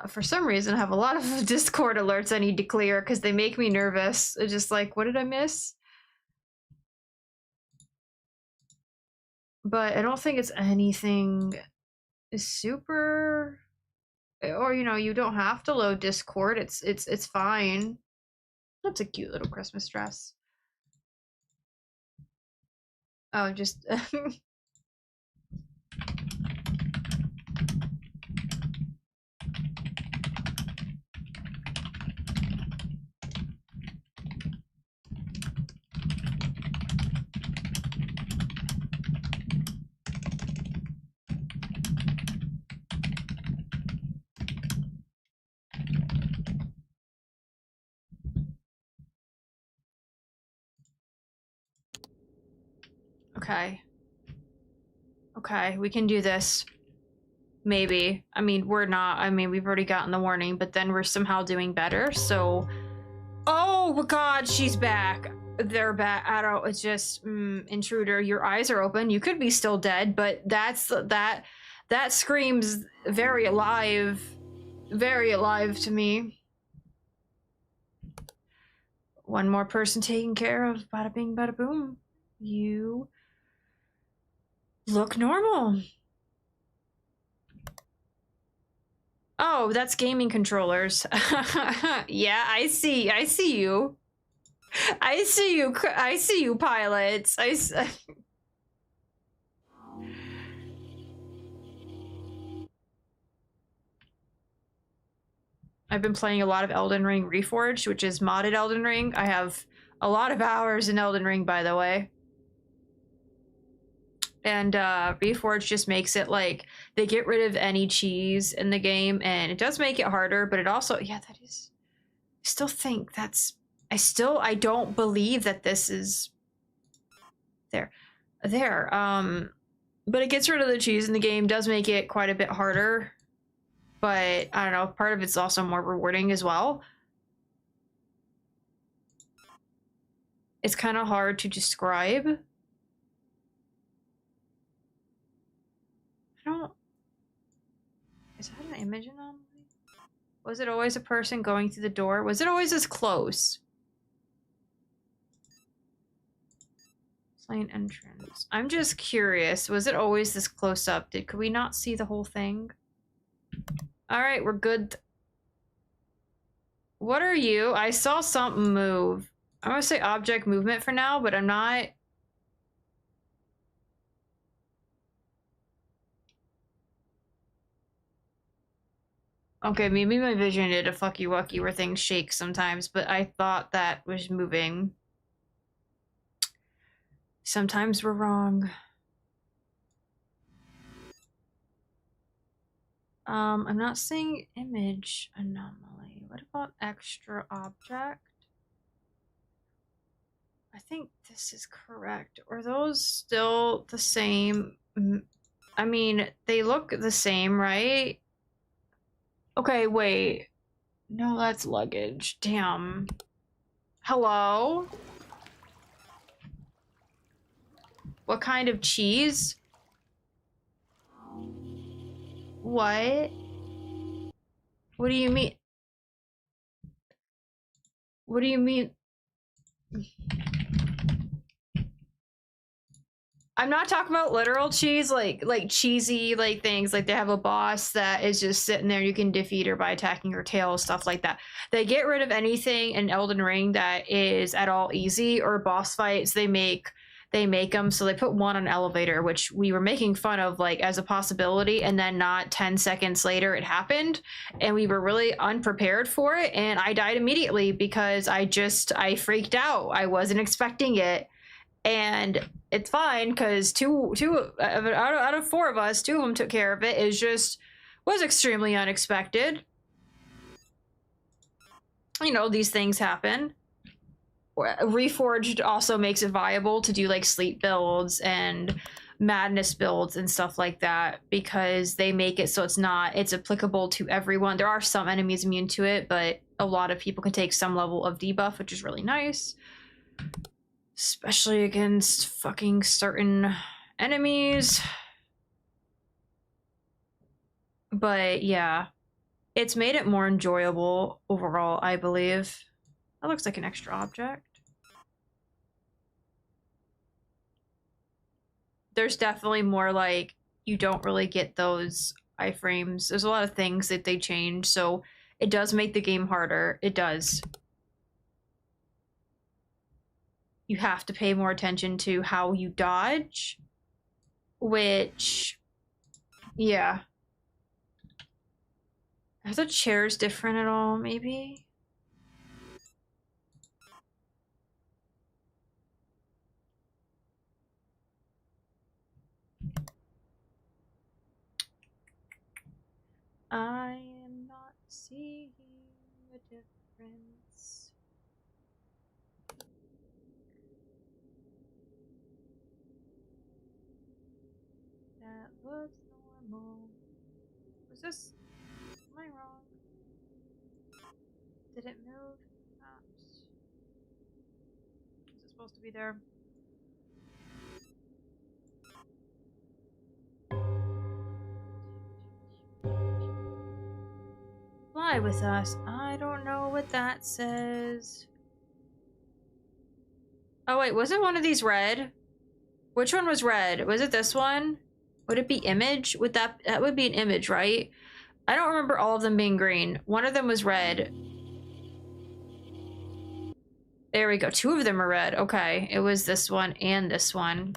For some reason, I have a lot of Discord alerts I need to clear because they make me nervous. It's just like, what did I miss? But I don't think it's anything super... Or, you know, you don't have to load Discord. It's fine. That's a cute little Christmas dress. Oh, just... Okay. Okay, we can do this. Maybe. I mean, we're not. I mean, we've already gotten the warning, but then we're somehow doing better, so... Oh, God, she's back. They're back. I don't... It's just... intruder, your eyes are open. You could be still dead, but that's... That screams very alive. Very alive to me. One more person taken care of. Bada bing, bada boom. You... look normal. Oh, that's gaming controllers. Yeah, I see you. I see you, pilots. I've been playing a lot of Elden Ring Reforged, which is modded Elden Ring. I have a lot of hours in Elden Ring, by the way. And Reforged just makes it like they get rid of any cheese in the game, and it does make it harder, but it also, yeah, that is, I still think that's, I don't believe that this is there. But it gets rid of the cheese in the game, does make it quite a bit harder, but I don't know, part of it's also more rewarding as well. It's kind of hard to describe. I don't... Is that an image anomaly? Was it always a person going through the door? Was it always this close? Plain entrance. I'm just curious. Was it always this close up? Could we not see the whole thing? Alright, we're good. What are you? I saw something move. I'm gonna say object movement for now, but I'm not... Okay, maybe my vision did a fucky wucky where things shake sometimes, but I thought that was moving. Sometimes we're wrong. I'm not seeing image anomaly. What about extra object? I think this is correct. Are those still the same? I mean, they look the same, right? Okay, wait. No, that's luggage. Damn. Hello? What kind of cheese? What? What do you mean? What do you mean? I'm not talking about literal cheese, like cheesy like things. Like they have a boss that is just sitting there, you can defeat her by attacking her tail, stuff like that. They get rid of anything in Elden Ring that is at all easy, or boss fights. They make them so they put one on elevator, which we were making fun of like as a possibility, and then not 10 seconds later it happened, and we were really unprepared for it, and I died immediately because I freaked out. I wasn't expecting it. And it's fine because two out of 4 of us, 2 of them took care of it. It was extremely unexpected. You know, these things happen. Reforged also makes it viable to do like sleep builds and madness builds and stuff like that, because they make it so it's applicable to everyone. There are some enemies immune to it, but a lot of people can take some level of debuff, which is really nice. Especially against fucking certain enemies. But yeah, it's made it more enjoyable overall, I believe. That looks like an extra object. There's definitely more like, you don't really get those iframes. There's a lot of things that they change, so it does make the game harder. It does. You have to pay more attention to how you dodge, which, yeah. Are the chairs different at all, maybe? I am not seeing a difference. That looks normal. Was this... Am I wrong? Did it move? Perhaps. Is it supposed to be there? Fly with us. I don't know what that says. Oh wait, wasn't one of these red? Which one was red? Was it this one? Would it be image? That would be an image, right? I don't remember all of them being green. One of them was red. There we go. 2 of them are red. Okay. It was this one and this one.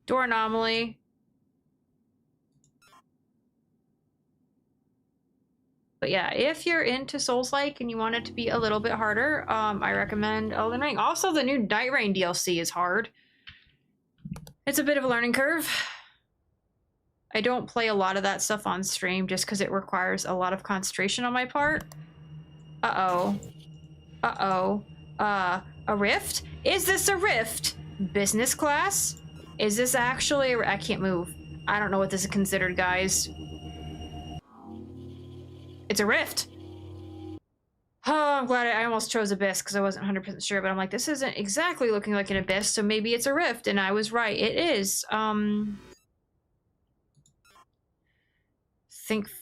Door anomaly. But yeah, if you're into Souls-like and you want it to be a little bit harder, I recommend Elden Ring. Also, the new Night Rain DLC is hard. It's a bit of a learning curve. I don't play a lot of that stuff on stream just because it requires a lot of concentration on my part. Uh-oh. Uh-oh. A rift? Is this a rift? Business class? Is this actually... I can't move. I don't know what this is considered, guys. It's a rift. Oh, I'm glad I almost chose Abyss because I wasn't 100% sure, but I'm like, this isn't exactly looking like an Abyss, so maybe it's a Rift, and I was right. It is.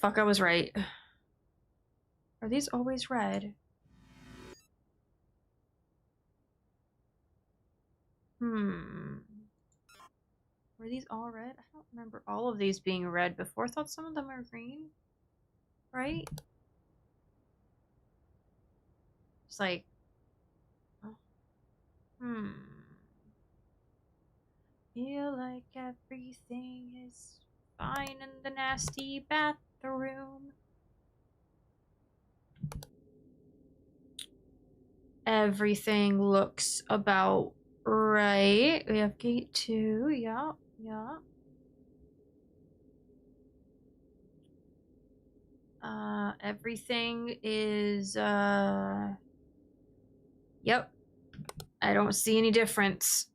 Fuck, I was right. Are these always red? Were these all red? I don't remember all of these being red before. I thought some of them were green. Right? It's like... Feel like everything is fine in the nasty bathroom. Everything looks about right. We have gate 2. Yeah, yeah. Everything is, yep. I don't see any difference.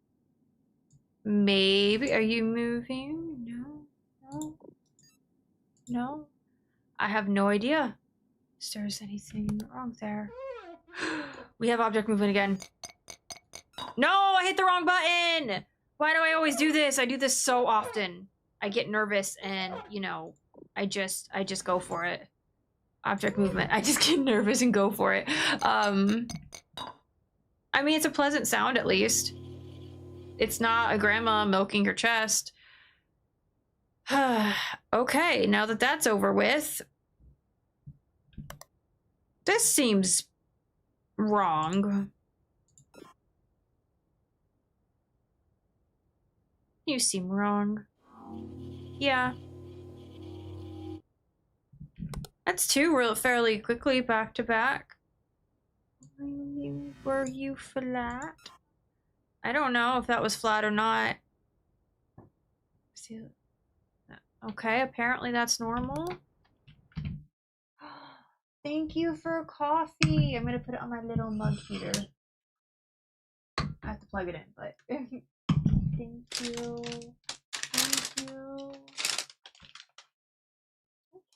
Maybe, are you moving? No, no, no. I have no idea if there's anything wrong there. We have object movement again. No, I hit the wrong button! Why do I always do this? I do this so often. I get nervous and, you know, I just go for it. Object movement. I just get nervous and go for it. I mean, it's a pleasant sound at least. It's not a grandma milking her chest. Okay, now that that's over with. This seems wrong. You seem wrong. Yeah. That's 2 fairly quickly back to back. Were you flat? I don't know if that was flat or not. Okay, apparently that's normal. Thank you for coffee. I'm gonna put it on my little mug heater. I have to plug it in, but thank you. Thank you.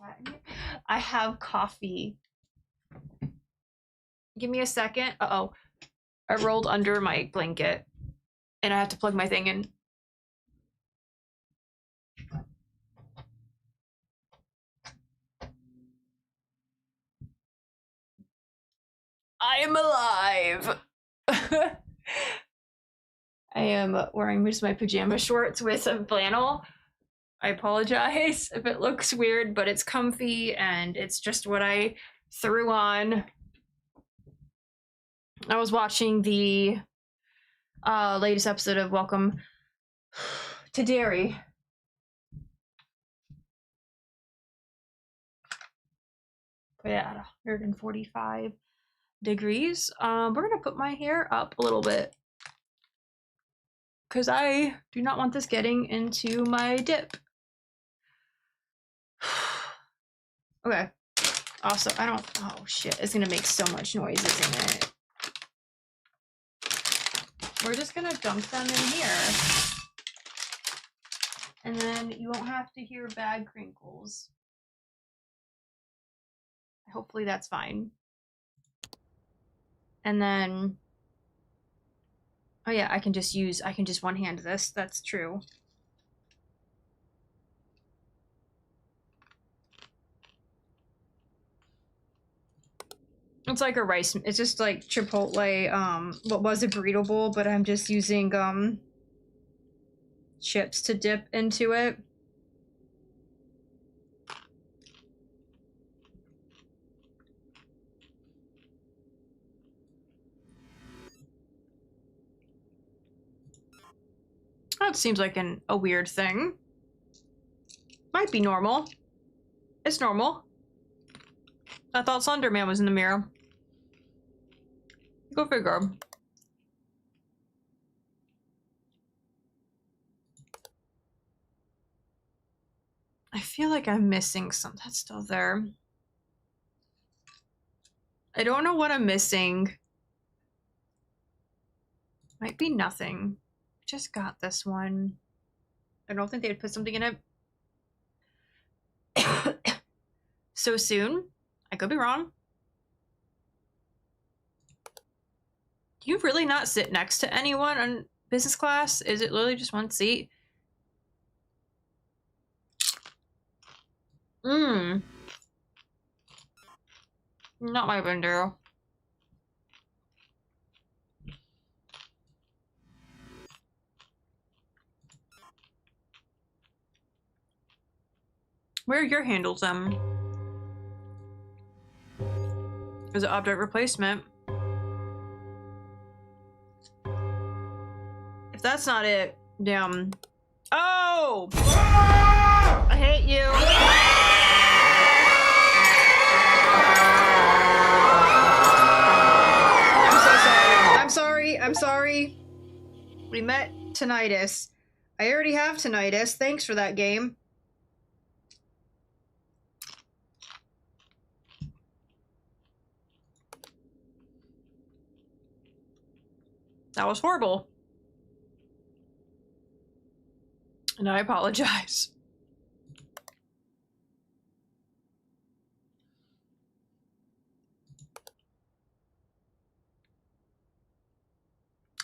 Okay. I have coffee. Give me a second. Uh-oh. I rolled under my blanket and I have to plug my thing in. I am alive. I am wearing just my pajama shorts with a flannel. I apologize if it looks weird, but it's comfy and it's just what I threw on. I was watching the latest episode of Welcome to Derry. Yeah, 145 degrees. We're gonna put my hair up a little bit because I do not want this getting into my dip. Okay. Also, I don't. Oh shit! It's gonna make so much noise, isn't it? We're just gonna dump them in here, and then you won't have to hear bad crinkles. Hopefully that's fine. And then, oh yeah, I can just one hand this. That's true. It's like a rice. It's just like Chipotle. What was a burrito bowl, but I'm just using chips to dip into it. That seems like a weird thing. Might be normal. It's normal. I thought Slenderman was in the mirror. Go figure. I feel like I'm missing some. That's still there. I don't know what I'm missing. Might be nothing. Just got this one. I don't think they'd put something in it so soon. I could be wrong. Can you really not sit next to anyone on business class? Is it literally just one seat? Not my window. Where are your handles, Is it object replacement? If that's not it, damn. Oh! I hate you. I'm sorry. We met tinnitus. I already have tinnitus. Thanks for that game. That was horrible. And I apologize.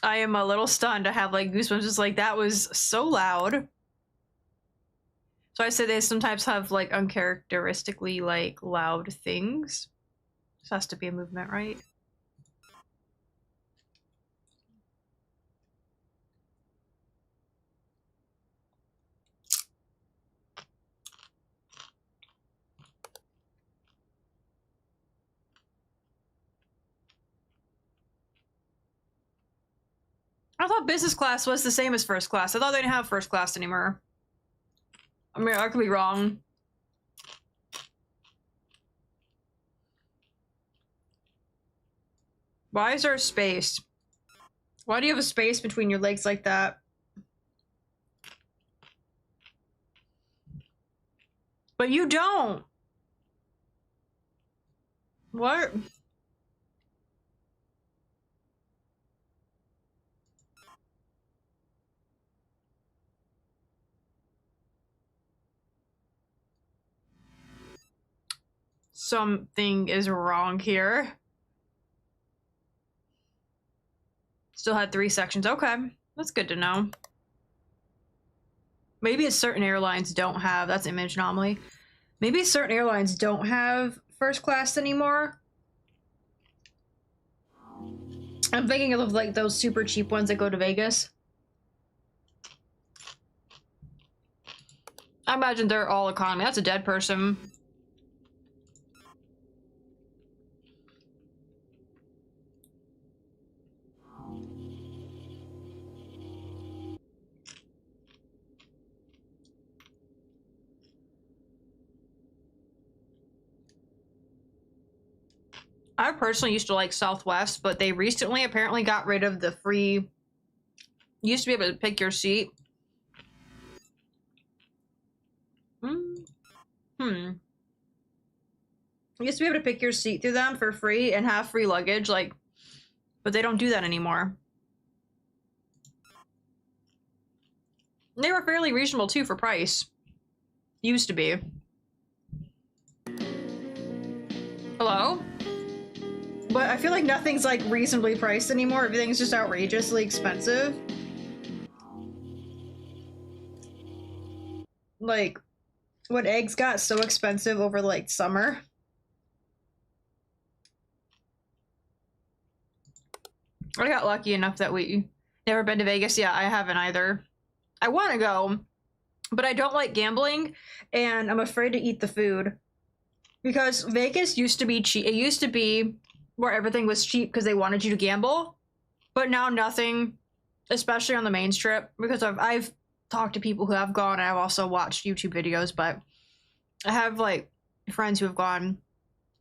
I am a little stunned. I have like goosebumps. Just like, that was so loud. So I say they sometimes have like uncharacteristically like loud things. This has to be a movement, right? I thought business class was the same as first class. I thought they didn't have first class anymore. I mean, I could be wrong. Why is there a space? Why do you have a space between your legs like that? But you don't. What? Something is wrong here. Still had 3 sections. Okay, that's good to know. Maybe certain airlines don't have, that's image anomaly. Maybe certain airlines don't have first class anymore. I'm thinking of like those super cheap ones that go to Vegas. I imagine they're all economy. That's a dead person. I personally used to like Southwest, but they recently apparently got rid of the free... You used to be able to pick your seat. You used to be able to pick your seat through them for free and have free luggage, like, but they don't do that anymore. They were fairly reasonable too for price. Used to be. Hello? But I feel like nothing's like reasonably priced anymore. Everything's just outrageously expensive. Like, when eggs got so expensive over like summer. I got lucky enough that we never been to Vegas. Yeah, I haven't either. I want to go, but I don't like gambling, and I'm afraid to eat the food. Because Vegas used to be cheap. It used to be where everything was cheap because they wanted you to gamble, but now nothing, especially on the main strip, because I've talked to people who have gone, and I've also watched YouTube videos, but I have like friends who have gone,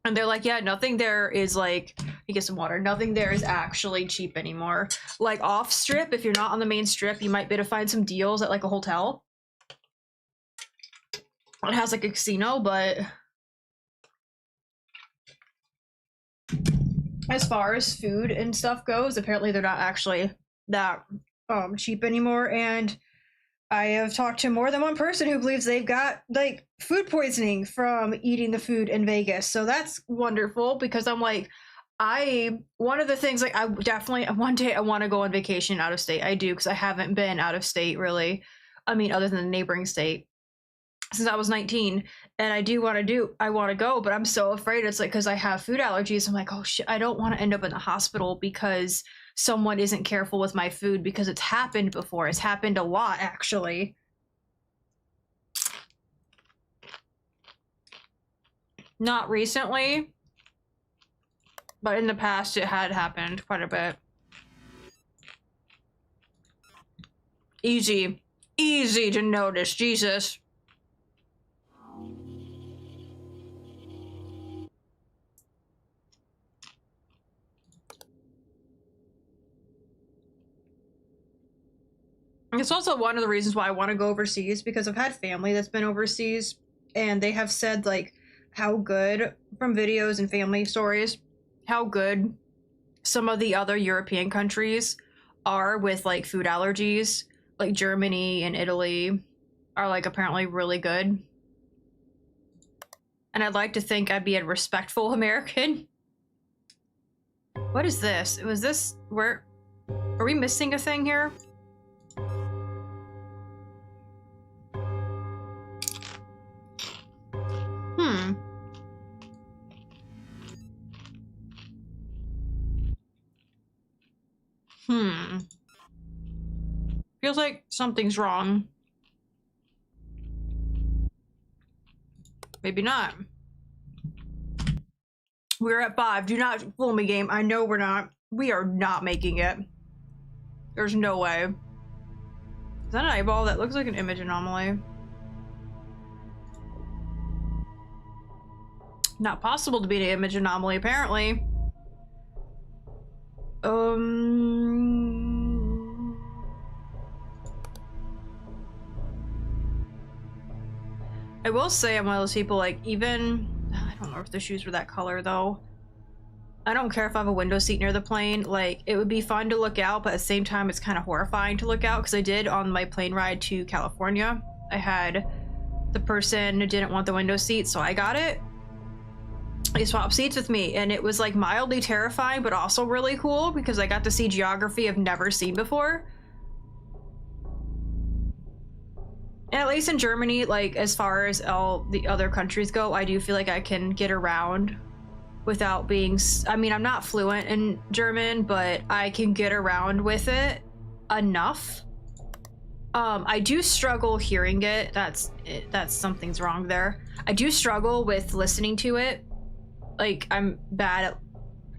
and they're like, yeah, nothing there is like, you get some water, nothing there is actually cheap anymore. Like off strip, if you're not on the main strip, you might be able to find some deals at like a hotel. It has like a casino, but as far as food and stuff goes, apparently they're not actually that cheap anymore. And I have talked to more than one person who believes they've got like food poisoning from eating the food in Vegas. So that's wonderful, because I'm like, one of the things, like, I definitely, one day I want to go on vacation out of state. I do, because I haven't been out of state really. I mean, other than the neighboring state, since I was 19. And I want to go, but I'm so afraid. It's like, because I have food allergies, I'm like, oh shit, I don't want to end up in the hospital because someone isn't careful with my food, because it's happened before. It's happened a lot, actually. Not recently, but in the past it had happened quite a bit. Easy to notice, Jesus. It's also one of the reasons why I want to go overseas, because I've had family that's been overseas, and they have said, like, how good, from videos and family stories, how good some of the other European countries are with, like, food allergies. Like, Germany and Italy are, like, apparently really good. And I'd like to think I'd be a respectful American. What is this? Was this... where... are we missing a thing here? Feels like something's wrong. Maybe not. We're at 5. Do not fool me, game. I know we're not. We are not making it. There's no way. Is that an eyeball? That looks like an image anomaly. Not possible to be an image anomaly, apparently. I will say I'm one of those people, like, even... I don't know if the shoes were that color, though. I don't care if I have a window seat near the plane. Like, it would be fun to look out, but at the same time, it's kind of horrifying to look out, because I did on my plane ride to California. I had the person who didn't want the window seat, so I got it. They swapped seats with me, and it was, like, mildly terrifying, but also really cool, because I got to see geography I've never seen before. And at least in Germany, like, as far as all the other countries go, I do feel like I can get around without being... I mean, I'm not fluent in German, but I can get around with it enough. I do struggle hearing it. That's something's wrong there. I do struggle with listening to it. Like, I'm bad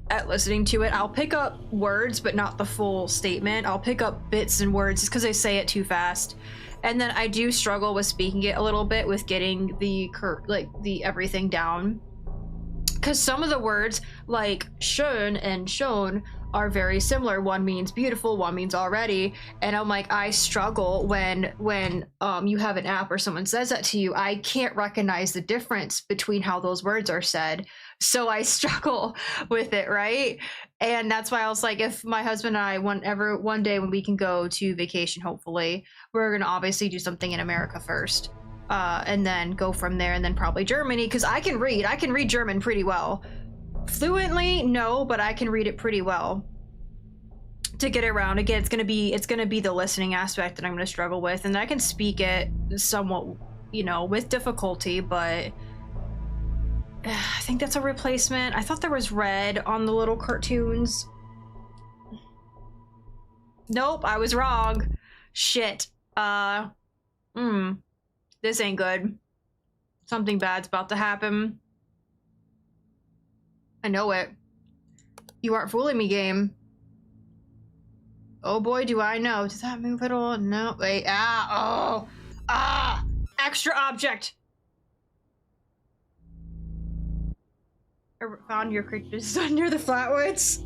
at listening to it. I'll pick up words, but not the full statement. I'll pick up bits and words just because I say it too fast. And then I do struggle with speaking it a little bit, with getting the everything down. Because some of the words, like schön and schon, are very similar. One means beautiful, one means already. And I'm like, I struggle when you have an app or someone says that to you. I can't recognize the difference between how those words are said. So I struggle with it, right? And that's why I was like, if my husband and I, one day when we can go to vacation, hopefully, we're gonna obviously do something in America first. And then go from there, and then probably Germany, because I can read German pretty well. Fluently, no, but I can read it pretty well. To get around, again, it's gonna be the listening aspect that I'm gonna struggle with, and I can speak it somewhat, you know, with difficulty, but I think that's a replacement. I thought there was red on the little cartoons. Nope, I was wrong. Shit. This ain't good. Something bad's about to happen. I know it. You aren't fooling me, game. Oh boy, do I know. Does that move at all? No. Wait. Extra object. I found your creatures under the flatwoods.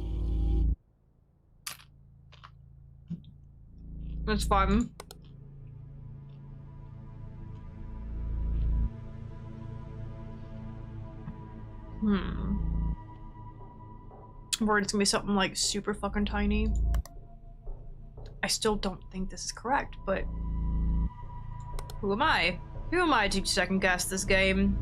That's fun. I'm worried it's gonna be something like super fucking tiny. I still don't think this is correct, but who am I? Who am I to second guess this game?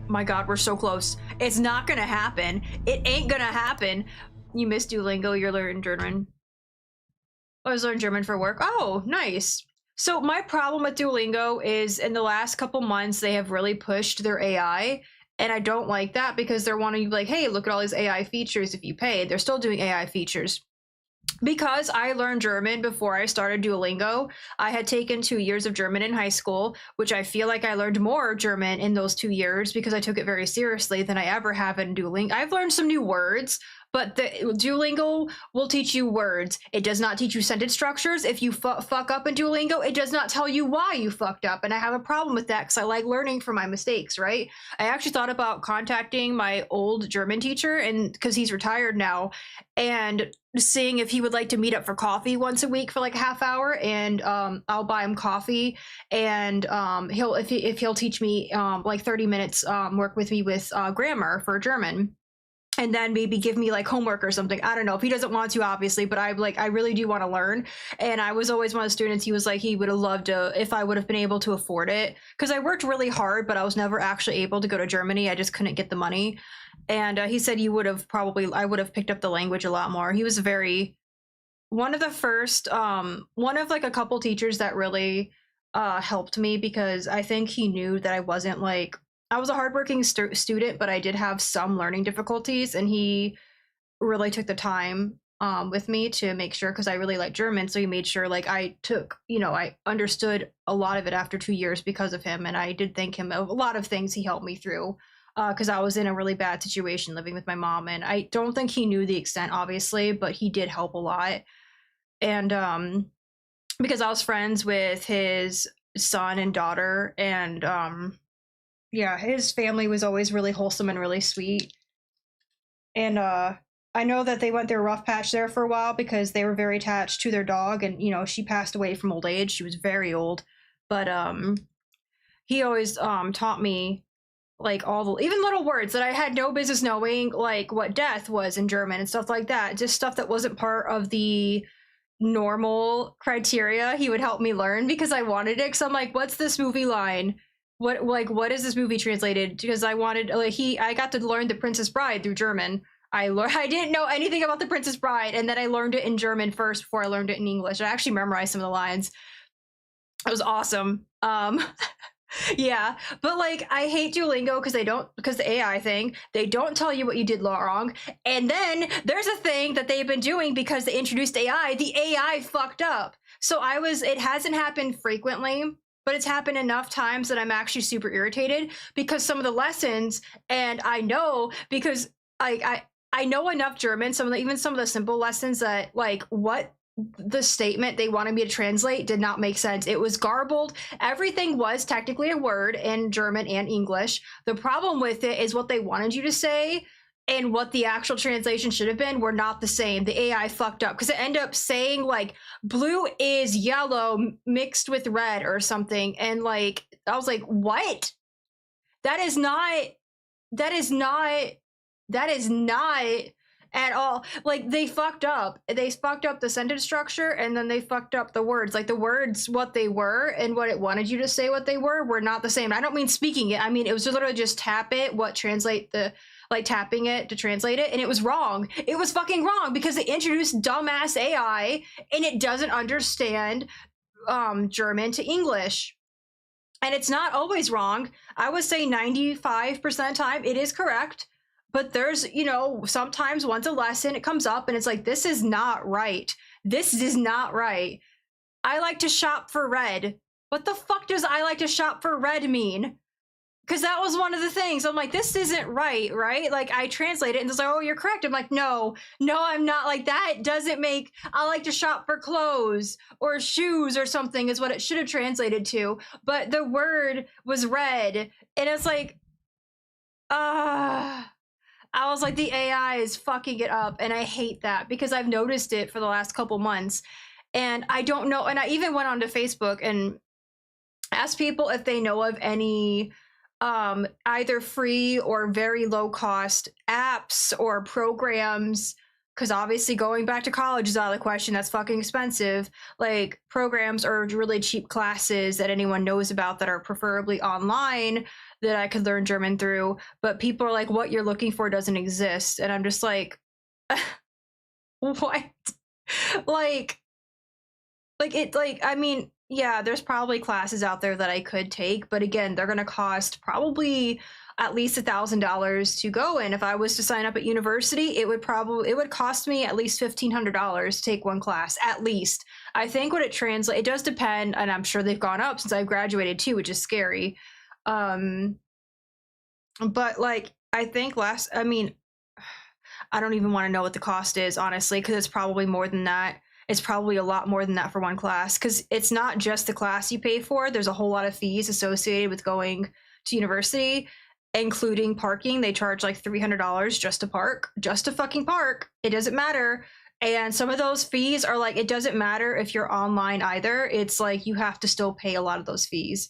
My God, we're so close. It's not gonna happen. It ain't gonna happen. You missed Duolingo, you're learning German. I was learning German for work. Oh, nice. So my problem with Duolingo is in the last couple months, they have really pushed their AI. And I don't like that because they're wanting to be like, hey, look at all these AI features if you pay. They're still doing AI features. Because I learned German before I started Duolingo, I had taken 2 years of German in high school, which I feel like I learned more German in those 2 years because I took it very seriously than I ever have in Duolingo. I've learned some new words, but the Duolingo will teach you words. It does not teach you sentence structures. If you fuck up in Duolingo, it does not tell you why you fucked up. And I have a problem with that because I like learning from my mistakes, right? I actually thought about contacting my old German teacher, and because he's retired now, and seeing if he would like to meet up for coffee once a week for like a half hour, and I'll buy him coffee, and he'll teach me like 30 minutes, work with me with grammar for German, and then maybe give me like homework or something. I don't know if he doesn't want to, obviously, but I really do want to learn. And I was always one of the students. He was like, he would have loved to if I would have been able to afford it, because I worked really hard, but I was never actually able to go to Germany. I just couldn't get the money. And he said I would have picked up the language a lot more. He was one of the first, one of like a couple teachers that really helped me, because I think he knew that I was a hardworking student, but I did have some learning difficulties, and he really took the time with me to make sure, because I really like German, so he made sure like I understood a lot of it after 2 years because of him, and I did thank him. A lot of things he helped me through, because I was in a really bad situation living with my mom, and I don't think he knew the extent, obviously, but he did help a lot. And because I was friends with his son and daughter, and yeah, his family was always really wholesome and really sweet. And I know that they went through a rough patch there for a while because they were very attached to their dog, and she passed away from old age. She was very old. But he always taught me like even little words that I had no business knowing, like what death was in German and stuff like that. Just stuff that wasn't part of the normal criteria. He would help me learn because I wanted it. Because I'm like, what's this movie line? What is this movie translated? Because I got to learn The Princess Bride through German. I didn't know anything about The Princess Bride, and then I learned it in German first before I learned it in English. I actually memorized some of the lines. It was awesome. Yeah, but like I hate Duolingo because the AI thing, they don't tell you what you did wrong. And then there's a thing that they've been doing because they introduced AI, the AI fucked up. So it hasn't happened frequently, but it's happened enough times that I'm actually super irritated, because some of the lessons, and I know because I know enough German, even some of the simple lessons, that like what the statement they wanted me to translate did not make sense. It was garbled. Everything was technically a word in German and English. The problem with it is what they wanted you to say and what the actual translation should have been were not the same. The AI fucked up because it ended up saying like blue is yellow mixed with red or something. And like, I was like, what? That is not at all. Like, they fucked up. They fucked up the sentence structure, and then they fucked up the words. Like, the words, what they were, and what it wanted you to say what they were not the same. I don't mean speaking it. I mean, it was literally just tapping it to translate it, and it was wrong. It was fucking wrong because they introduced dumbass AI, and it doesn't understand German to English. And it's not always wrong. I would say 95% of the time it is correct. But there's, sometimes once a lesson it comes up and it's like, this is not right. This is not right. I like to shop for red. What the fuck does I like to shop for red mean? Because that was one of the things. I'm like, this isn't right? Like, I translate it and it's like, oh, you're correct. I'm like, no, I'm not. Like, that doesn't make, I like to shop for clothes or shoes or something is what it should have translated to. But the word was red. And it's like, I was like, the AI is fucking it up, and I hate that because I've noticed it for the last couple months, and I don't know. And I even went onto Facebook and asked people if they know of any either free or very low cost apps or programs, because obviously going back to college is out of the question. That's fucking expensive. Like, programs or really cheap classes that anyone knows about that are preferably online that I could learn German through. But people are like, what you're looking for doesn't exist. And I'm just like, what? like I mean, yeah, there's probably classes out there that I could take, but again, they're gonna cost probably at least $1,000 to go in. If I was to sign up at university, it would cost me at least $1,500 to take one class, at least. I think what it does depend, and I'm sure they've gone up since I've graduated too, which is scary. But like, I think I mean, I don't even want to know what the cost is, honestly, because it's probably more than that. It's probably a lot more than that for one class, because it's not just the class you pay for. There's a whole lot of fees associated with going to university, including parking. They charge like $300 just to park, just to fucking park. It doesn't matter. And some of those fees are like, it doesn't matter if you're online either. It's like you have to still pay a lot of those fees,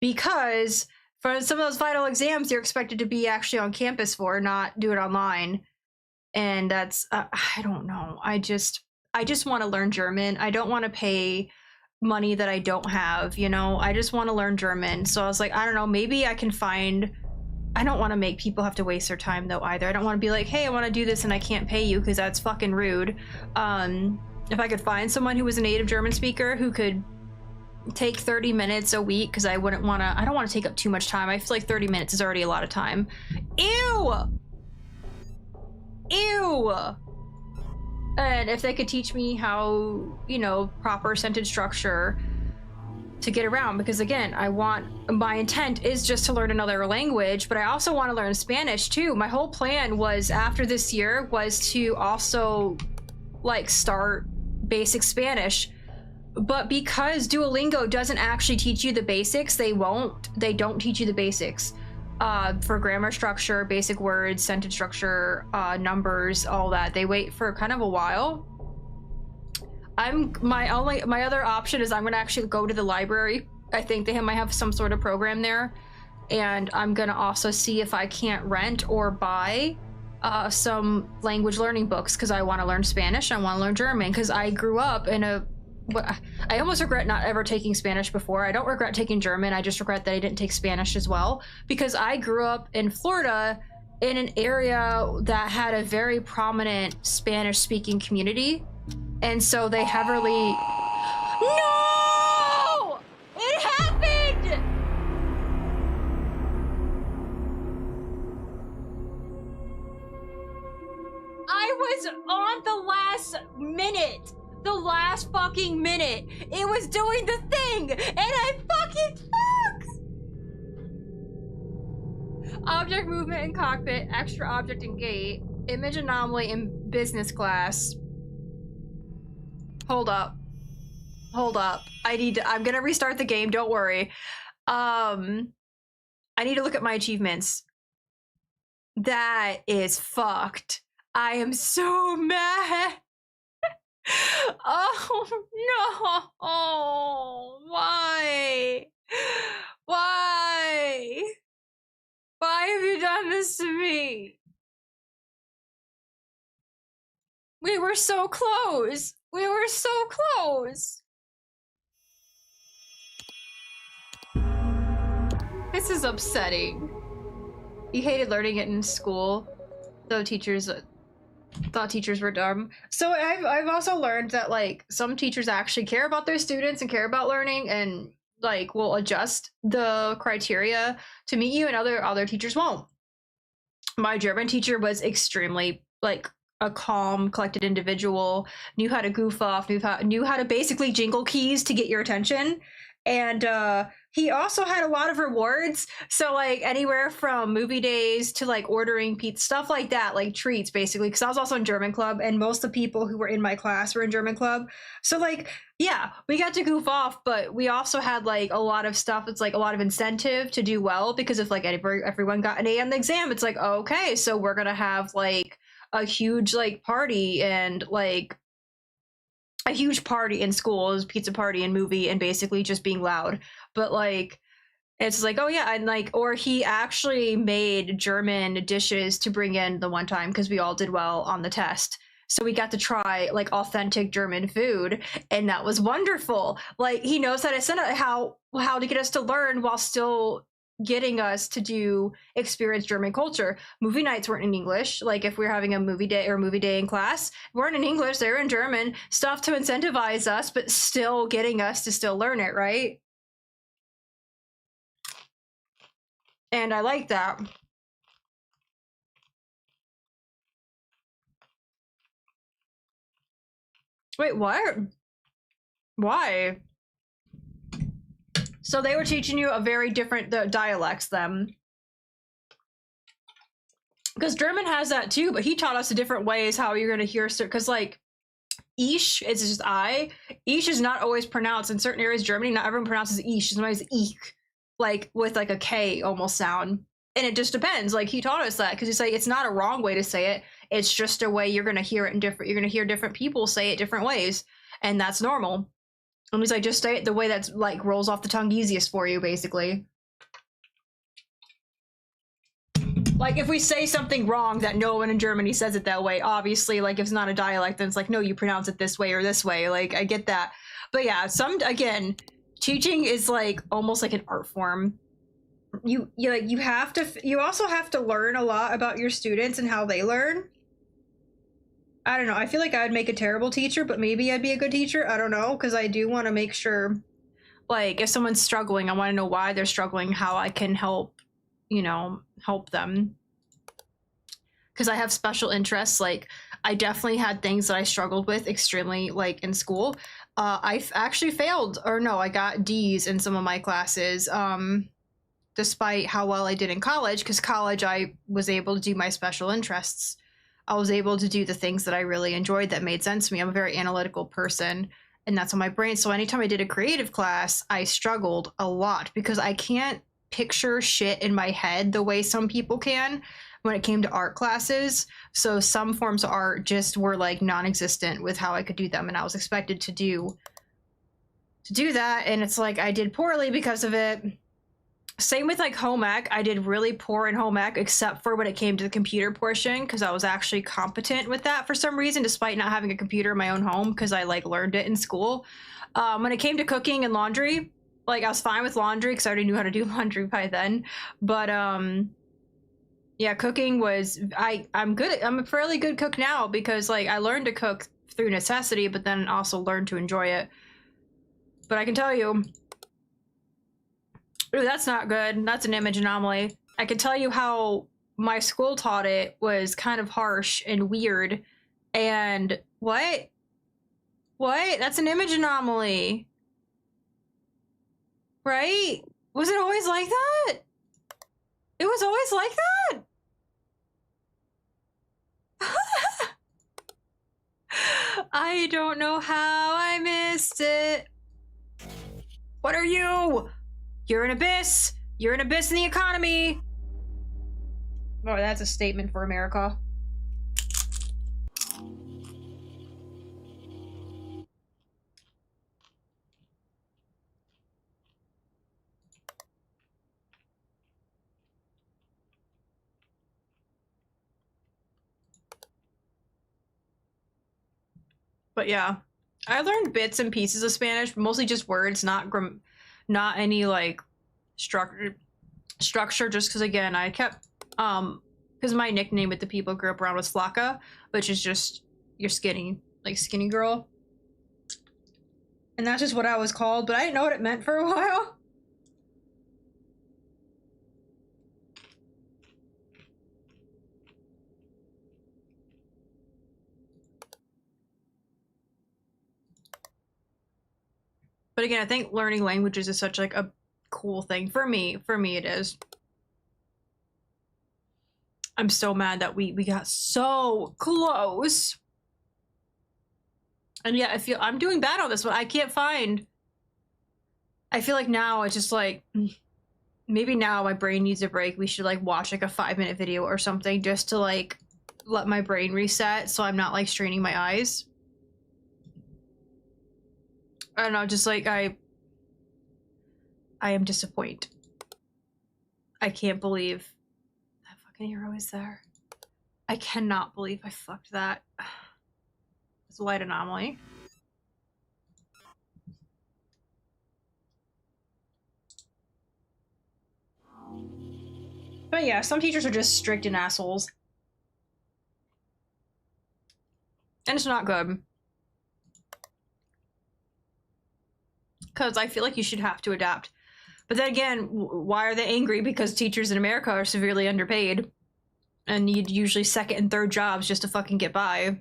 because for some of those final exams, you're expected to be actually on campus for, not do it online. And that's I don't know. I just want to learn German. I don't want to pay money that I don't have, you know? I just want to learn German. So I was like, I don't know, maybe I can find, I don't want to make people have to waste their time though either. I don't want to be like, hey, I want to do this and I can't pay you, because that's fucking rude. If I could find someone who was a native German speaker who could take 30 minutes a week, because I don't want to take up too much time. I feel like 30 minutes is already a lot of time. Ew! And if they could teach me how, you know, proper sentence structure to get around, because again, my intent is just to learn another language, but I also want to learn Spanish too. My whole plan was, after this year, was to also like start basic Spanish. But because Duolingo doesn't actually teach you the basics, they don't teach you the basics. For grammar structure, basic words, sentence structure, numbers, all that. They wait for kind of a while. My other option is I'm gonna actually go to the library. I think they might have some sort of program there, and I'm gonna also see if I can't rent or buy some language learning books, because I want to learn Spanish. I want to learn German, because I grew up in I almost regret not ever taking Spanish before. I don't regret taking German. I just regret that I didn't take Spanish as well, because I grew up in Florida in an area that had a very prominent Spanish-speaking community. And so they heavily... No! It happened! I was on the last minute. The last fucking minute. It was doing the thing, and I fucking fucked! Object movement in cockpit, extra object in gate, image anomaly in business class. Hold up. I'm gonna restart the game, don't worry. I need to look at my achievements. That is fucked. I am so mad. Oh no! Oh, why? Why? Why have you done this to me? We were so close. We were so close. This is upsetting. You hated learning it in school, though teachers thought teachers were dumb. So I've also learned that like some teachers actually care about their students and care about learning, and like will adjust the criteria to meet you, and other teachers won't. My German teacher was extremely like a calm, collected individual, knew how to goof off, knew how to basically jingle keys to get your attention. And he also had a lot of rewards, so like anywhere from movie days to like ordering pizza, stuff like that, like treats basically, because I was also in German club, and most of the people who were in my class were in German club. So like, yeah, we got to goof off, but we also had like a lot of stuff. It's like a lot of incentive to do well, because if like everyone got an A on the exam, it's like, okay, so we're gonna have like a huge like party, and like a huge party in school is pizza party and movie and basically just being loud. But like, it's like, oh yeah, and like, or he actually made German dishes to bring in the one time because we all did well on the test. So we got to try like authentic German food, and that was wonderful. Like he knows how to send it, how to get us to learn while still getting us to do experience German culture. Movie nights weren't in English. Like if we were having a movie day or movie day in class, weren't in English, they were in German. Stuff to incentivize us, but still getting us to still learn it, right? And I like that. Wait, what? Why? So they were teaching you a very different dialects then. Because German has that too, but he taught us the different ways how you're going to hear, because like ish is just I. Ish is not always pronounced in certain areas of Germany. Not everyone pronounces ish. Sometimes ich, like with like a K almost sound. And it just depends. Like he taught us that because he's like, it's not a wrong way to say it. It's just a way you're going to hear it in different. You're going to hear different people say it different ways, and that's normal. And he's like, just say it the way that's like rolls off the tongue easiest for you, basically. Like if we say something wrong that no one in Germany says it that way, obviously, like if it's not a dialect, then it's like, no, you pronounce it this way or this way. Like I get that. But yeah, again, teaching is like almost like an art form. You also have to learn a lot about your students and how they learn. I don't know. I feel like I would make a terrible teacher, but maybe I'd be a good teacher. I don't know, because I do want to make sure, like, if someone's struggling, I want to know why they're struggling, how I can help, help them. Because I have special interests. Like, I definitely had things that I struggled with extremely, like, in school. I actually failed, or no, I got D's in some of my classes, despite how well I did in college, because college I was able to do my special interests. I was able to do the things that I really enjoyed that made sense to me. I'm a very analytical person, and that's on my brain. So anytime I did a creative class, I struggled a lot because I can't picture shit in my head the way some people can when it came to art classes. So some forms of art just were like non-existent with how I could do them, and I was expected to do that, and it's like I did poorly because of it. Same with like home ec. I did really poor in home ec, except for when it came to the computer portion, because I was actually competent with that for some reason, despite not having a computer in my own home, because I like learned it in school. When it came to cooking and laundry, like I was fine with laundry because I already knew how to do laundry by then. But yeah, cooking was I'm a fairly good cook now because like I learned to cook through necessity, but then also learned to enjoy it. But I can tell you, ooh, that's not good. That's an image anomaly. I can tell you how my school taught it was kind of harsh and weird. And what? What? That's an image anomaly. Right? Was it always like that? It was always like that? I don't know how I missed it. What are you? You're an abyss. You're an abyss in the economy. Oh, that's a statement for America. But yeah, I learned bits and pieces of Spanish, but mostly just words, not any like structure. Just because again, I kept because my nickname with the people I grew up around was Flaca, which is just you're skinny, like skinny girl, and that's just what I was called. But I didn't know what it meant for a while. But again, I think learning languages is such like a cool thing for me. For me, it is. I'm so mad that we got so close. And yeah, I'm doing bad on this one. I can't find. I feel like now it's just like maybe now my brain needs a break. We should like watch like a 5-minute video or something just to like let my brain reset so I'm not like straining my eyes. I don't know, just like I am disappointed. I can't believe that fucking hero is there. I cannot believe I fucked that. It's a light anomaly. But yeah, some teachers are just strict and assholes. And it's not good. Because I feel like you should have to adapt. But then again, why are they angry? Because teachers in America are severely underpaid and need usually second and third jobs just to fucking get by.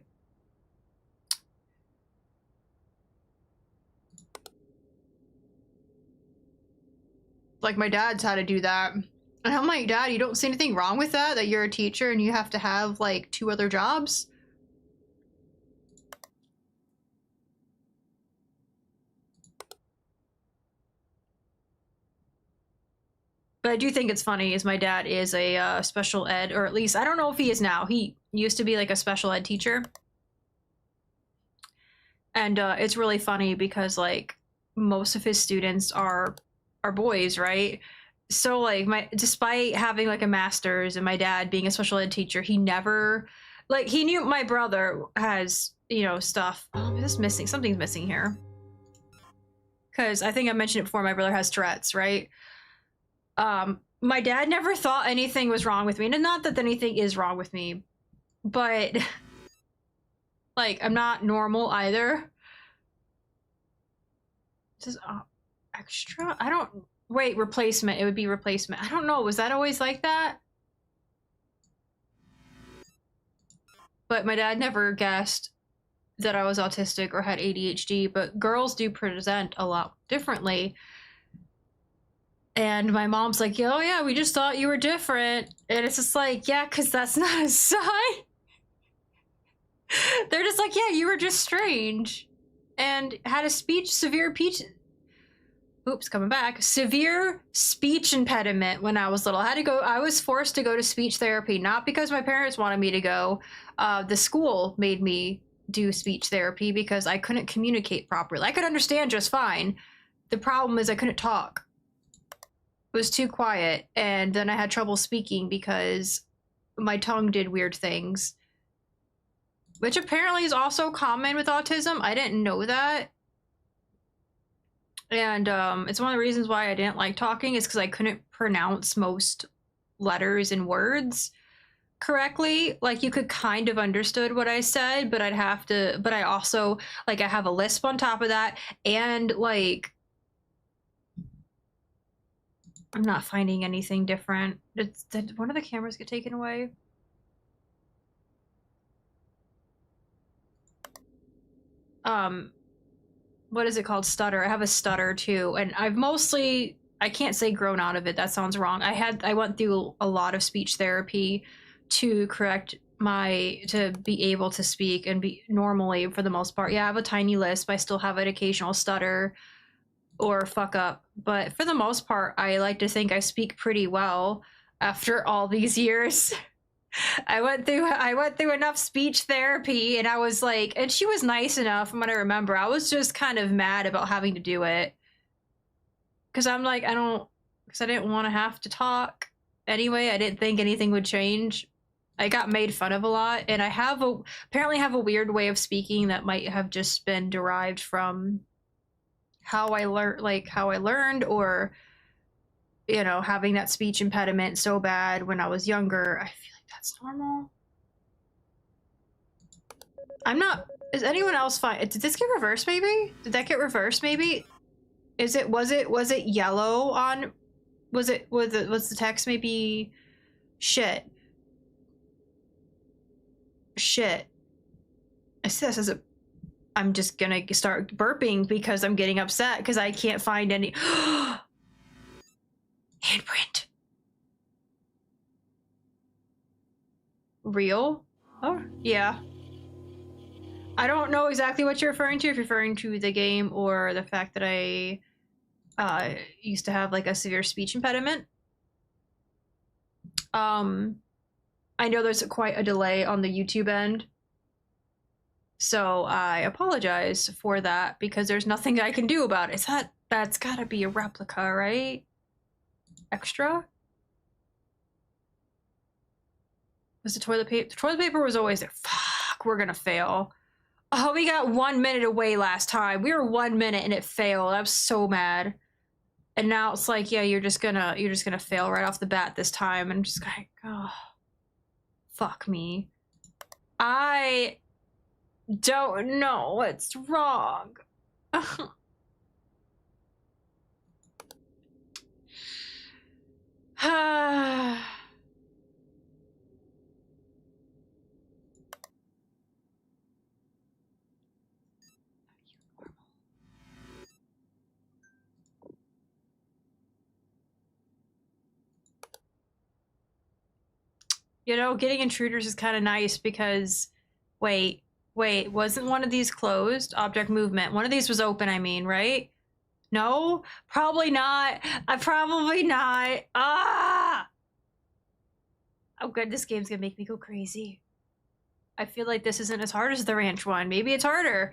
Like, my dad's had to do that. And I'm like, Dad, you don't see anything wrong with that? That you're a teacher and you have to have, like, 2 other jobs? But I do think it's funny is my dad is a special ed, or at least, I don't know if he is now. He used to be, like, a special ed teacher. And it's really funny because, like, most of his students are boys, right? So, like, despite having, like, a master's and my dad being a special ed teacher, he never, like, he knew my brother has, you know, stuff. Oh, this is missing. Something's missing here. Because I think I mentioned it before, my brother has Tourette's, right? My dad never thought anything was wrong with me. And not that anything is wrong with me, but, like, I'm not normal either. This is extra? I don't... Wait, replacement. It would be replacement. I don't know. Was that always like that? But my dad never guessed that I was autistic or had ADHD, but girls do present a lot differently. And my mom's like, oh yeah, we just thought you were different. And it's just like, yeah, because that's not a sign. They're just like, yeah, you were just strange. And had a severe speech impediment when I was little. I was forced to go to speech therapy, not because my parents wanted me to go. The school made me do speech therapy because I couldn't communicate properly. I could understand just fine. The problem is I couldn't talk. It was too quiet, and then I had trouble speaking because my tongue did weird things. Which apparently is also common with autism. I didn't know that. And it's one of the reasons why I didn't like talking is because I couldn't pronounce most letters and words correctly. Like, you could kind of understood what I said, but I also, like, I have a lisp on top of that, and, like, I'm not finding anything different. Did one of the cameras get taken away? What is it called? Stutter. I have a stutter too, and I can't say grown out of it. That sounds wrong. I went through a lot of speech therapy to correct to be able to speak and be normally for the most part. Yeah, I have a tiny lisp. I still have an occasional stutter or fuck up, but for the most part, I like to think I speak pretty well after all these years. I went through enough speech therapy, and I was like, and she was nice enough from what I remember. I was just kind of mad about having to do it. Cause I'm like, cause I didn't want to have to talk anyway. I didn't think anything would change. I got made fun of a lot, and I apparently have a weird way of speaking that might have just been derived from how I learned, or, you know, having that speech impediment so bad when I was younger. I feel like that's normal. Is anyone else fine? Did this get reversed maybe? Did that get reversed maybe? Was it yellow on, was the text maybe, shit. I see this as I'm just gonna start burping because I'm getting upset because I can't find any. Handprint. Real? Oh, yeah. I don't know exactly what you're referring to, if you're referring to the game or the fact that I used to have, like, a severe speech impediment. I know there's quite a delay on the YouTube end, so I apologize for that because there's nothing I can do about it. That's gotta be a replica, right? Extra? Was the toilet paper? The toilet paper was always there. Fuck, we're gonna fail. Oh, we got 1 minute away last time. We were 1 minute and it failed. I was so mad. And now it's like, yeah, you're just gonna fail right off the bat this time. And I'm just like, oh, fuck me. I don't know what's wrong. You know, getting intruders is kind of nice because, wait, wasn't one of these closed? Object movement. One of these was open, I mean, right? No? Probably not. Probably not. Ah! Oh, good, this game's gonna make me go crazy. I feel like this isn't as hard as the ranch one. Maybe it's harder.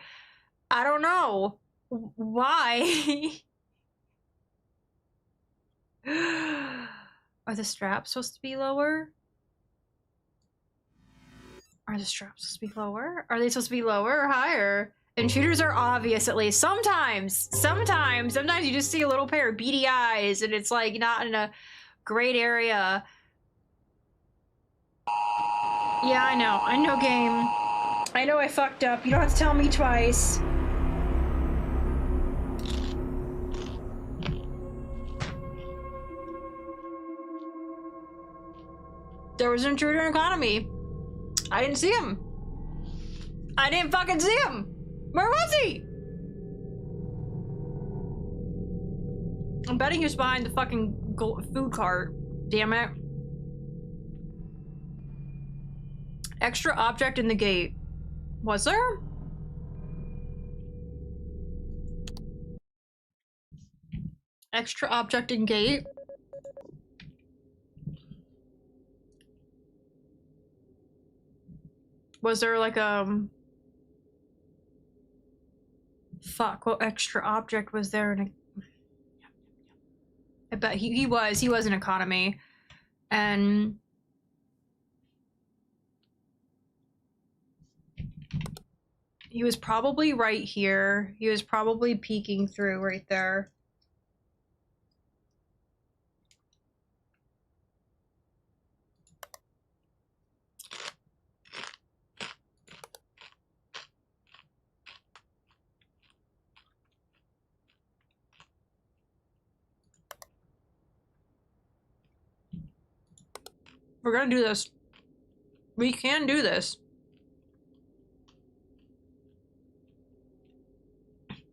I don't know. Why? Are the straps supposed to be lower? Are the straps supposed to be lower? Are they supposed to be lower or higher? Intruders are obvious, at least. Sometimes you just see a little pair of beady eyes and it's like not in a great area. Yeah, I know game. I know I fucked up. You don't have to tell me twice. There was an intruder in economy. I didn't see him. I didn't fucking see him. Where was he? I'm betting he was behind the fucking food cart. Damn it. Extra object in the gate. Was there? Extra object in gate? Was there like fuck, what extra object was there in a... I bet he was in economy. And he was probably right here. He was probably peeking through right there. We're gonna do this. We can do this.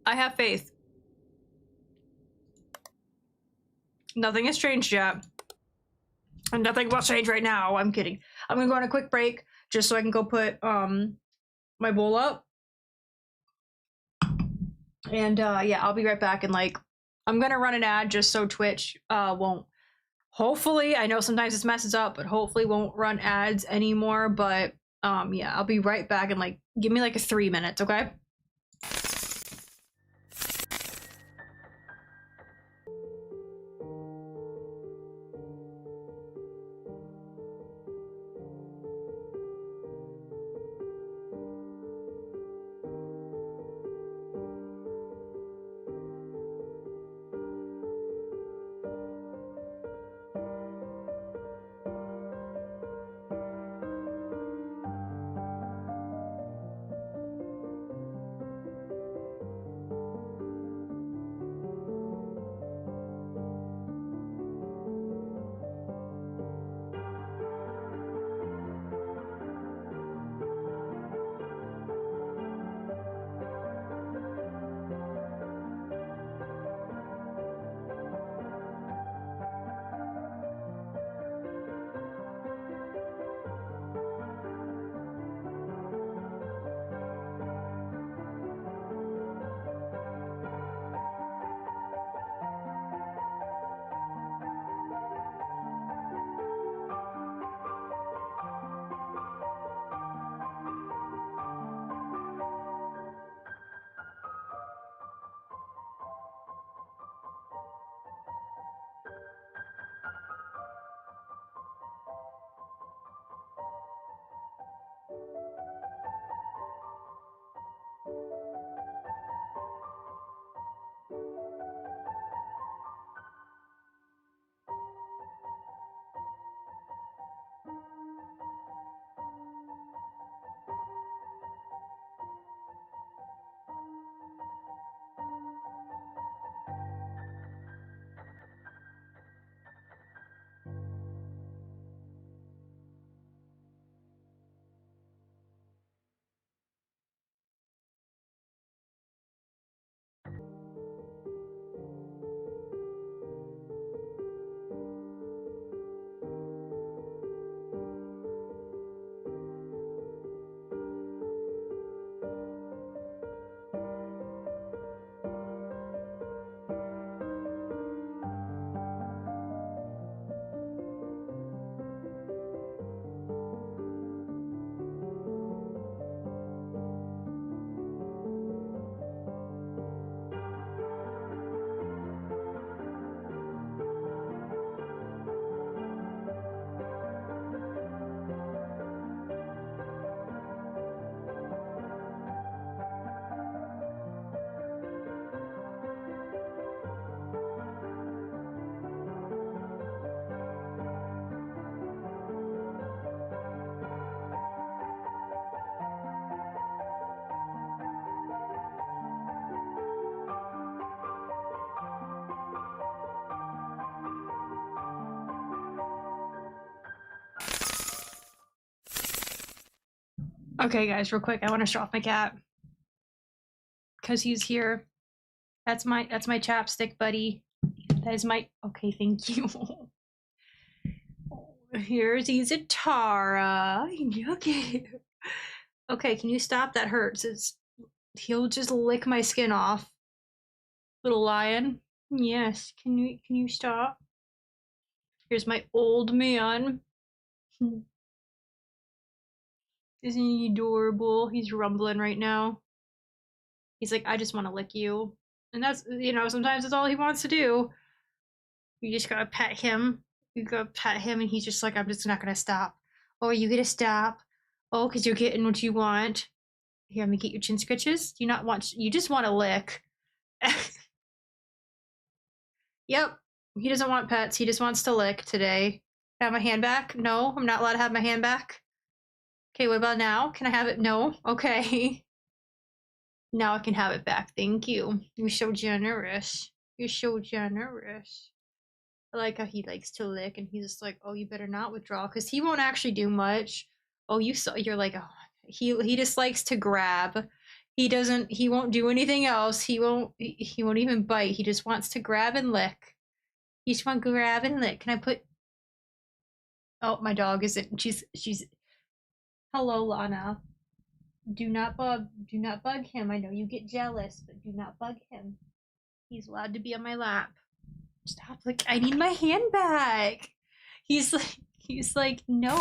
I have faith. Nothing has changed yet. And nothing will change right now. I'm kidding. I'm gonna go on a quick break just so I can go put my bowl up. And yeah, I'll be right back. And like, I'm gonna run an ad just so Twitch won't, hopefully, I know sometimes this messes up, but hopefully won't run ads anymore. But yeah, I'll be right back and like, give me like a 3 minutes, okay? Okay, guys, real quick, I want to show off my cat because he's here. That's my chapstick buddy. That is my. Okay, thank you. He's a Tara. Okay. Okay, can you stop? That hurts. He'll just lick my skin off. Little lion. Yes. Can you stop? Here's my old man. Isn't he adorable? He's rumbling right now. He's like, I just want to lick you. And that's, sometimes that's all he wants to do. You just gotta pet him. You gotta pet him, and he's just like, I'm just not gonna stop. Oh, you gonna stop? Oh, because you're getting what you want. Here, let me get your chin scratches. Do you not want, you just want to lick. Yep. He doesn't want pets. He just wants to lick today. Have my hand back? No, I'm not allowed to have my hand back. Okay, what about now? Can I have it? No? Okay. Now I can have it back. Thank you. You're so generous. You're so generous. I like how he likes to lick, and he's just like, oh, you better not withdraw, because he won't actually do much. Oh, you're like, oh, he just likes to grab. He won't do anything else. He won't even bite. He just wants to grab and lick. He just want to grab and lick. Can I put, oh, my dog isn't, she's, hello, Lana. Do not bug him. I know you get jealous, but do not bug him. He's allowed to be on my lap. Stop, like, I need my hand back. He's like, no.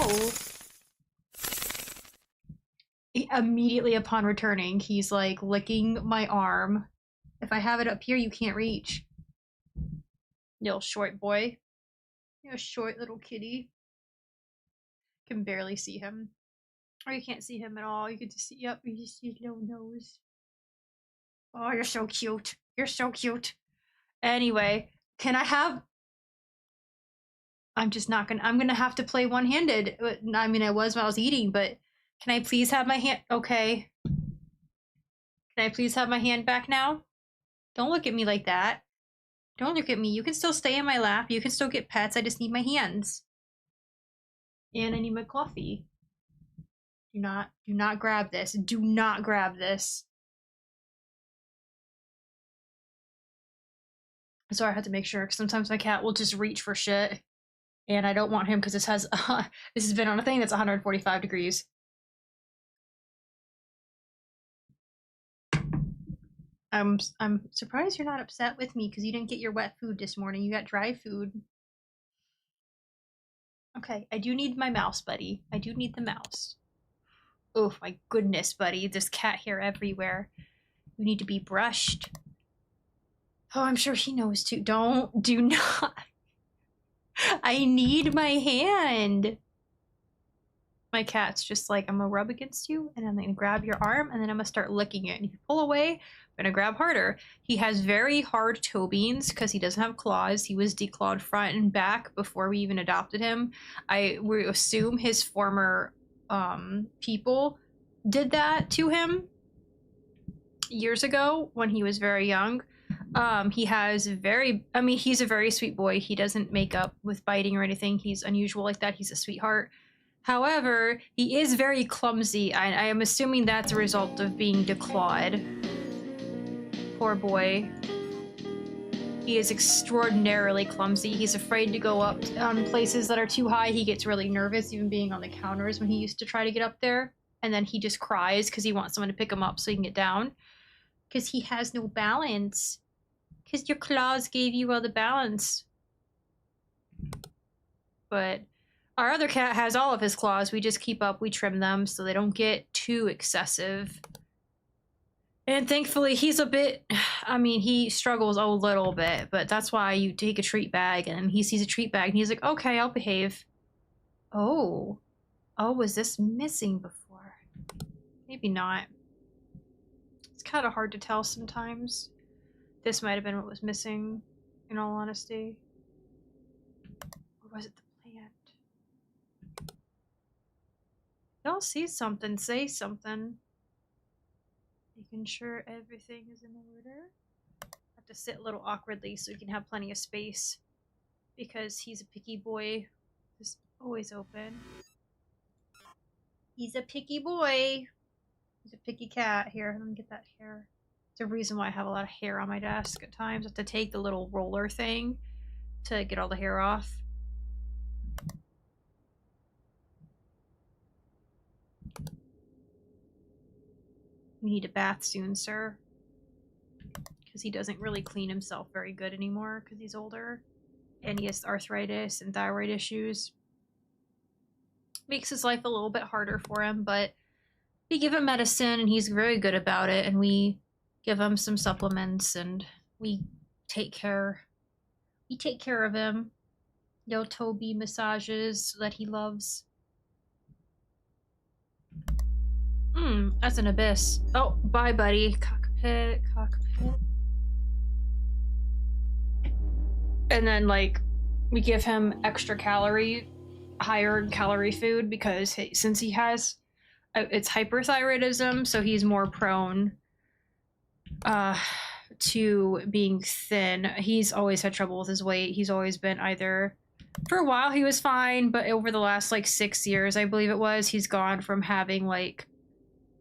Immediately upon returning, he's like licking my arm. If I have it up here, you can't reach. Little short boy. You're a short little kitty. Can barely see him. Or you can't see him at all. You can just see, yep, you just see his little nose. Oh, you're so cute. You're so cute. Anyway, can I have, I'm gonna have to play one-handed. I mean, I was when I was eating, but can I please have my hand, okay. Can I please have my hand back now? Don't look at me like that. Don't look at me. You can still stay in my lap. You can still get pets. I just need my hands. And I need my coffee. Do not grab this. Do not grab this. Sorry, I had to make sure, because sometimes my cat will just reach for shit. And I don't want him, because this has been on a thing that's 145 degrees. I'm surprised you're not upset with me, because you didn't get your wet food this morning. You got dry food. Okay, I do need my mouse, buddy. I do need the mouse. Oh my goodness, buddy. There's cat hair everywhere. You need to be brushed. Oh, I'm sure he knows too. Do not. I need my hand. My cat's just like, I'm gonna rub against you, and I'm gonna grab your arm, and then I'm gonna start licking it. And if you pull away, I'm gonna grab harder. He has very hard toe beans because he doesn't have claws. He was declawed front and back before we even adopted him. We assume his former people did that to him years ago when he was very young. He has he's a very sweet boy. He doesn't make up with biting or anything. He's unusual like that. He's a sweetheart. However, he is very clumsy. I am assuming that's a result of being declawed. Poor boy. He is extraordinarily clumsy. He's afraid to go up on places that are too high. He gets really nervous even being on the counters when he used to try to get up there. And then he just cries because he wants someone to pick him up so he can get down. Because he has no balance. Because your claws gave you all the balance. But our other cat has all of his claws. We just keep up, we trim them so they don't get too excessive. And thankfully, he's a bit, he struggles a little bit, but that's why you take a treat bag, and he sees a treat bag, and he's like, okay, I'll behave. Oh, was this missing before? Maybe not. It's kind of hard to tell sometimes. This might have been what was missing, in all honesty. Or was it the plant? Y'all see something, say something. Making sure everything is in order. I have to sit a little awkwardly so we can have plenty of space. Because he's a picky boy. It's always open. He's a picky boy. He's a picky cat. Here, let me get that hair. It's a reason why I have a lot of hair on my desk at times. I have to take the little roller thing to get all the hair off. You need a bath soon, sir. Because he doesn't really clean himself very good anymore because he's older. And he has arthritis and thyroid issues. Makes his life a little bit harder for him, but we give him medicine and he's very good about it, and we give him some supplements and we take care of him. Yotobi massages that he loves. That's an abyss. Oh, bye, buddy. Cockpit. And then, like, we give him higher calorie food because since he has, it's hyperthyroidism, so he's more prone to being thin. He's always had trouble with his weight. He's always been either, for a while he was fine, but over the last like 6 years, I believe it was, he's gone from having like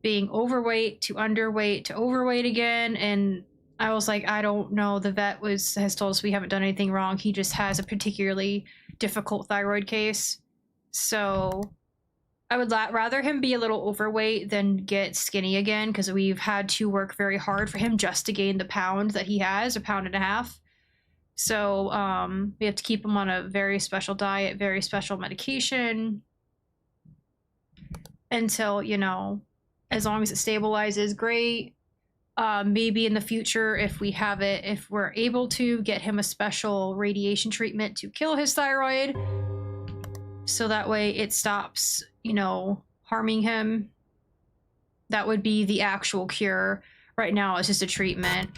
being overweight to underweight to overweight again. And I was like, I don't know. The vet has told us we haven't done anything wrong. He just has a particularly difficult thyroid case. So I would rather him be a little overweight than get skinny again, because we've had to work very hard for him just to gain the pound that he has, 1.5 pounds. So we have to keep him on a very special diet, very special medication until, you know, as long as it stabilizes, great. Maybe in the future, if we're able to get him a special radiation treatment to kill his thyroid, so that way it stops, you know, harming him. That would be the actual cure. Right now, it's just a treatment.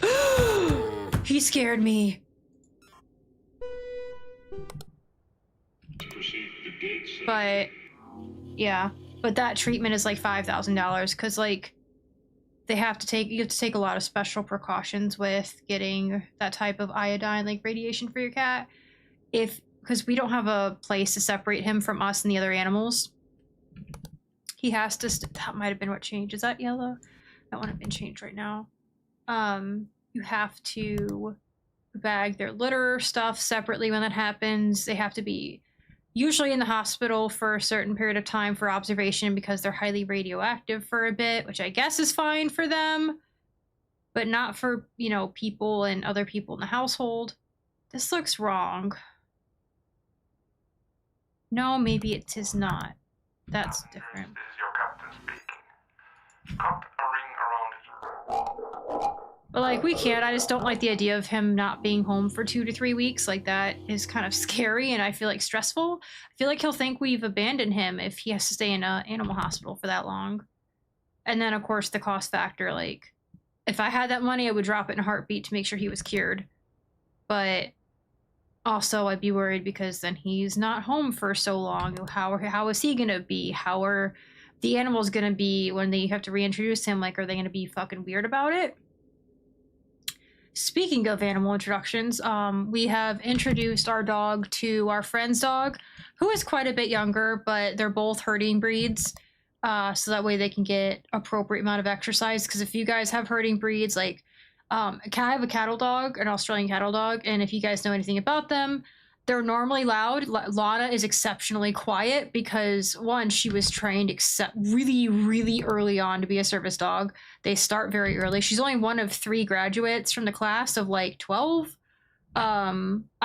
He scared me. But yeah, but that treatment is like $5,000 because like you have to take a lot of special precautions with getting that type of iodine, like radiation for your cat. Because we don't have a place to separate him from us and the other animals. He has to, that might have been what changed. Is that yellow? That wouldn't have been changed right now. You have to bag their litter stuff separately when that happens. They have to be usually in the hospital for a certain period of time for observation because they're highly radioactive for a bit, which I guess is fine for them, but not for, you know, people and other people in the household. This looks wrong. No, maybe it is not. That's different. This is your captain speaking. Cut a ring around it. But like, we can't. I just don't like the idea of him not being home for 2 to 3 weeks. Like, that is kind of scary and I feel like stressful. I feel like he'll think we've abandoned him if he has to stay in an animal hospital for that long. And then, of course, the cost factor. Like, if I had that money, I would drop it in a heartbeat to make sure he was cured. But also, I'd be worried because then he's not home for so long. How is he gonna be? How are the animals gonna be when they have to reintroduce him? Like, are they gonna be fucking weird about it? Speaking of animal introductions, we have introduced our dog to our friend's dog, who is quite a bit younger, but they're both herding breeds. So that way they can get appropriate amount of exercise. Because if you guys have herding breeds, like, I have a cattle dog, an Australian cattle dog, and if you guys know anything about them, they're normally loud. Lana is exceptionally quiet because, one, she was trained really, really early on to be a service dog. They start very early. She's only one of 3 graduates from the class of like 12. I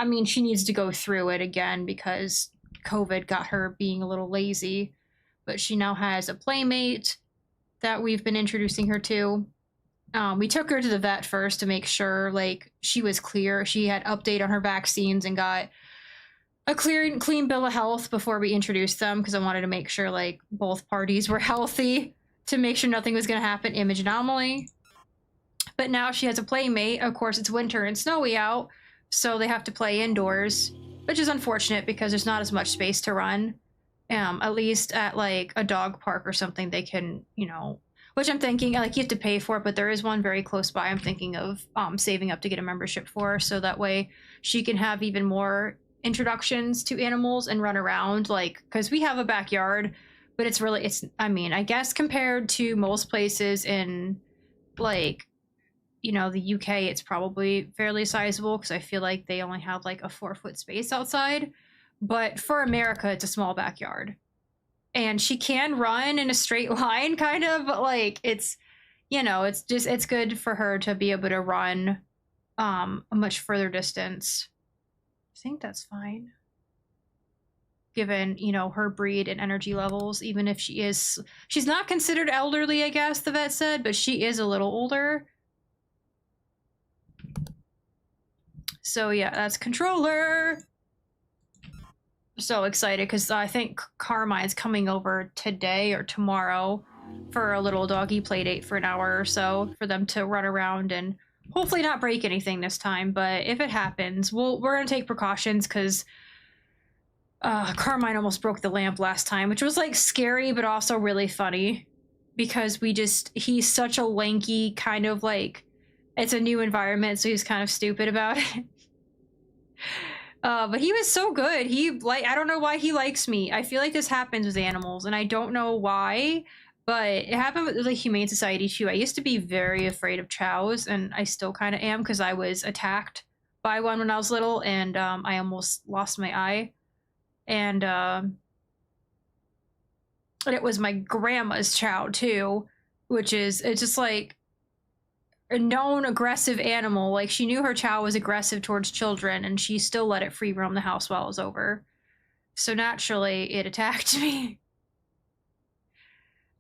mean, she needs to go through it again because COVID got her being a little lazy, but she now has a playmate that we've been introducing her to. We took her to the vet first to make sure like she was clear. She had update on her vaccines and got a clean bill of health before we introduced them, because I wanted to make sure like both parties were healthy to make sure nothing was going to happen. Image anomaly. But now she has a playmate. Of course, it's winter and snowy out, so they have to play indoors, which is unfortunate because there's not as much space to run. At least at like a dog park or something, they can, you know, which I'm thinking like you have to pay for it, but there is one very close by. I'm thinking of saving up to get a membership for, so that way she can have even more introductions to animals and run around, like, because we have a backyard, but it's I mean, I guess compared to most places in like, you know, the UK, it's probably fairly sizable because I feel like they only have like a 4-foot space outside. But for America, it's a small backyard. And she can run in a straight line, kind of, but like it's, you know, it's good for her to be able to run a much further distance. I think that's fine. Given, you know, her breed and energy levels, even if she's not considered elderly, I guess the vet said, but she is a little older. So yeah, that's Controller. So excited because I think Carmine's coming over today or tomorrow for a little doggy play date for an hour or so for them to run around and hopefully not break anything this time. But if it happens, we're gonna take precautions because Carmine almost broke the lamp last time, which was like scary but also really funny because he's such a lanky kind of like, it's a new environment, so he's kind of stupid about it. But he was so good. I don't know why he likes me. I feel like this happens with animals, and I don't know why, but it happened with the Humane Society too. I used to be very afraid of chows, and I still kind of am because I was attacked by one when I was little, and I almost lost my eye. And it was my grandma's chow too, it's just like a known aggressive animal. Like she knew her chow was aggressive towards children and she still let it free roam the house while it was over. So naturally it attacked me.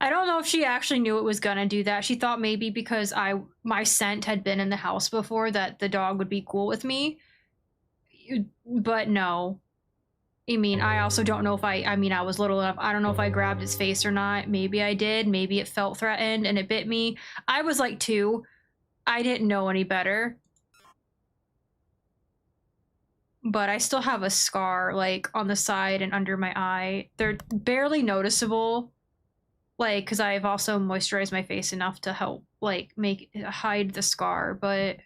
I don't know if she actually knew it was gonna do that. She thought maybe because my scent had been in the house before that the dog would be cool with me. But no. I mean, I also don't know if I was little enough. I don't know if I grabbed its face or not. Maybe I did. Maybe it felt threatened and it bit me. I was like 2. I didn't know any better. But I still have a scar, like, on the side and under my eye. They're barely noticeable. Like, because I've also moisturized my face enough to help, like, hide the scar. But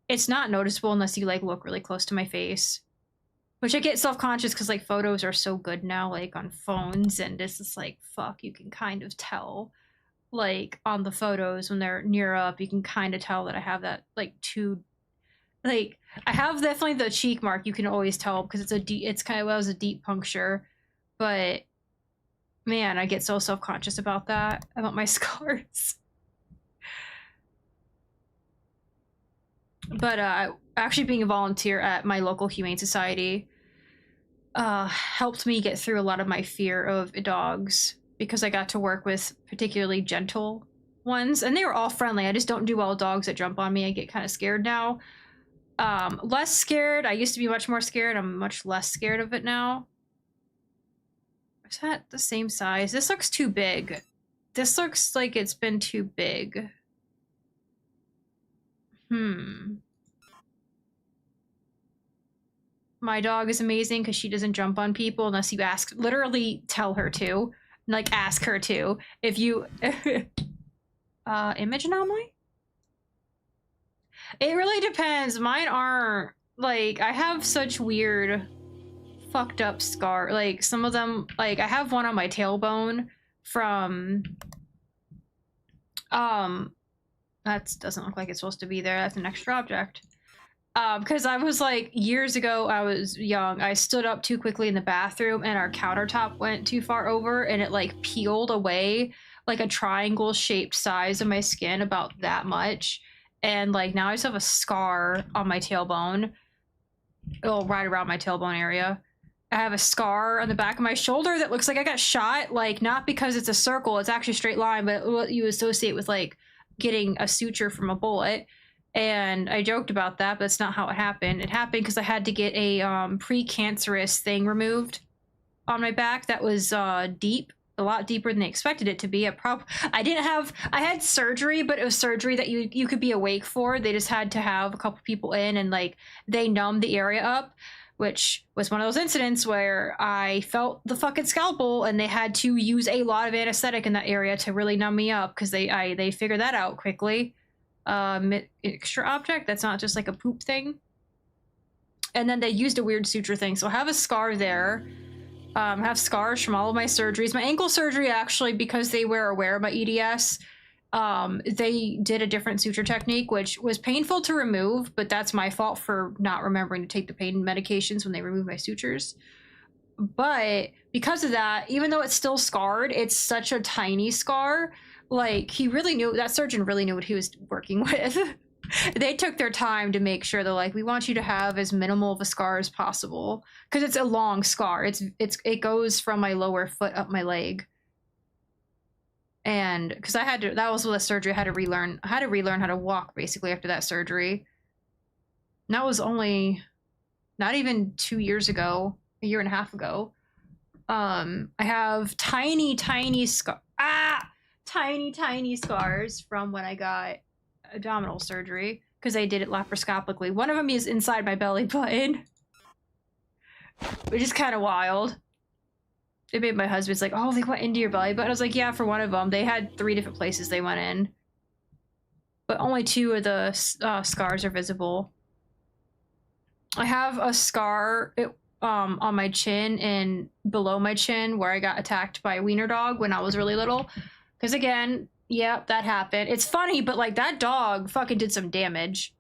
it's not noticeable unless you, like, look really close to my face. Which I get self-conscious because, like, photos are so good now, like, on phones, and it's just like, fuck, you can kind of tell. Like, on the photos, when they're near up, you can kind of tell that I have that, like, like, I have definitely the cheek mark, you can always tell, because it's kind of, well, it was a deep puncture. But, man, I get so self-conscious about that, about my scars. But, actually being a volunteer at my local Humane Society helped me get through a lot of my fear of dogs because I got to work with particularly gentle ones, and they were all friendly. I just don't do well with dogs that jump on me. I get kind of scared now. Less scared. I used to be much more scared. I'm much less scared of it now. Is that the same size? This looks too big. This looks like it's been too big. My dog is amazing because she doesn't jump on people unless you literally tell her to. Like, ask her to. If you... image anomaly? It really depends. Mine aren't... Like, I have such weird, fucked up scar. Like, some of them... Like, I have one on my tailbone from... That doesn't look like it's supposed to be there. That's an extra object. Because I was like, years ago, I was young. I stood up too quickly in the bathroom and our countertop went too far over and it like peeled away like a triangle shaped size of my skin, about that much. And like now I just have a scar on my tailbone. Oh, right around my tailbone area. I have a scar on the back of my shoulder that looks like I got shot. Like, not because it's a circle, it's actually a straight line, but what you associate with like getting a suture from a bullet. And I joked about that, but that's not how it happened. It happened because I had to get a precancerous thing removed on my back that was deep, a lot deeper than they expected it to be. I had surgery, but it was surgery that you could be awake for. They just had to have a couple people in and like they numbed the area up, which was one of those incidents where I felt the fucking scalpel and they had to use a lot of anesthetic in that area to really numb me up because they figured that out quickly. Extra object that's not just like a poop thing. And then they used a weird suture thing, so I have a scar there. Have scars from all of my surgeries. My ankle surgery, actually, because they were aware of my EDS, they did a different suture technique, which was painful to remove, but that's my fault for not remembering to take the pain medications when they remove my sutures. But because of that, even though it's still scarred, it's such a tiny scar. Like, that surgeon really knew what he was working with. They took their time to make sure they're like, we want you to have as minimal of a scar as possible, because it's a long scar. It goes from my lower foot up my leg. And because that was with a surgery, I had to relearn how to walk basically after that surgery. And that was only not even 2 years ago, a year and a half ago. I have tiny scars from when I got abdominal surgery, because I did it laparoscopically. One of them is inside my belly button, which is kind of wild. It made my husband's like, oh, they went into your belly button. I was like, yeah, for one of them. They had 3 different places they went in, but only 2 of the scars are visible. I have a scar on my chin and below my chin where I got attacked by a wiener dog when I was really little. Because again, yeah, that happened. It's funny, but like that dog fucking did some damage.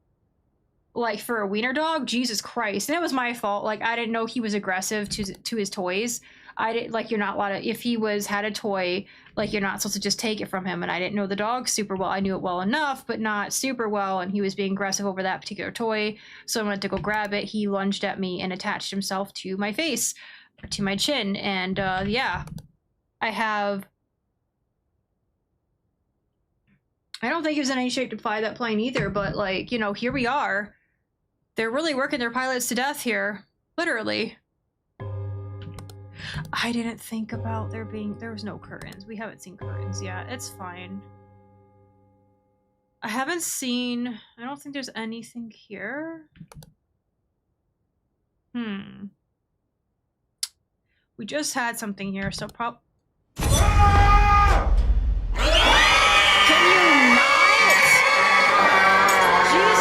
Like for a wiener dog, Jesus Christ. And it was my fault. Like I didn't know he was aggressive to his toys. I didn't, like, you're not allowed to, if he had a toy, like you're not supposed to just take it from him. And I didn't know the dog super well. I knew it well enough, but not super well. And he was being aggressive over that particular toy. So I went to go grab it. He lunged at me and attached himself to my face, or to my chin. And yeah, I don't think he was in any shape to fly that plane either, but like, you know, here we are. They're really working their pilots to death here. Literally. I didn't think about there was no curtains. We haven't seen curtains yet. It's fine. I don't think there's anything here. We just had something here, so Can you not? Jesus!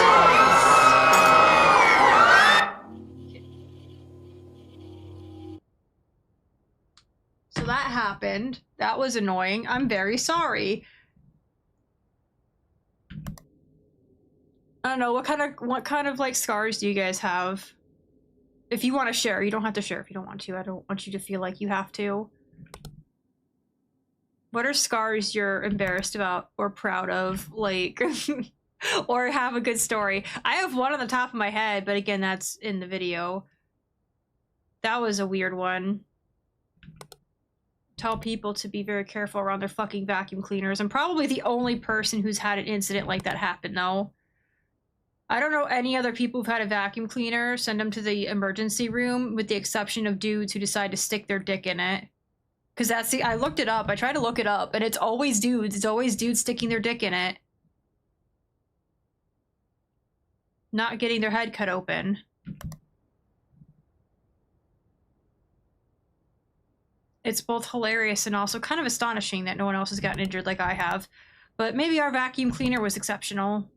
So that happened. That was annoying. I'm very sorry. I don't know, what kind of like scars do you guys have? If you want to share, you don't have to share if you don't want to. I don't want you to feel like you have to. What are scars you're embarrassed about or proud of, like, or have a good story? I have one on the top of my head, but again, that's in the video. That was a weird one. Tell people to be very careful around their fucking vacuum cleaners. I'm probably the only person who's had an incident like that happen, though. I don't know any other people who've had a vacuum cleaner send them to the emergency room, with the exception of dudes who decide to stick their dick in it. Because I looked it up. I tried to look it up, and it's always dudes. It's always dudes sticking their dick in it. Not getting their head cut open. It's both hilarious and also kind of astonishing that no one else has gotten injured like I have. But maybe our vacuum cleaner was exceptional.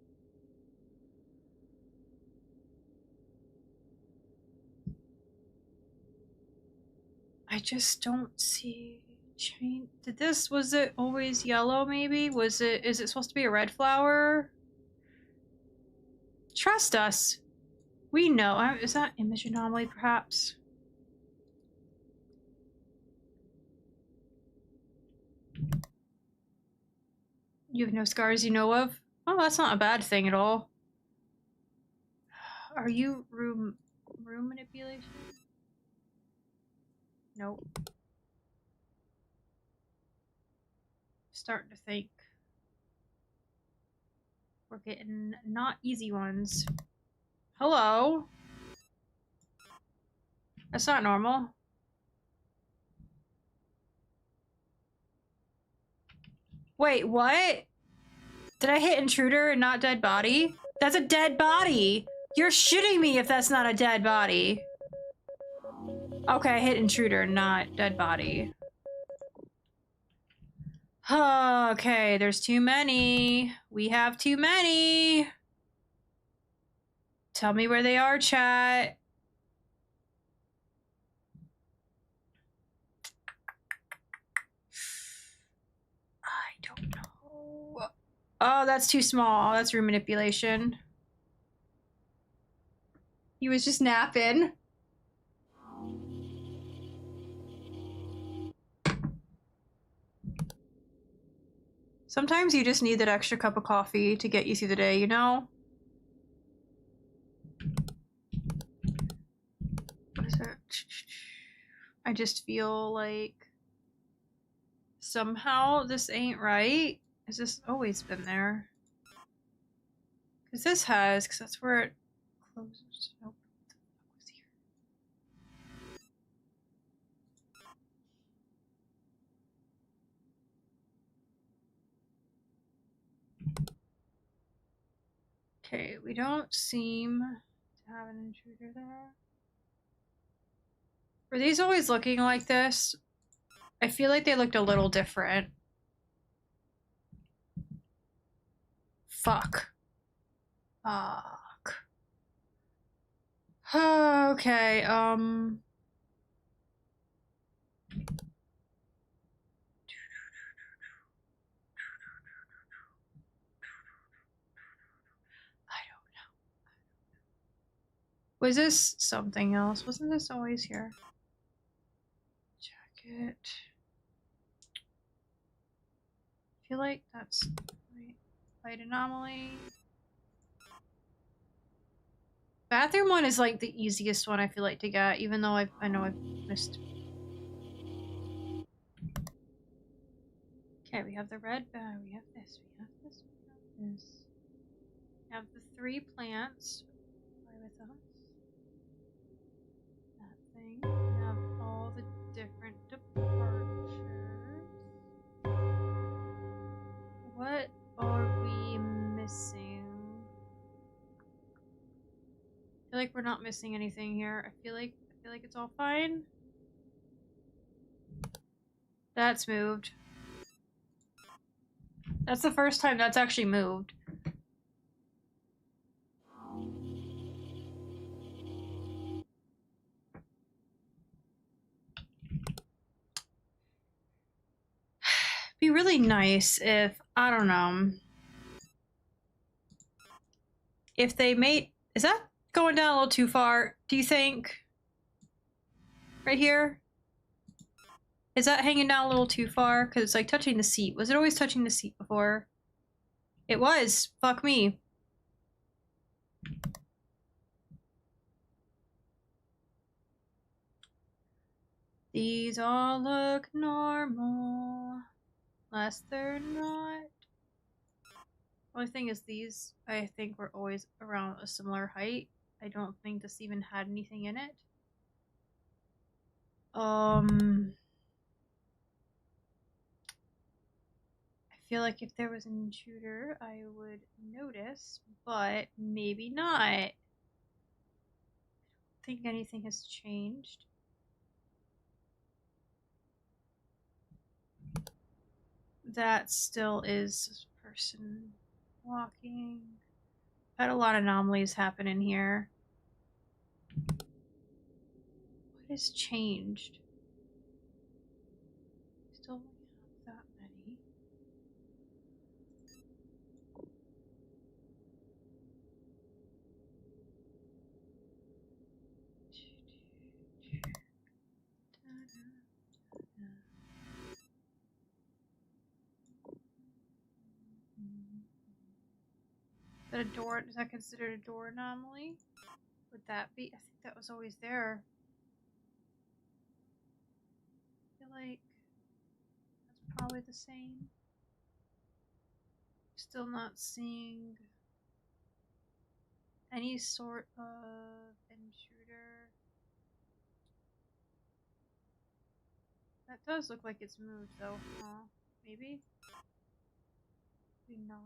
I just don't see chain. Was it always yellow maybe? Is it supposed to be a red flower? Trust us. We know. Is that image anomaly perhaps? You have no scars you know of? Oh, that's not a bad thing at all. Are you room manipulation? Nope. Starting to think we're getting not easy ones. Hello? That's not normal. Wait, what? Did I hit intruder and not dead body? That's a dead body! You're shitting me if that's not a dead body. Okay, I hit intruder, not dead body. Okay, there's too many. We have too many. Tell me where they are, chat. Oh, that's too small. That's room manipulation. He was just napping. Sometimes you just need that extra cup of coffee to get you through the day, you know? What is that? I just feel like somehow this ain't right. Has this always been there? Because this has, because that's where it closes. Nope. What the fuck was here? Okay, we don't seem to have an intruder there. Were these always looking like this? I feel like they looked a little different. Fuck. Fuck. Okay, was this something else? Wasn't this always here? Jacket. I feel like that's right. Light anomaly. Bathroom one is like the easiest one I feel like to get, even though I know I've missed. Okay, we have the red bag, we have this, we have this, we have this. We have the 3 plants. Fly with us. That thing. We have all the different departures. What are we missing? I feel like we're not missing anything here. I feel like it's all fine. That's moved. That's the first time that's actually moved. Be really nice if, I don't know, if they made, is that going down a little too far, do you think? Right here? Is that hanging down a little too far? Because it's like touching the seat. Was it always touching the seat before? It was. Fuck me. These all look normal. Unless they're not. Only thing is these, I think, were always around a similar height. I don't think this even had anything in it. I feel like if there was an intruder, I would notice, but maybe not. I don't think anything has changed. That still is a person walking. Had a lot of anomalies happen in here. What has changed? Still don't have that many. Is that a door? Is that considered a door anomaly? Would that be? I think that was always there. I feel like that's probably the same. Still not seeing any sort of intruder. That does look like it's moved though, huh? Maybe? Maybe not.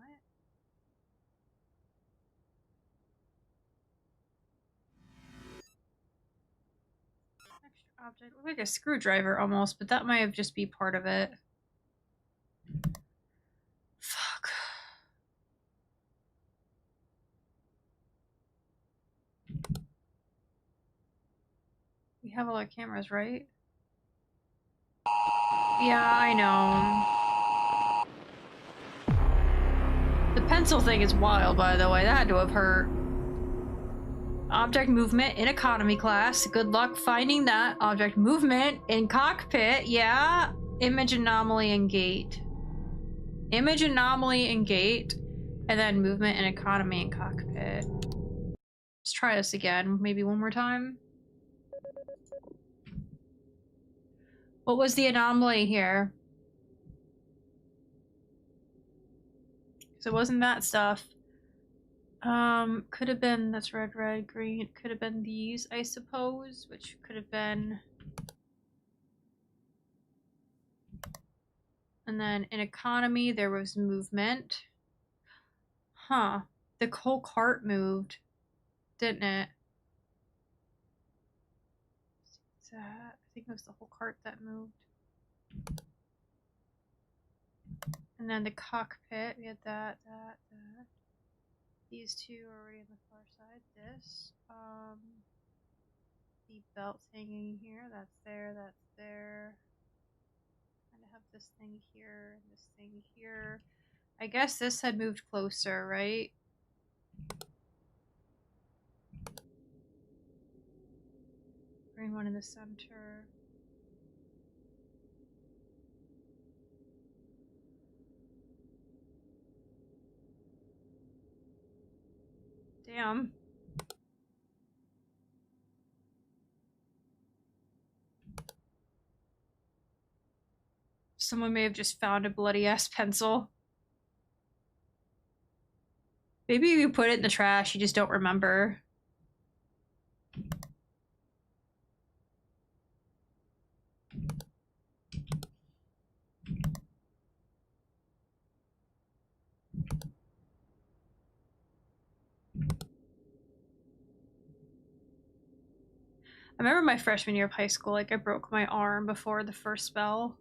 Extra object. Looks like a screwdriver almost, but that might have just be part of it. Fuck. We have all our cameras, right? Yeah, I know. pencil thing is wild, by the way. That had to have hurt. Object movement in economy class. Good luck finding that. Object movement in cockpit. Yeah. Image anomaly and gate. Image anomaly and gate. And then movement in economy and cockpit. Let's try this again. Maybe one more time. What was the anomaly here? So it wasn't that stuff. Could have been, that's red, red, green. It could have been these, I suppose, which could have been. And then in economy, there was movement. Huh. The whole cart moved, didn't it? I think it was the whole cart that moved. And then the cockpit, we had that. These two are already on the far side. This, the belt's hanging here. That's there. And I have this thing here and this thing here. I guess this had moved closer, right? Green one in the center. Damn. Someone may have just found a bloody ass pencil. Maybe you put it in the trash, you just don't remember. I remember my freshman year of high school, like I broke my arm before the first spell.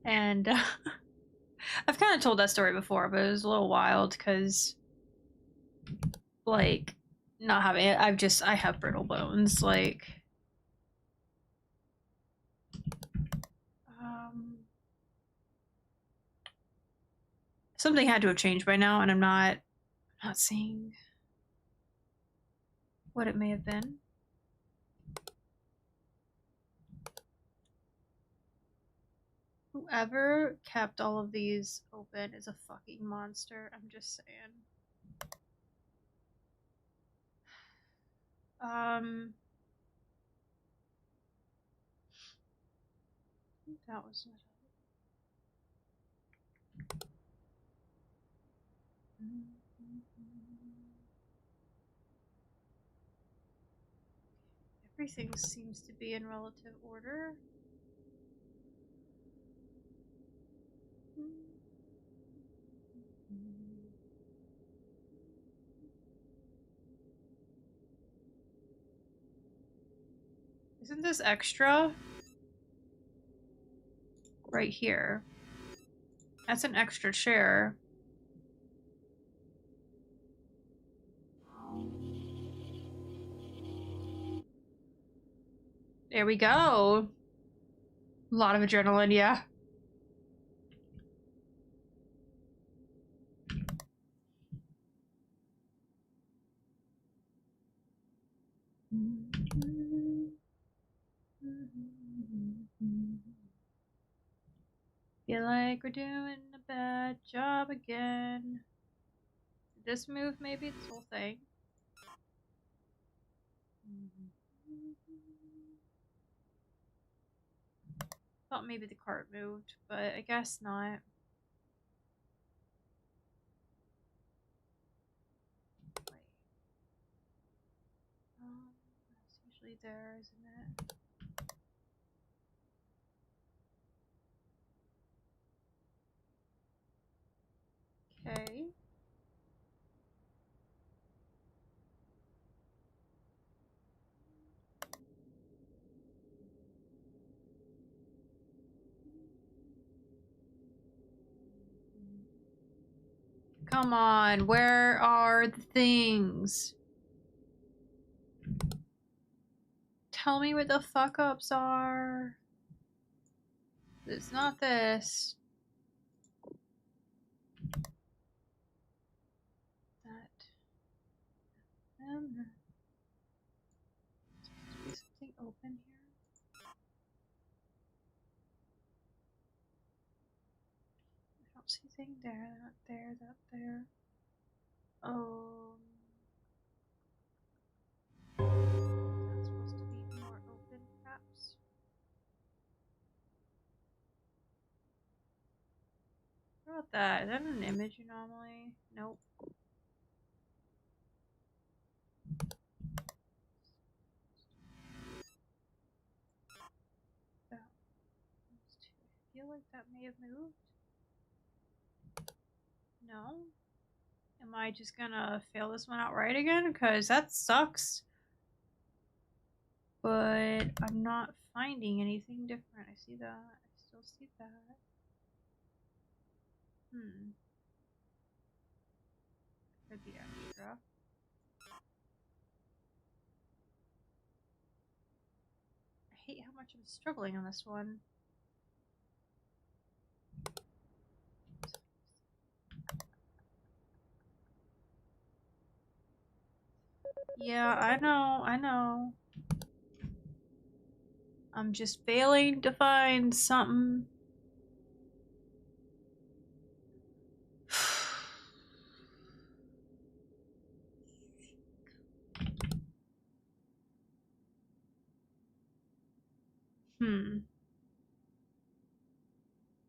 And I've kind of told that story before, but it was a little wild because, like, not having it, I have brittle bones, like. Something had to have changed by now, and I'm not seeing what it may have been. Whoever kept all of these open is a fucking monster, I'm just saying. That was not everything seems to be in relative order. Isn't this extra? Right here. That's an extra chair. There we go. A lot of adrenaline, yeah. Feel like we're doing a bad job again. Did this move maybe? This whole thing? Thought maybe the cart moved, but I guess not. It's usually there, isn't it? Okay. Come on, where are the things? Tell me where the fuck ups are. It's not this. Is something open here? I don't see anything there, not there, that there. That's supposed to be more open, perhaps. What about that? Is that an image anomaly? Nope. That one's two. I feel like that may have moved. No? Am I just gonna fail this one outright again? Because that sucks. But I'm not finding anything different. I see that. I still see that. Could be extra. I hate how much I'm struggling on this one. Yeah, I know. I'm just failing to find something.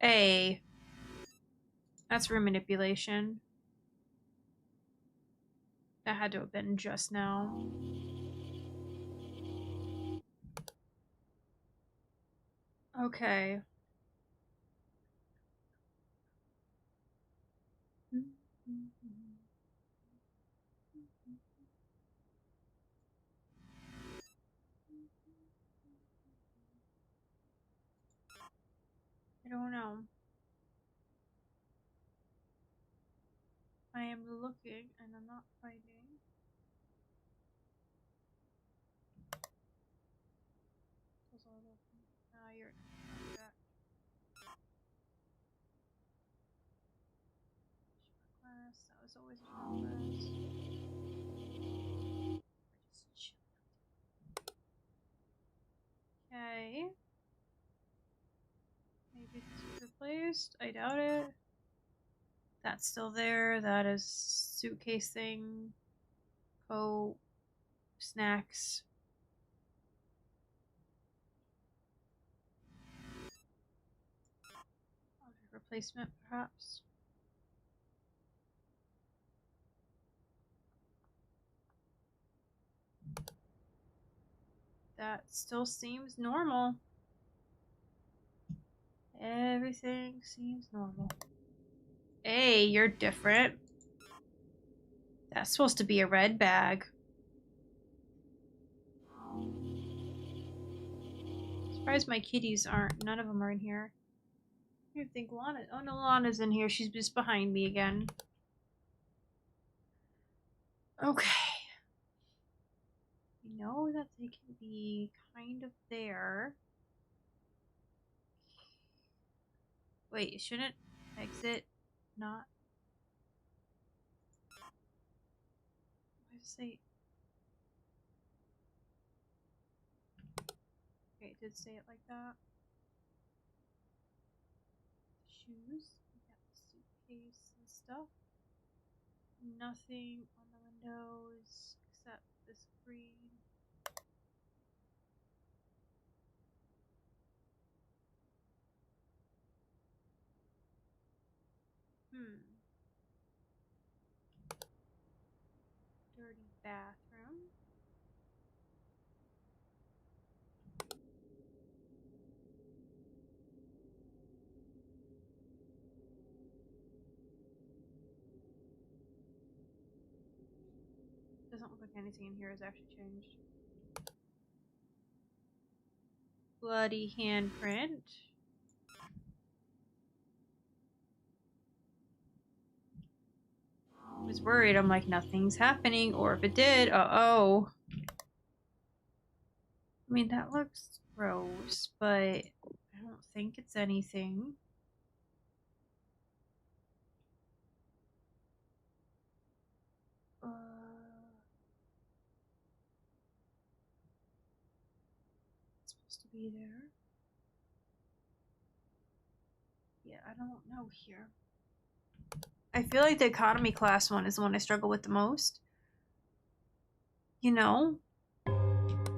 A. That's room manipulation. That had to have been just now. Okay. I don't know. I am looking and I'm not finding. You're not that. Class. That was always a class. Okay. Maybe this was replaced. I doubt it. That's still there. That is suitcase thing. Coat. Snacks. Replacement, perhaps. That still seems normal. Everything seems normal. Hey, you're different. That's supposed to be a red bag. Surprised my kitties aren't. None of them are in here. I don't think Lana. Oh no, Lana's in here. She's just behind me again. Okay. You know that they can be kind of there. Wait, shouldn't exit not? Why does it say? Okay, it did say it like that. Shoes. We got the suitcase and stuff. Nothing on the windows except the screen. Dirty bathroom. Doesn't look like anything in here has actually changed. Bloody handprint. I was worried. I'm like, nothing's happening, or if it did, uh-oh. I mean, that looks gross, but I don't think it's anything. be there. Yeah, I don't know here. I feel like the economy class one is the one I struggle with the most. You know?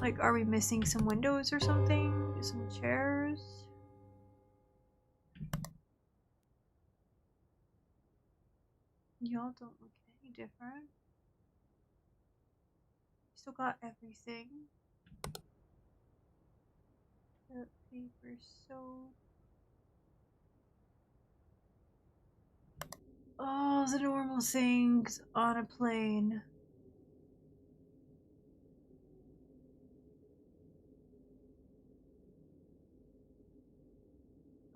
Like, are we missing some windows or something? Some chairs? Y'all don't look any different. Still got everything. Toilet paper, soap. Oh, the normal things on a plane.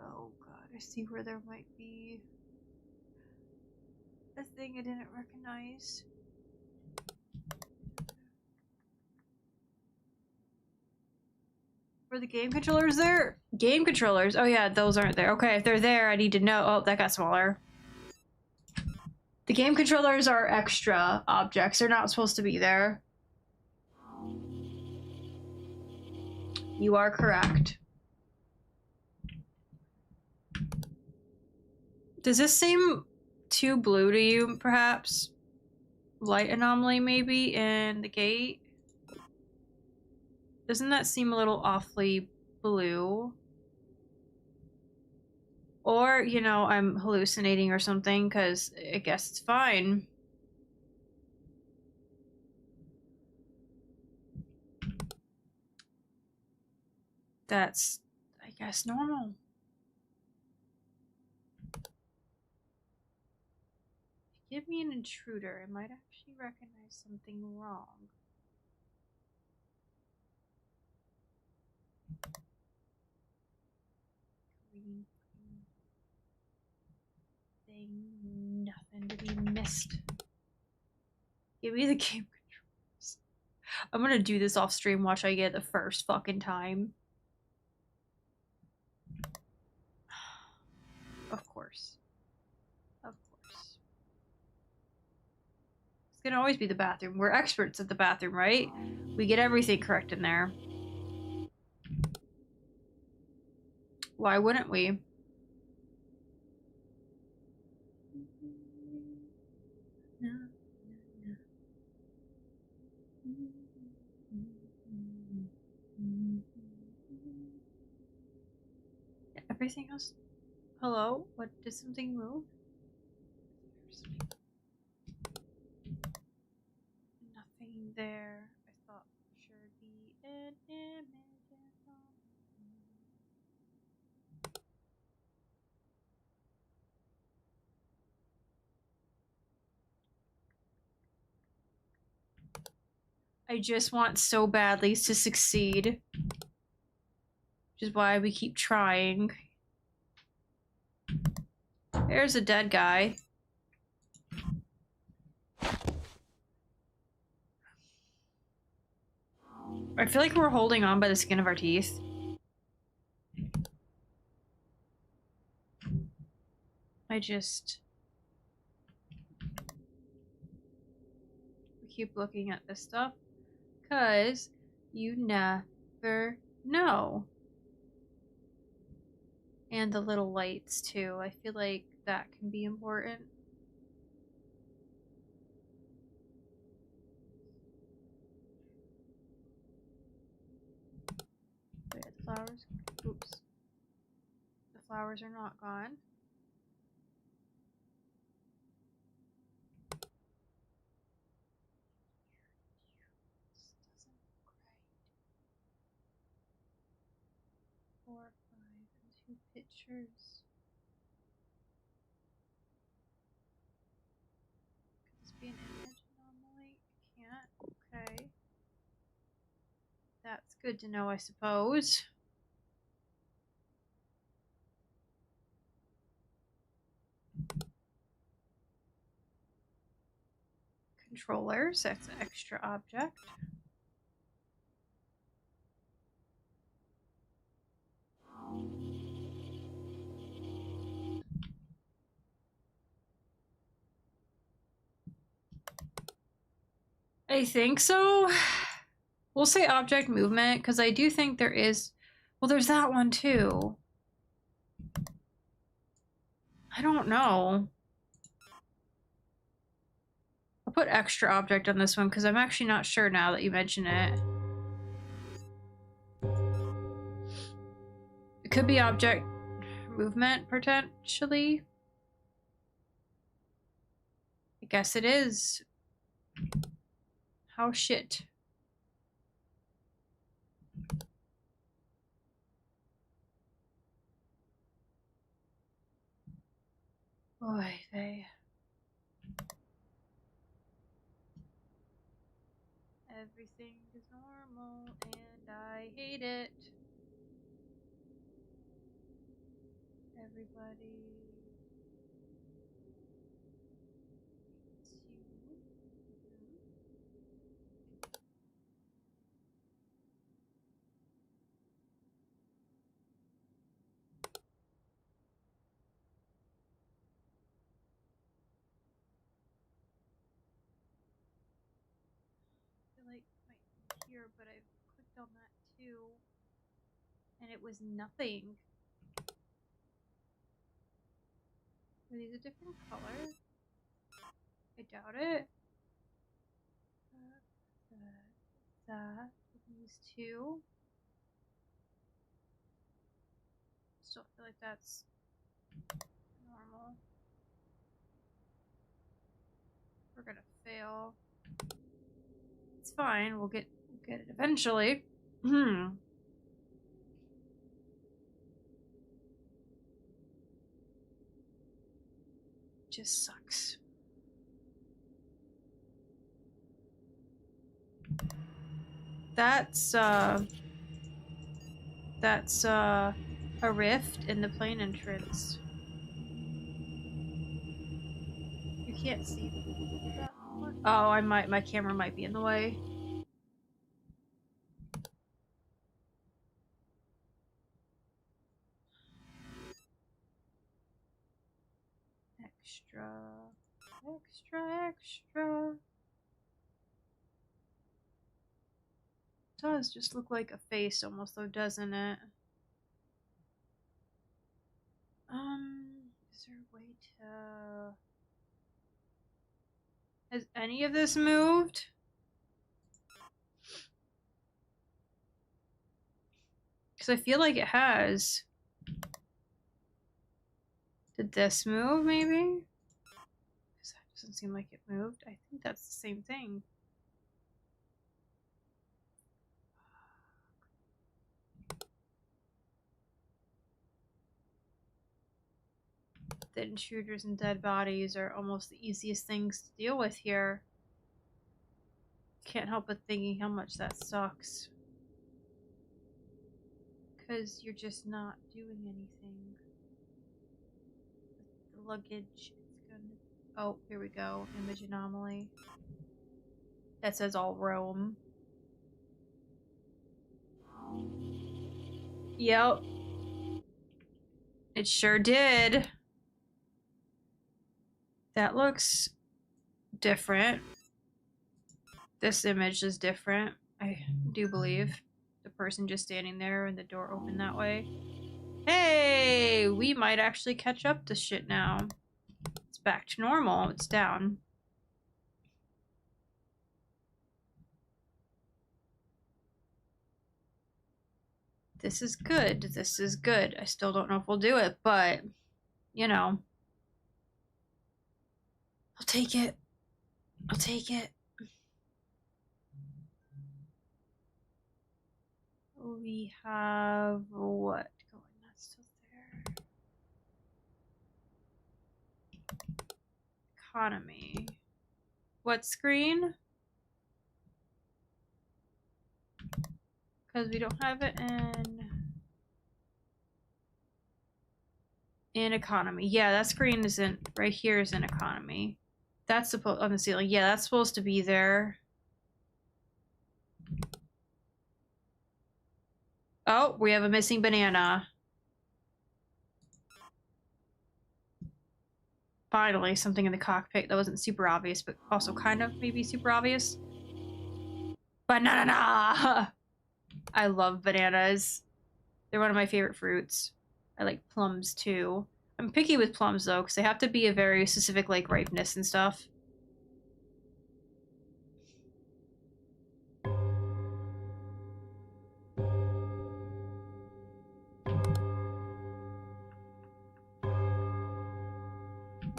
Oh god, I see where there might be a thing I didn't recognize. Were the game controllers there? Game controllers? Oh yeah, those aren't there. Okay, if they're there, I need to know. Oh, that got smaller. The game controllers are extra objects. They're not supposed to be there. You are correct. Does this seem too blue to you, perhaps? Light anomaly, maybe, in the gate? Doesn't that seem a little awfully blue? Or, you know, I'm hallucinating or something, because I guess it's fine. That's, I guess, normal. Give me an intruder. I might actually recognize something wrong. Green thing, nothing to be missed. Give me the game controls. I'm gonna do this off stream. Watch I get the first fucking time. Of course. Of course. It's gonna always be the bathroom. We're experts at the bathroom, right? We get everything correct in there. Why wouldn't we? Everything else? Hello? What? Did something move? Nothing there. I thought for sure it'd be an image. I just want so badly to succeed. Which is why we keep trying. There's a dead guy. I feel like we're holding on by the skin of our teeth. We keep looking at this stuff. Because you never know. And the little lights, too. I feel like that can be important. Wait, the flowers? Oops. The flowers are not gone. This doesn't look right. 4, 5, and 2 pictures. Could this be an image anomaly? It can't. Okay. That's good to know, I suppose. Controllers, that's an extra object. I think so. We'll say object movement, because I do think there is... Well, there's that one too. I don't know. I'll put extra object on this one because I'm actually not sure now that you mention it. It could be object movement, potentially. I guess it is. How shit. Boy, they... Everything is normal, and I hate it. Everybody... I feel like it might be here, but I've clicked on that too, and it was nothing. Are these a different color? I doubt it. That. These two. Still feel like that's normal. We're gonna fail. It's fine. We'll get it eventually. Just sucks. That's a rift in the plane entrance. You can't see that one. Oh, my camera might be in the way. Extra. Does just look like a face almost though, doesn't it? Is there a way to... Has any of this moved? Because I feel like it has. Did this move, maybe? Because that doesn't seem like it moved. I think that's the same thing. The intruders and dead bodies are almost the easiest things to deal with here. Can't help but thinking how much that sucks. Because you're just not doing anything. The luggage is gonna... Oh, here we go. Image anomaly. That says all Rome. Yep. It sure did. That looks different. This image is different, I do believe. The person just standing there and the door open that way. Hey! We might actually catch up to shit now. It's back to normal. It's down. This is good. This is good. I still don't know if we'll do it, but, you know. I'll take it. I'll take it. We have what going? That's still there. Economy. What screen? Because we don't have it in economy. Yeah, that screen isn't right here. Is in economy. That's supposed on the ceiling. Yeah, that's supposed to be there. Oh, we have a missing banana. Finally, something in the cockpit that wasn't super obvious, but also kind of maybe super obvious. Banana! I love bananas. They're one of my favorite fruits. I like plums too. I'm picky with plums though, because they have to be a very specific like ripeness and stuff.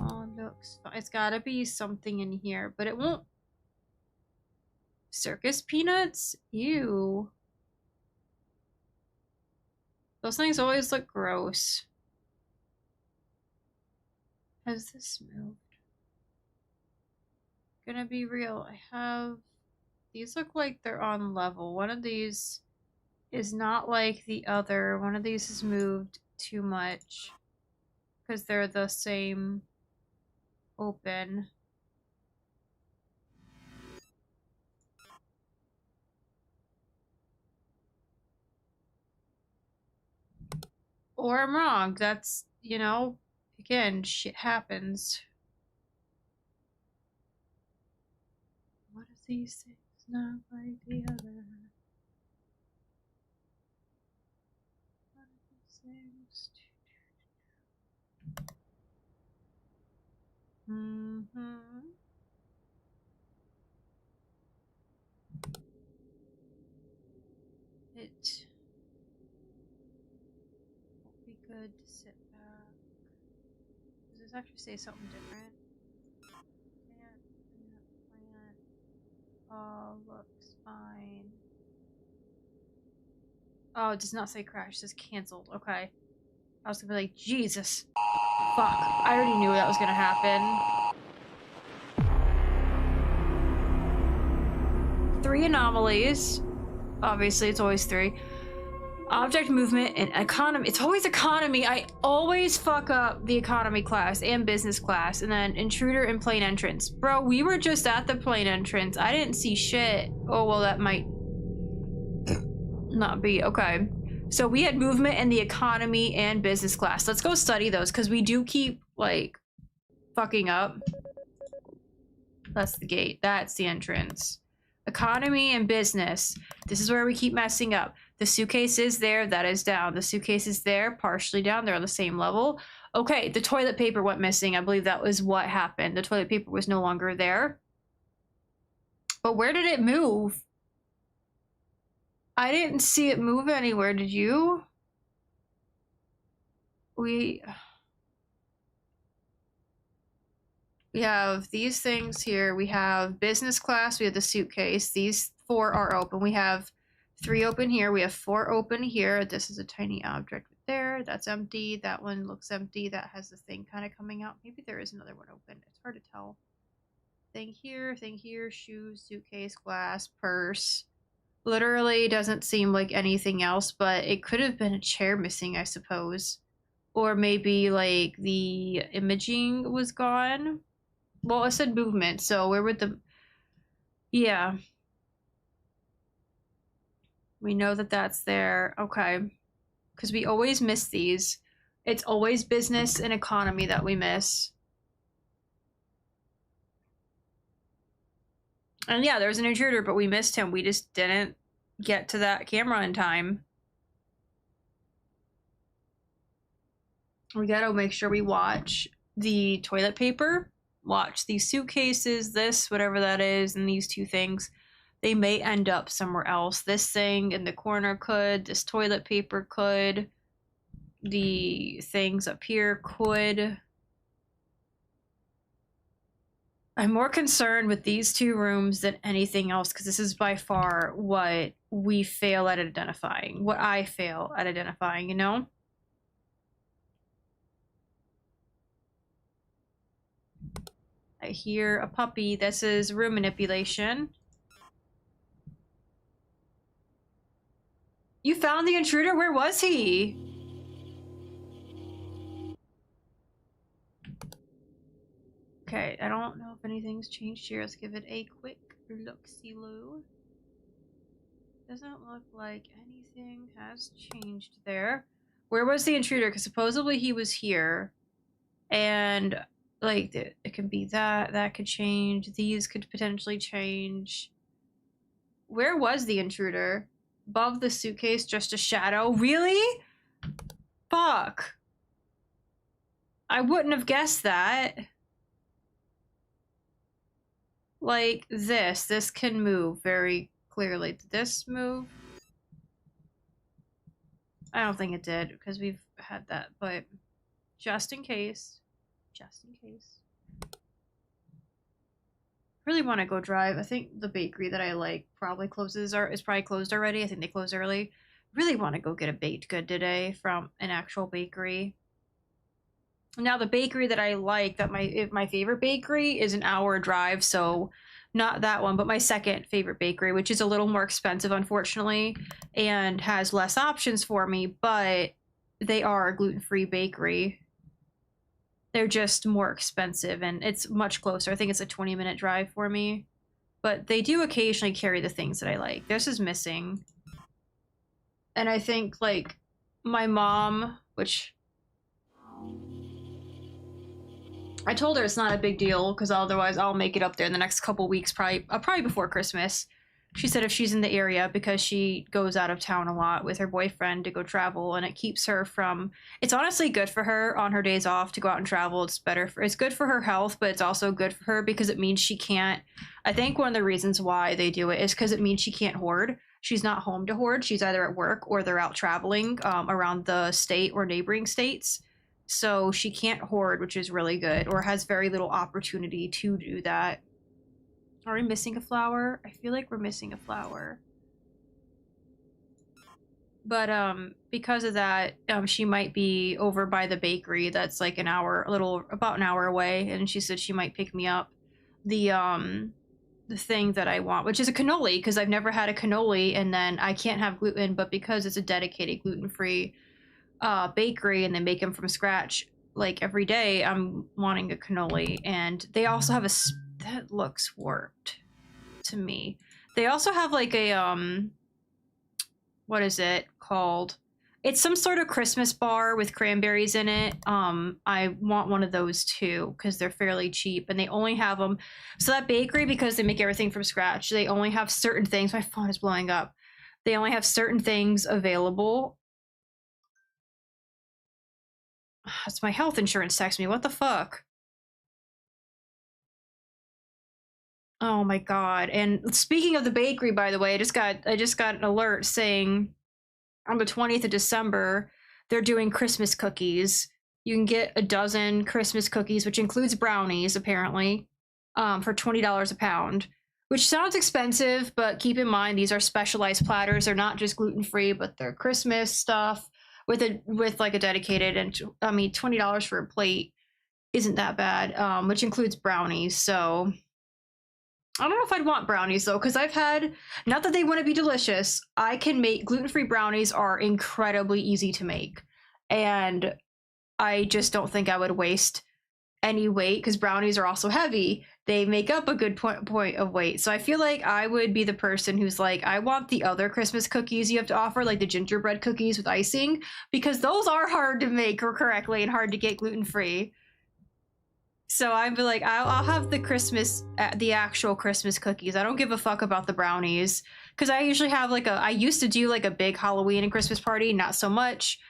Oh, looks fun. It's gotta be something in here, but it won't. Circus peanuts? Ew. Those things always look gross. Has this moved? Gonna be real. I have... These look like they're on level. One of these is not like the other. One of these has moved too much. Because they're the same open. Or I'm wrong. That's, you know, again, shit happens. What are these things? Not like the other. What are these things? It won't be good to sit back. Does this actually say something different? Plant. Oh, looks fine. Oh, it does not say crash. It says canceled. Okay. I was gonna be like, Jesus. Fuck. I already knew that was gonna happen. 3 anomalies. Obviously, it's always 3. Object movement and economy. It's always economy. I always fuck up the economy class and business class. And then intruder and plane entrance. Bro, we were just at the plane entrance. I didn't see shit. Oh, well, that might not be. Okay. So we had movement in the economy and business class. Let's go study those because we do keep, like, fucking up. That's the gate. That's the entrance. Economy and business. This is where we keep messing up. The suitcase is there. That is down. The suitcase is there. Partially down. They're on the same level. Okay, the toilet paper went missing. I believe that was what happened. The toilet paper was no longer there. But where did it move? I didn't see it move anywhere. Did you? We have these things here. We have business class. We have the suitcase. These 4 are open. We have 3 open here. We have 4 open here. This is a tiny object there. That's empty. That one looks empty. That has the thing kind of coming out. Maybe there is another one open. It's hard to tell. Thing here, shoes, suitcase, glass, purse. Literally doesn't seem like anything else, but it could have been a chair missing, I suppose. Or maybe, like, the imaging was gone. Well, it said movement, so where would the... Yeah. We know that that's there. Okay. Because we always miss these. It's always business and economy that we miss. And yeah, there was an intruder, but we missed him. We just didn't get to that camera in time. We gotta make sure we watch the toilet paper, watch these suitcases, this, whatever that is, and these 2 things. They may end up somewhere else. This thing in the corner could, this toilet paper could, the things up here could. I'm more concerned with these 2 rooms than anything else because this is by far what we fail at identifying. What I fail at identifying, you know? I hear a puppy. This is room manipulation. You found the intruder? Where was he? Okay, I don't know if anything's changed here. Let's give it a quick look-see-loo. Doesn't look like anything has changed there. Where was the intruder? Because supposedly he was here. And, like, it could be that. That could change. These could potentially change. Where was the intruder? Above the suitcase, just a shadow. Really? Fuck. I wouldn't have guessed that. Like this can move very clearly. Did this move? I don't think it did because we've had that, but just in case. Really want to go drive. I think the bakery that I like probably is probably closed already. I think they close early. Really want to go get a baked good today from an actual bakery. Now the bakery that I like, that my favorite bakery, is an hour drive, so not that one, but my second favorite bakery, which is a little more expensive, unfortunately, and has less options for me, but they are a gluten-free bakery. They're just more expensive, and it's much closer. I think it's a 20-minute drive for me, but they do occasionally carry the things that I like. This is missing, and I think, like, my mom, which I told her it's not a big deal because otherwise I'll make it up there in the next couple weeks, probably before Christmas. She said if she's in the area, because she goes out of town a lot with her boyfriend to go travel, and it keeps her from. It's honestly good for her on her days off to go out and travel. It's good for her health, but it's also good for her because it means she can't. I think one of the reasons why they do it is because it means she can't hoard. She's not home to hoard. She's either at work or they're out traveling around the state or neighboring states. So she can't hoard, which is really good, or has very little opportunity to do that. Are we missing a flower? I feel like we're missing a flower. But because of that, she might be over by the bakery that's like about an hour away, and she said she might pick me up the thing that I want, which is a cannoli, because I've never had a cannoli, and then I can't have gluten, but because it's a dedicated gluten-free bakery and they make them from scratch like every day, I'm wanting a cannoli. And they also have that looks warped to me. They also have like a what is it called? It's some sort of Christmas bar with cranberries in it. I want one of those too because they're fairly cheap, and they only have them. So that bakery, because they make everything from scratch, they only have certain things. My phone is blowing up. They only have certain things available. That's my health insurance text me. What the fuck? Oh my god. And speaking of the bakery, by the way, I just got an alert saying on the 20th of December, they're doing Christmas cookies. You can get a dozen Christmas cookies, which includes brownies, apparently, for $20 a pound, which sounds expensive, but keep in mind, these are specialized platters. They're not just gluten-free, but they're Christmas stuff with like a dedicated, and I mean, $20 for a plate isn't that bad, which includes brownies. So I don't know if I'd want brownies though, because I've had, not that they wouldn't be delicious, I can make gluten-free brownies are incredibly easy to make, and I just don't think I would waste any weight because brownies are also heavy. They make up a good point of weight. So I feel like I would be the person who's like, I want the other Christmas cookies you have to offer, like the gingerbread cookies with icing, because those are hard to make correctly and hard to get gluten-free. So I'd be like, I'll have the actual Christmas cookies. I don't give a fuck about the brownies, because I usually have I used to do like a big Halloween and Christmas party, not so much.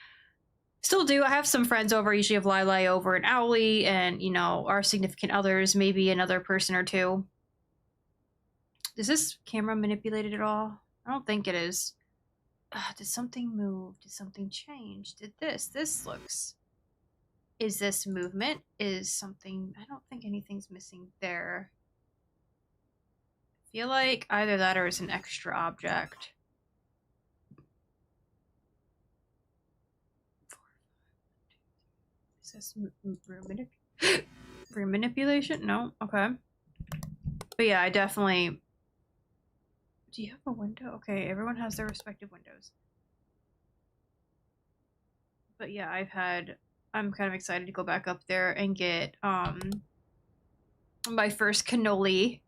Still do. I have some friends over. I usually have Lili over and Owly and, you know, our significant others, maybe another person or two. Is this camera manipulated at all? I don't think it is. Did something move? Did something change? Did this looks... Is this movement? Is something... I don't think anything's missing there. I feel like either that or it's an extra object. Is this room manipulation? No? Okay. But yeah, I definitely... Do you have a window? Okay, everyone has their respective windows. But yeah, I'm kind of excited to go back up there and get my first cannoli.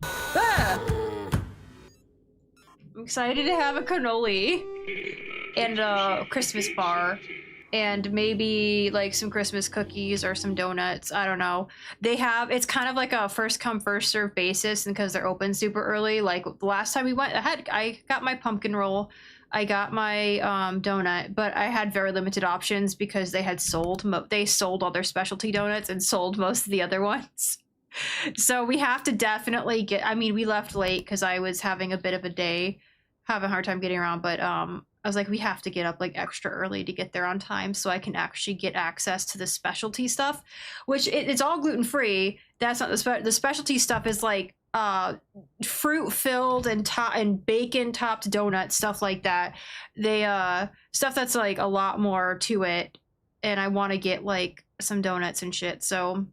Ah! I'm excited to have a cannoli and a Christmas bar and maybe like some Christmas cookies or some donuts. I don't know. It's kind of like a first come first serve basis, and because they're open super early, like the last time we went, I got my pumpkin roll. I got my donut, but I had very limited options because they had sold they sold all their specialty donuts and sold most of the other ones. So we have to definitely get. I mean, we left late because I was having a bit of a day, having a hard time getting around. But I was like, we have to get up like extra early to get there on time so I can actually get access to the specialty stuff, which it's all gluten free. That's not the specialty stuff is like fruit filled and bacon topped donuts, stuff like that. They stuff that's like a lot more to it, and I want to get like some donuts and shit. So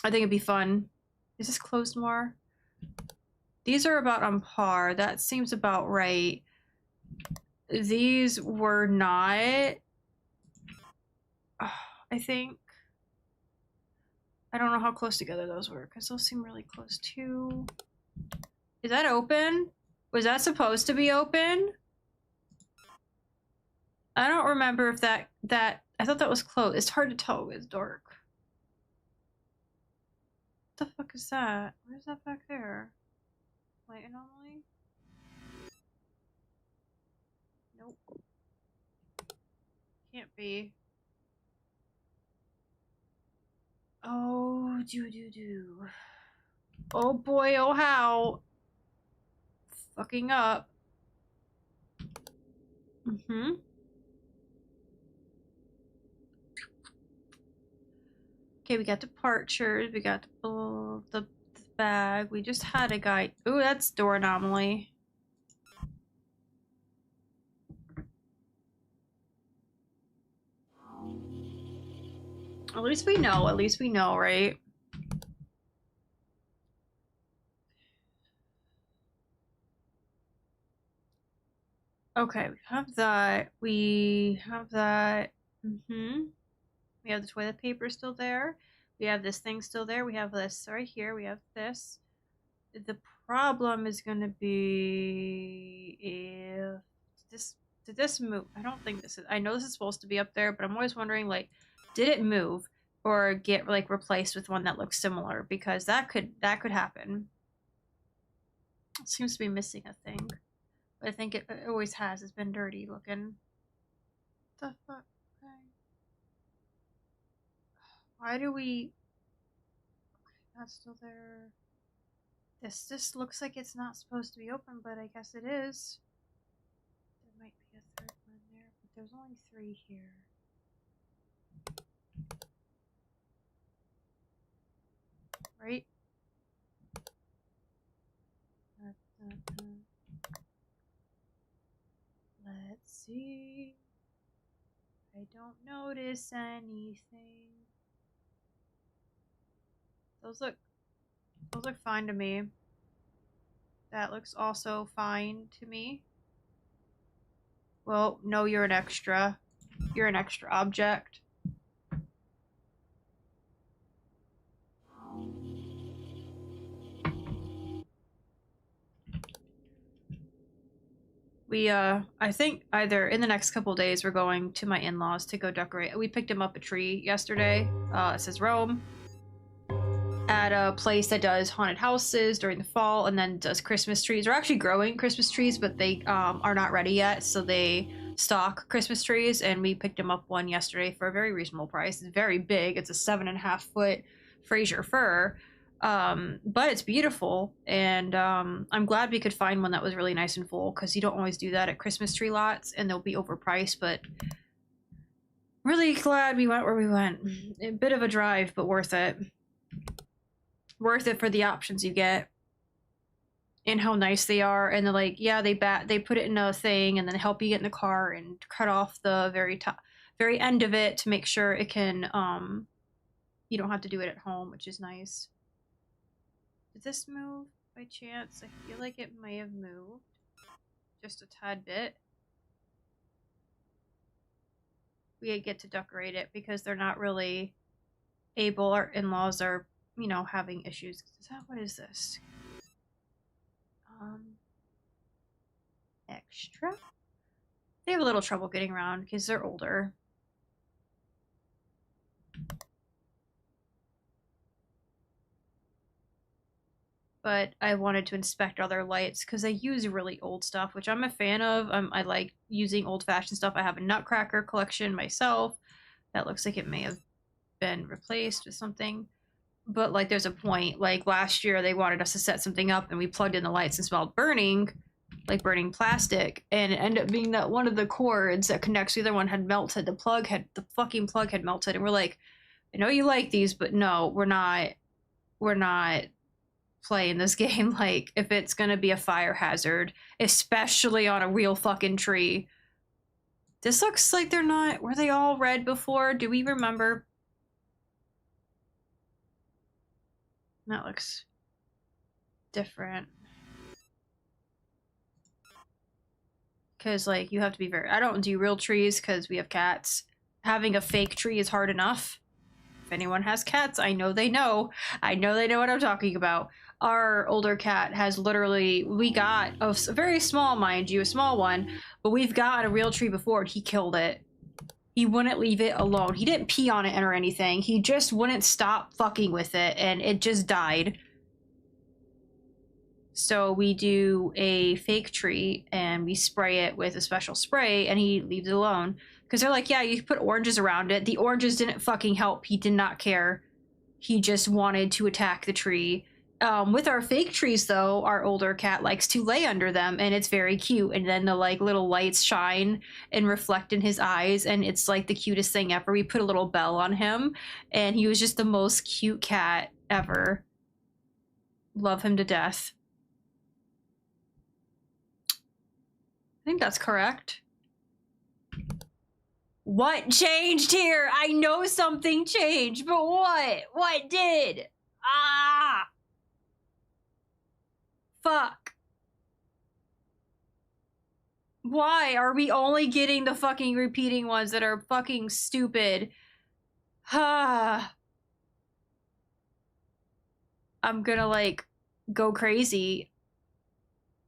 I think it'd be fun. Is this closed more? These are about on par. That seems about right. These were not. I think. I don't know how close together those were because those seem really close too. Is that open? Was that supposed to be open? I don't remember if that I thought that was closed. It's hard to tell. It's dark. What the fuck is that? Where's that back there? Light anomaly? Nope. Can't be. Oh, do. Oh boy, oh how. Fucking up. Mm-hmm. Okay, we got departures. We got the bag. We just had a guy. Ooh, that's door anomaly. At least we know. At least we know, right? Okay, we have that. We have that. Mm-hmm. We have the toilet paper still there. We have this thing still there. We have this right here. We have this. The problem is going to be if did this move? I don't think this is. I know this is supposed to be up there, but I'm always wondering, like, did it move or get like replaced with one that looks similar? Because that could happen. It seems to be missing a thing. But I think it always has. It's been dirty looking. What the fuck? Okay. Why do we? Okay, that's still there. This looks like it's not supposed to be open, but I guess it is. There might be a third one there, but there's only 3 here. Right? Let's see. I don't notice anything. Those look fine to me. That looks also fine to me. Well, no, you're an extra. You're an extra object. We, I think either in the next couple days we're going to my in-laws to go decorate. We picked him up a tree yesterday. It says Rome. At a place that does haunted houses during the fall and then does Christmas trees. They're actually growing Christmas trees, but they are not ready yet, so they stock Christmas trees, and we picked him up one yesterday for a very reasonable price. It's very big. It's a 7.5-foot Fraser fir, but it's beautiful, and I'm glad we could find one that was really nice and full, because you don't always do that at Christmas tree lots, and they'll be overpriced, but really glad we went where we went. A bit of a drive, but worth it. Worth it for the options you get and how nice they are. And they're like, yeah, they put it in a thing and then help you get in the car and cut off the very end of it to make sure it can you don't have to do it at home, which is nice. Did this move by chance? I feel like it may have moved just a tad bit. We get to decorate it because they're not really able. Our in-laws are, you know, having issues. Is that, what is this? Extra? They have a little trouble getting around because they're older. but I wanted to inspect other lights because they use really old stuff, which I'm a fan of. I like using old-fashioned stuff. I have a Nutcracker collection myself that looks like it may have been replaced with something. But like there's a point, like last year they wanted us to set something up and we plugged in the lights and smelled burning, like burning plastic, and it ended up being that one of the cords that connects the other one had melted. The fucking plug had melted, and we're like, I know you like these, but no, we're not playing this game. Like, if it's gonna be a fire hazard, especially on a real fucking tree. This looks like they're not, were they all red before? Do we remember? That looks different. Because, like, you have to be very, I don't do real trees because we have cats. Having a fake tree is hard enough. If anyone has cats, I know they know. I know they know what I'm talking about. Our older cat has literally, we got a very small, mind you, a small one, but we've got a real tree before and he killed it. He wouldn't leave it alone. He didn't pee on it or anything. He just wouldn't stop fucking with it and it just died. So we do a fake tree and we spray it with a special spray and he leaves it alone. Because they're like, yeah, you put oranges around it. The oranges didn't fucking help. He did not care. He just wanted to attack the tree. With our fake trees, though, our older cat likes to lay under them, and it's very cute. And then the like little lights shine and reflect in his eyes, and it's like the cutest thing ever. We put a little bell on him, and he was just the most cute cat ever. Love him to death. I think that's correct. What changed here? I know something changed, but what? What did? Ah! Fuck. Why are we only getting the fucking repeating ones that are fucking stupid? I'm gonna like go crazy.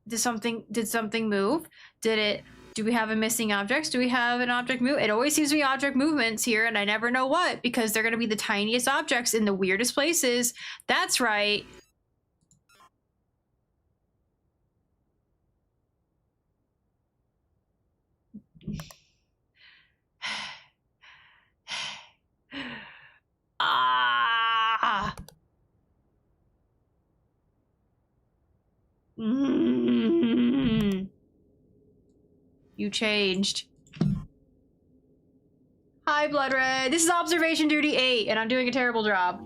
Did something move? Do we have a missing objects? Do we have an object move? It always seems to be object movements here, and I never know what, because they're gonna be the tiniest objects in the weirdest places. That's right. Ah! You changed. Hi, Blood Red. This is Observation Duty 8, and I'm doing a terrible job.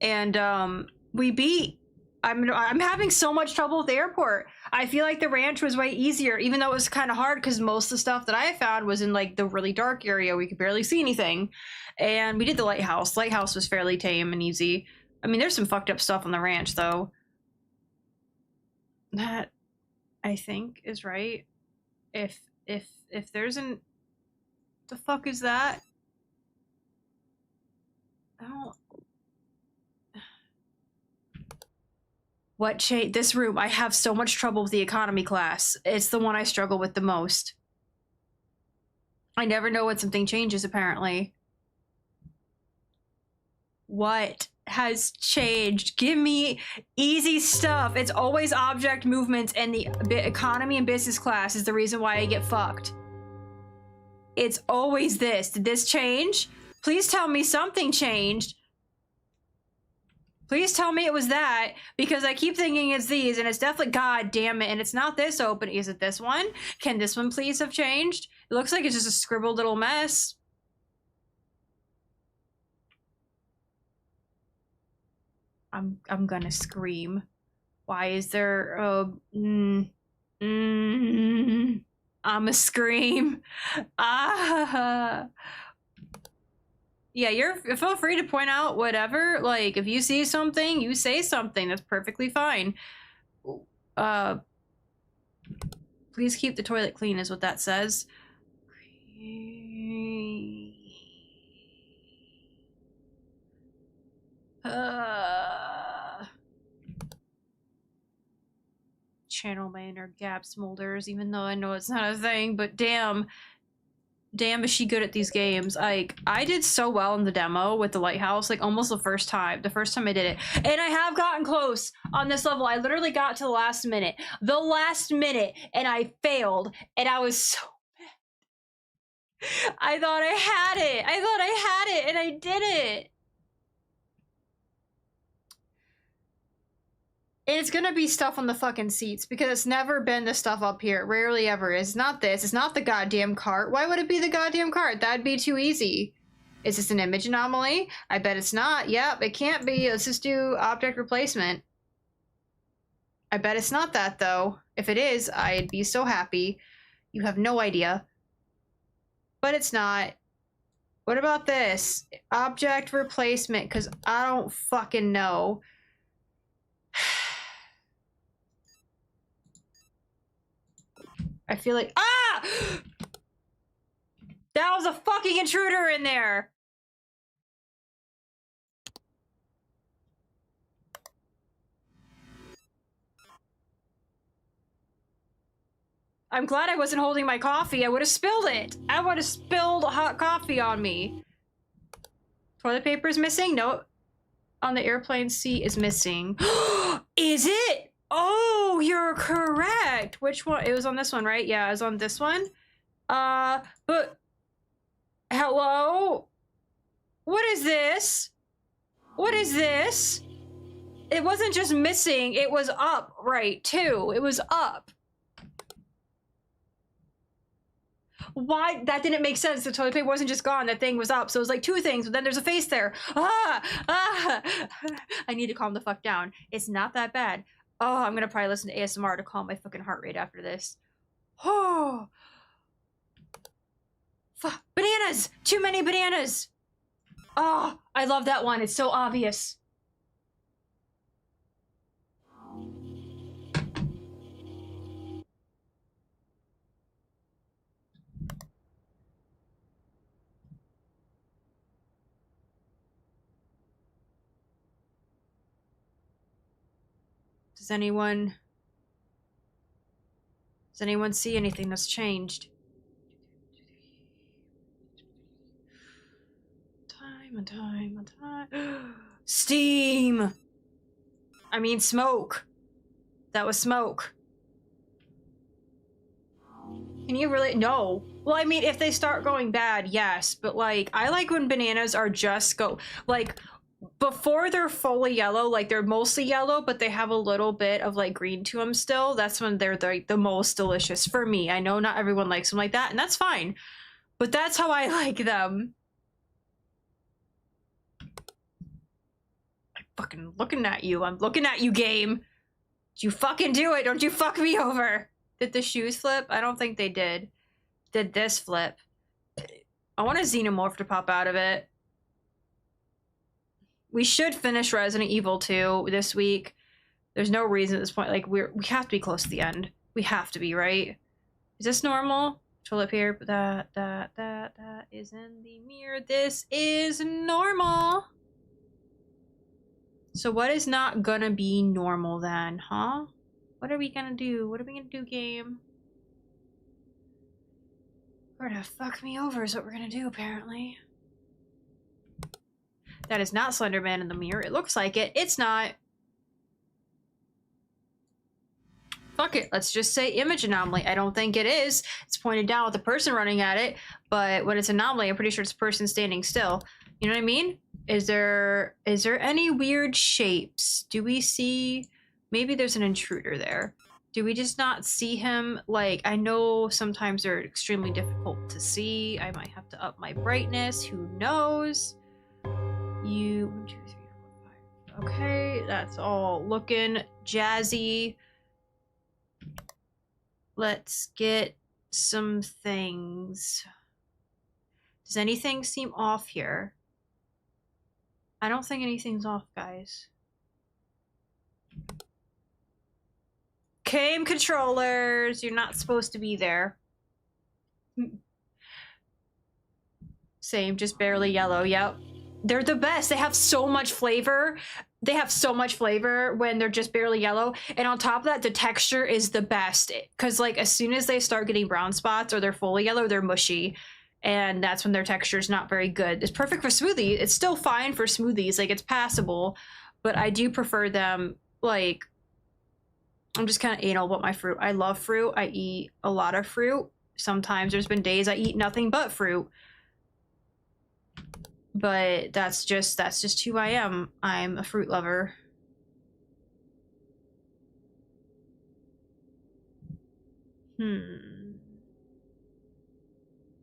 And, we beat. I'm having so much trouble with the airport. I feel like the ranch was way easier, even though it was kind of hard because most of the stuff that I found was in like the really dark area. We could barely see anything. And we did the lighthouse. Lighthouse was fairly tame and easy. I mean, there's some fucked up stuff on the ranch, though. That, I think, is right. If there's an... The fuck is that? I don't... What change? This room, I have so much trouble with the economy class. It's the one I struggle with the most. I never know when something changes, apparently. What has changed? Give me easy stuff. It's always object movements, and the economy and business class is the reason why I get fucked. It's always this. Did this change? Please tell me something changed. Please tell me it was that, because I keep thinking it's these, and it's definitely, god damn it, and it's not this open. Is it this one? Can this one please have changed? It looks like it's just a scribbled little mess. I'm gonna scream. Why is there I'ma scream. Ah. Yeah, feel free to point out whatever. Like, if you see something, you say something. That's perfectly fine. Please keep the toilet clean is what that says. Channel main or gap smolders, even though I know it's not a thing, but damn. damn is she good at these games. Like, I did so well in the demo with the lighthouse, like almost the first time I did it. And I have gotten close on this level. I literally got to the last minute, and I failed, and I was so mad. I thought I had it, and I did it. And it's gonna be stuff on the fucking seats because it's never been the stuff up here. It rarely ever is. It's not this. It's not the goddamn cart. Why would it be the goddamn cart? That'd be too easy. Is this an image anomaly? I bet it's not. Yep, it can't be. Let's just do object replacement. I bet it's not that, though. If it is, I'd be so happy. You have no idea. But it's not. What about this? Object replacement, because I don't fucking know. I feel like, that was a fucking intruder in there. I'm glad I wasn't holding my coffee. I would have spilled it. I would have spilled hot coffee on me. Toilet paper is missing? No. On the airplane seat is missing. Is it? Oh, you're correct. Which one? It was on this one, right? Yeah, it was on this one. But hello? What is this? What is this? It wasn't just missing, it was up, right, too. It was up. Why? That didn't make sense. The toilet paper wasn't just gone. That thing was up. So it was like two things, but then there's a face there. I need to calm the fuck down. It's not that bad. Oh, I'm gonna probably listen to ASMR to calm my fucking heart rate after this. Oh. Bananas! Too many bananas! Oh, I love that one. It's so obvious. Does anyone see anything that's changed? Time and time and time. Steam! I mean smoke. That was smoke. Can you really? No. Well, I mean, if they start going bad, yes. But, like, I like when bananas are just like, before they're fully yellow, like, they're mostly yellow, but they have a little bit of, like, green to them still. That's when they're, the most delicious for me. I know not everyone likes them like that, and that's fine. But that's how I like them. I'm fucking looking at you. I'm looking at you, game. You fucking do it. Don't you fuck me over. Did the shoes flip? I don't think they did. Did this flip? I want a xenomorph to pop out of it. We should finish Resident Evil 2 this week. There's no reason at this point. Like, we have to be close to the end. We have to be, right? Is this normal? Toilet paper. That is in the mirror. This is normal. So what is not gonna be normal then, huh? What are we gonna do? What are we gonna do, game? We're gonna fuck me over is what we're gonna do, apparently. That is not Slender Man in the mirror. It looks like it. It's not. Fuck it. Let's just say image anomaly. I don't think it is. It's pointed down with a person running at it, but when it's anomaly, I'm pretty sure it's a person standing still. You know what I mean? Is there any weird shapes? Do we see... Maybe there's an intruder there. Do we just not see him? Like, I know sometimes they're extremely difficult to see. I might have to up my brightness. Who knows? 1, 2, 3, 4, 5. Okay, that's all looking jazzy. Let's get some things. Does anything seem off here? I don't think anything's off, guys. Game controllers, you're not supposed to be there. Same, just barely yellow. Yep. They're the best. They have so much flavor. They have so much flavor when they're just barely yellow. And on top of that, the texture is the best. Because, like, as soon as they start getting brown spots or they're fully yellow, they're mushy. and that's when their texture is not very good. It's perfect for smoothie. It's still fine for smoothies, like it's passable, but I do prefer them, like, I'm just kind of anal about my fruit. I love fruit. I eat a lot of fruit. Sometimes there's been days I eat nothing but fruit. But that's just who I am. I'm a fruit lover.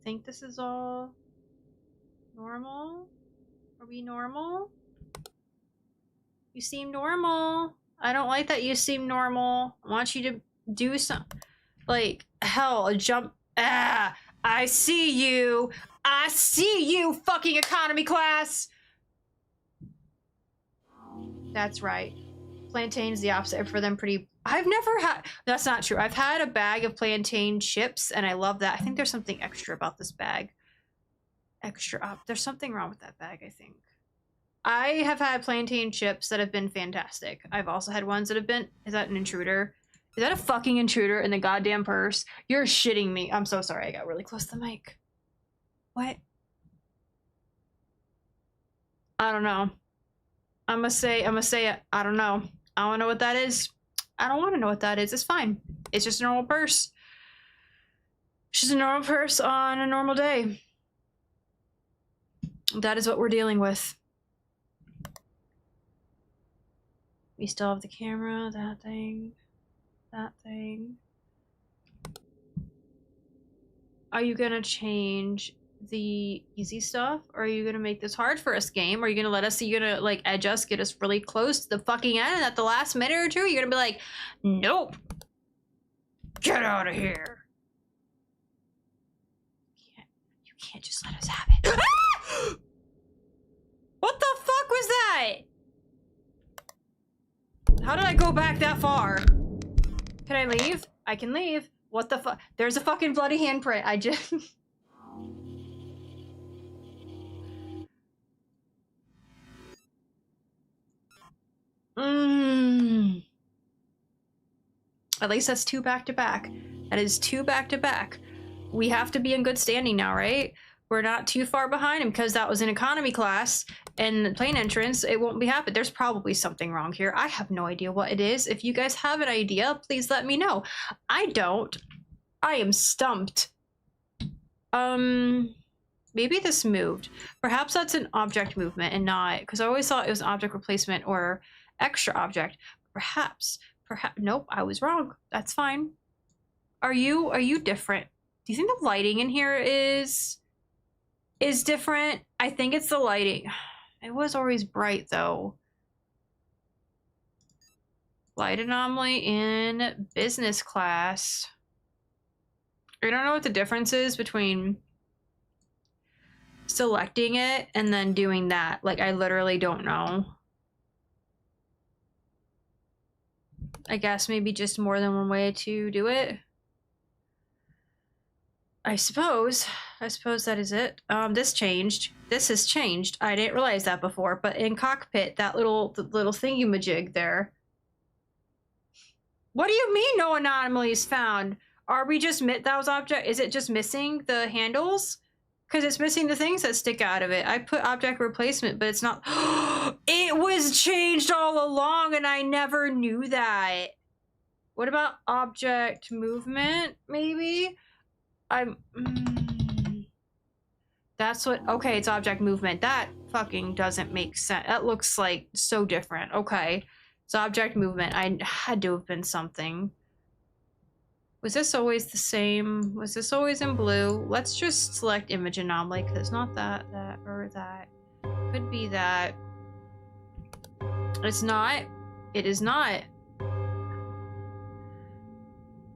Think this is all normal? Are we normal? You seem normal. I don't like that you seem normal. I want you to do some, like, hell, jump. Ah, I see you. I see you, fucking economy class. That's right. Plantain is the opposite for them. Pretty. I've never had. That's not true. I've had a bag of plantain chips, and I love that. I think there's something extra about this bag. Extra up. There's something wrong with that bag, I think. I have had plantain chips that have been fantastic. I've also had ones that have been... Is that an intruder? Is that a fucking intruder in the goddamn purse? You're shitting me. I'm so sorry. I got really close to the mic. What? I don't know. I'm gonna say it. I don't know. I don't know what that is. I don't want to know what that is. It's fine. It's just a normal purse. It's just a normal purse on a normal day. That is what we're dealing with. We still have the camera, that thing, that thing. Are you gonna change the easy stuff? Or are you gonna make this hard for us, game? Are you gonna let us, are you gonna like edge us, get us really close to the fucking end, and at the last minute or two, you're gonna be like, nope, get out of here. You can't just let us have it. What the fuck was that? How did I go back that far? Can I leave? I can leave. What the fuck? There's a fucking bloody handprint. I just... At least that's 2 back-to-back. That is 2 back-to-back. We have to be in good standing now, right? We're not too far behind him because that was an economy class and plane entrance. It won't be happening. There's probably something wrong here. I have no idea what it is. If you guys have an idea, please let me know. I don't. I am stumped. Maybe this moved. Perhaps that's an object movement and not, because I always thought it was an object replacement or extra object. Perhaps, nope, I was wrong. That's fine. Are you different? Do you think the lighting in here is different? I think it's the lighting. It was always bright though. Light anomaly in business class. I don't know what the difference is between selecting it and then doing that. Like, I literally don't know. I guess maybe just more than one way to do it. I suppose that is it. This changed. This has changed. I didn't realize that before, but in cockpit, that little thingy-majig there. What do you mean no anomalies found? Are we just those object? Is it just missing the handles? Because it's missing the things that stick out of it. I put object replacement, but it's not. It was changed all along, and I never knew that. What about object movement? Maybe. That's what, okay, it's object movement. That fucking doesn't make sense. That looks like so different. Okay, it's object movement. I had to have been something. Was this always the same? Was this always in blue? Let's just select image anomaly, because it's not that, or that. Could be that. It's not. It is not.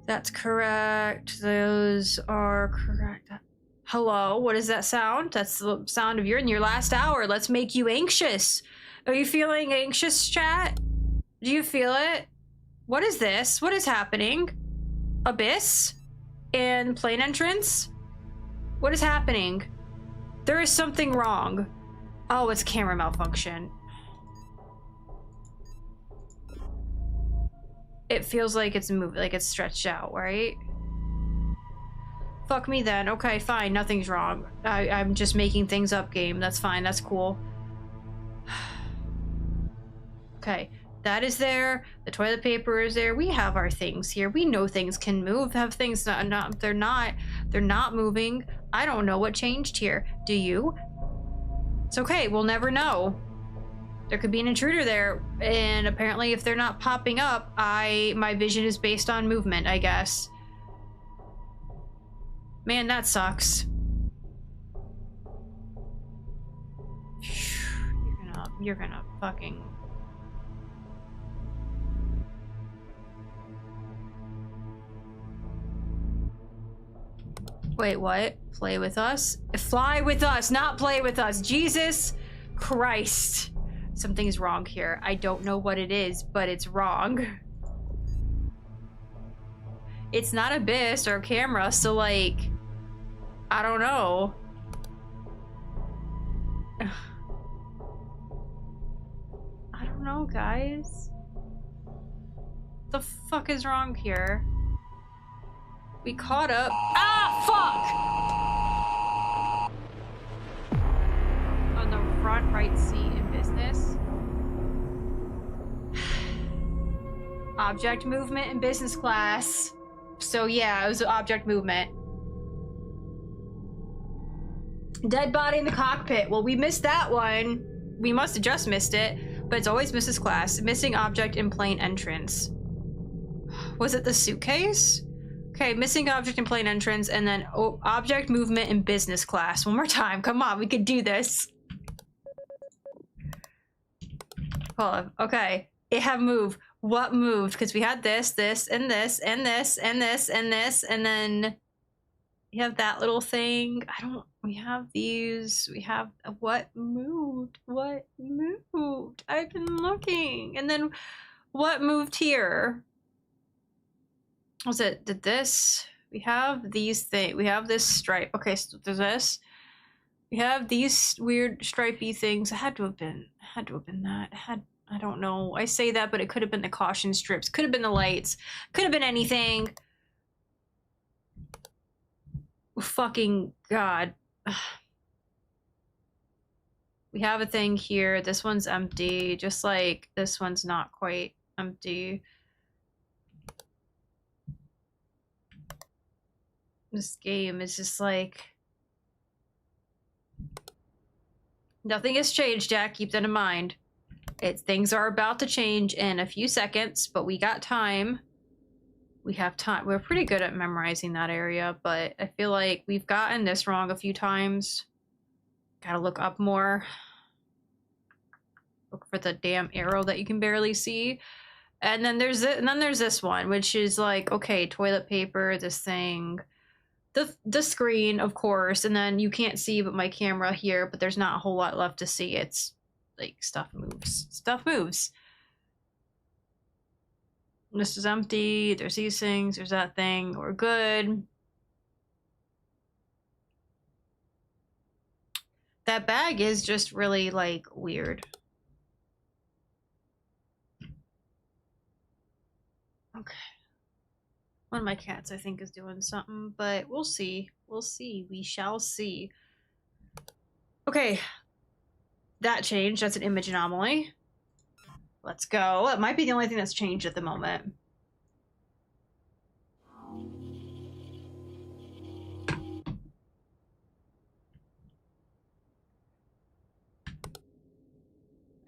That's correct. Those are correct. Hello, what is that sound? That's the sound of you're in your last hour. Let's make you anxious. Are you feeling anxious, chat? Do you feel it? What is this? What is happening? Abyss? And plane entrance? What is happening? There is something wrong. Oh, it's camera malfunction. It feels like it's moving, like it's stretched out, right? Fuck me then. Okay, fine. Nothing's wrong. I'm just making things up, game. That's fine. That's cool. Okay. That is there. The toilet paper is there. We have our things here. We know things can move. Have things they're not moving. I don't know what changed here. Do you? It's okay. We'll never know. There could be an intruder there, and apparently if they're not popping up, my vision is based on movement, I guess. Man, that sucks. You're gonna fucking... Wait, what? Play with us? Fly with us, not play with us. Jesus Christ. Something's wrong here. I don't know what it is, but it's wrong. It's not Abyss or camera, so like, I don't know. I don't know, guys. What the fuck is wrong here? We caught up. Ah, fuck! On the front right seat in business. Object movement in business class. So yeah, it was object movement. Dead body in the cockpit. Well, we missed that one. We must have just missed it, but it's always business class. Missing object in plane entrance. Was it the suitcase? Okay, missing object in plane entrance, and then object movement in business class. One more time. Come on, we could do this. Hold on. Okay, it have moved. What moved? Because we had this, this, and this, and this, and this, and this, and then we have that little thing. We have these. We have what moved? What moved? I've been looking. And then what moved here? Was it, did this? We have these things. We have this stripe. Okay, so there's this. We have these weird stripey things. It had to have been that. I don't know. I say that, but it could have been the caution strips. Could have been the lights. Could have been anything. Fucking God. We have a thing here. This one's empty. Just like this one's not quite empty. This game is just like... Nothing has changed, Jack. Keep that in mind. Things are about to change in a few seconds, but we got time. We have time. We're pretty good at memorizing that area, but I feel like we've gotten this wrong a few times. Gotta look up more. Look for the damn arrow that you can barely see. And then there's this one, which is like, okay, toilet paper, this thing. The screen, of course, and then you can't see but my camera here, but there's not a whole lot left to see. It's like stuff moves. Stuff moves. This is empty. There's these things. There's that thing. We're good. That bag is just really like weird. Okay. One of my cats, I think, is doing something, but we'll see. We'll see. We shall see. Okay. That changed. That's an image anomaly. Let's go. It might be the only thing that's changed at the moment.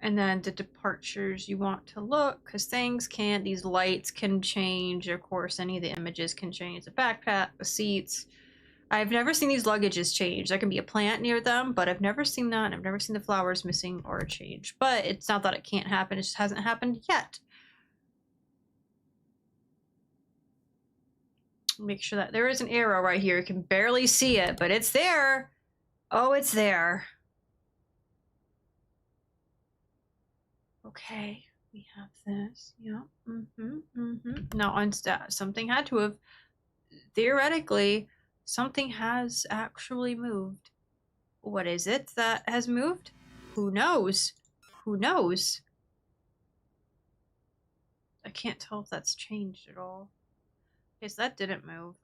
And then the departures you want to look, because things can't, these lights can change. Of course, any of the images can change. The backpack, the seats. I've never seen these luggages change. There can be a plant near them, but I've never seen that. I've never seen the flowers missing or change. But it's not that it can't happen. It just hasn't happened yet. Make sure that there is an arrow right here. You can barely see it, but it's there. Oh, it's there. Okay, we have this. Yeah. No, something had to have. Theoretically, something has actually moved. What is it that has moved? Who knows? Who knows? I can't tell if that's changed at all. Okay, so that didn't move.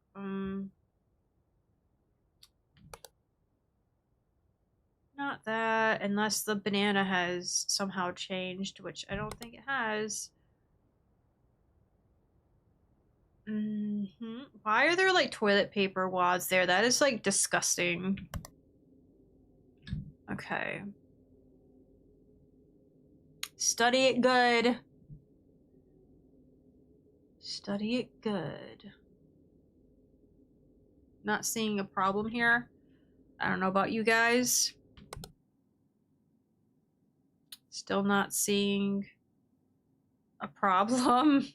not that, unless the banana has somehow changed, which I don't think it has. Why are there like toilet paper wads there? That is like disgusting. Okay. Study it good. Study it good. Not seeing a problem here. I don't know about you guys. Still not seeing a problem.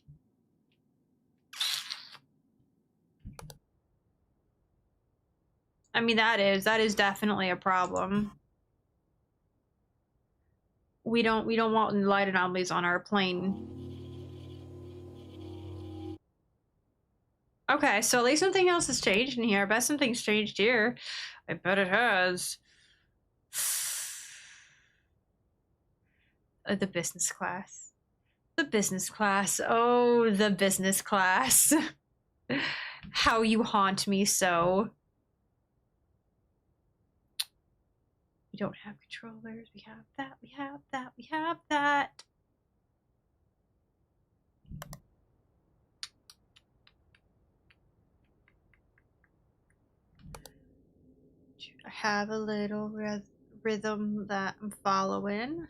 I mean, that is definitely a problem. We don't want light anomalies on our plane. Okay, so at least something else has changed in here. I bet something's changed here. I bet it has. The business class. The business class. Oh, the business class. How you haunt me so. We don't have controllers. We have that. We have that. We have that. I have a little rhythm that I'm following.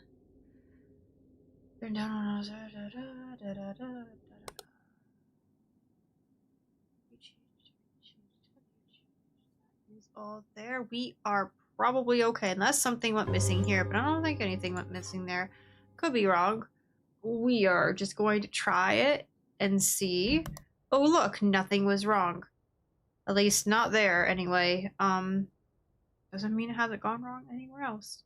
Is all there. We are probably okay, unless something went missing here, but I don't think anything went missing there. Could be wrong. We are just going to try it and see. Oh, look, nothing was wrong. At least not there, anyway. Doesn't mean it hasn't gone wrong anywhere else.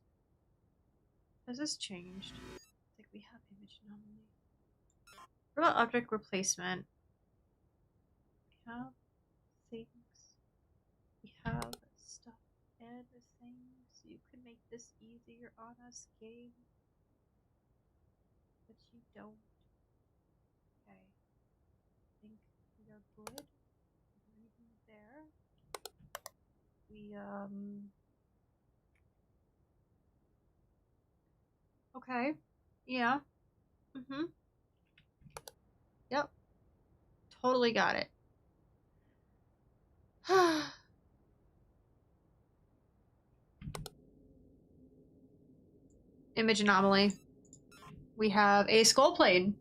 Has this changed? I think we have image anomaly. What about object replacement? We have things. We have stuff and things. You can make this easier on us, game. But you don't. Okay. I think we are good. Anything there? We, okay. Yeah. Yep. Totally got it. Image anomaly. We have a skull plane.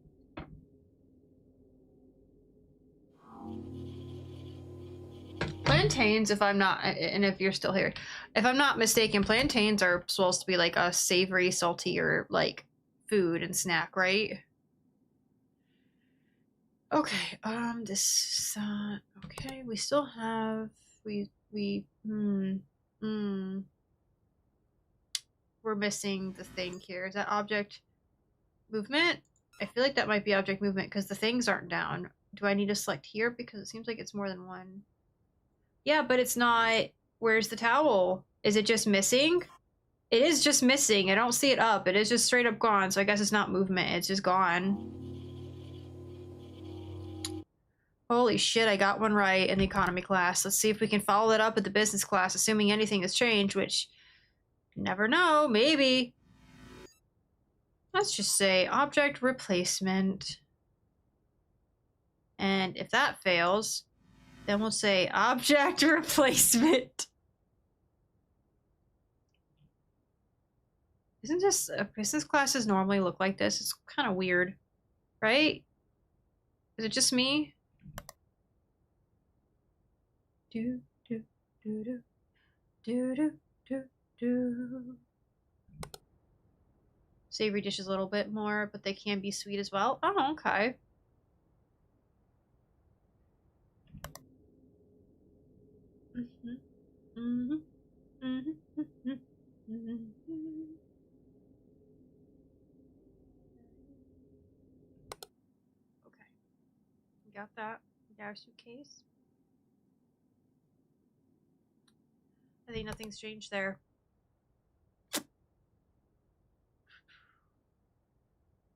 Plantains, if I'm not, and if you're still here, if I'm not mistaken, plantains are supposed to be like a savory, saltier, like, food and snack, right? Okay, this, okay, we still have, we're missing the thing here. Is that object movement? I feel like that might be object movement because the things aren't down. Do I need to select here? Because it seems like it's more than one. Yeah, but it's not. Where's the towel? Is it just missing? It is just missing. I don't see it up. It is just straight up gone, so I guess it's not movement. It's just gone. Holy shit, I got one right in the economy class. Let's see if we can follow that up at the business class, assuming anything has changed, which you never know, maybe. Let's just say object replacement. And if that fails, then we'll say object replacement. Isn't this business classes normally look like this? It's kind of weird, right? Is it just me? Do do do do do do do do. Savory dishes a little bit more, but they can be sweet as well. Oh, okay. Okay. We got that. We got our suitcase. I think nothing's changed there.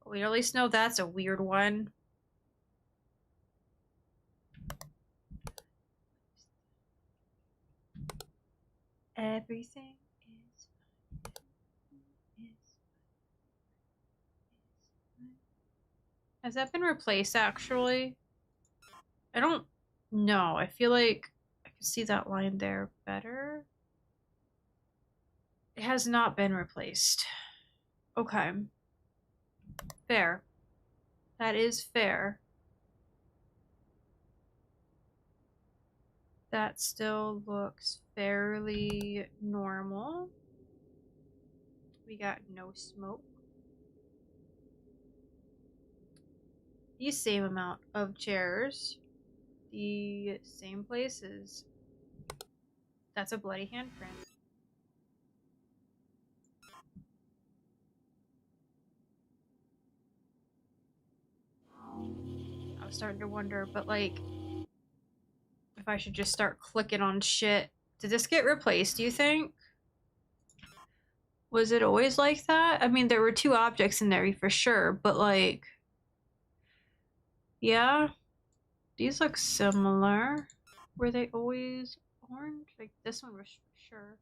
We at least know that's a weird one. Everything is fine. Has that been replaced, actually? I don't know. I feel like I can see that line there better. It has not been replaced. Okay. Fair. That is fair. That still looks fairly normal. We got no smoke. The same amount of chairs. The same places. That's a bloody handprint. I was starting to wonder, but like, if I should just start clicking on shit. Did this get replaced, do you think? Was it always like that? I mean, there were two objects in there for sure, but like, yeah, these look similar. Were they always orange? Like, this one was for sure.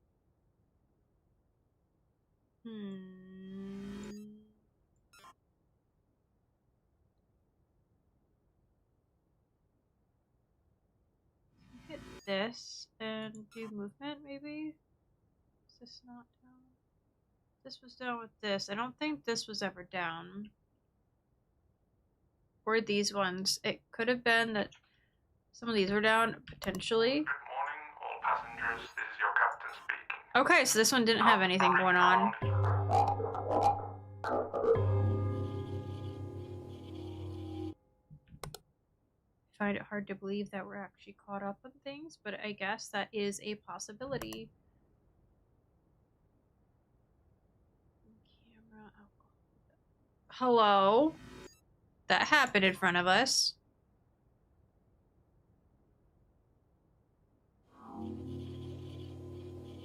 Hit this and do movement, maybe? Is this not down? This was down with this. I don't think this was ever down. Or these ones. It could have been that some of these were down, potentially. Good morning, all passengers. This is your captain speaking. Okay, so this one didn't have anything going on. I find it hard to believe that we're actually caught up on things, but I guess that is a possibility. Camera alcohol. Hello? That happened in front of us.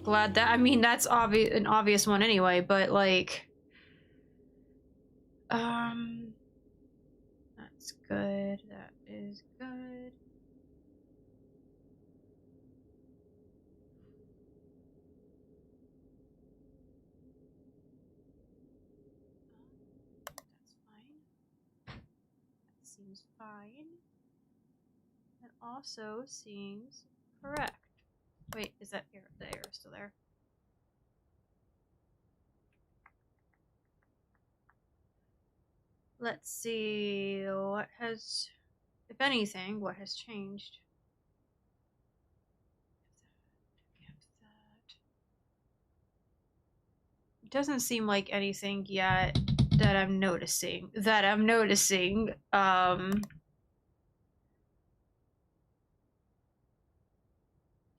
Glad that, I mean, that's an obvious one anyway, but like, that's good. That is good. That's fine. That seems fine. That also seems correct. Wait, is that air? The air is still there. Let's see what has, if anything, what has changed. It doesn't seem like anything yet that I'm noticing.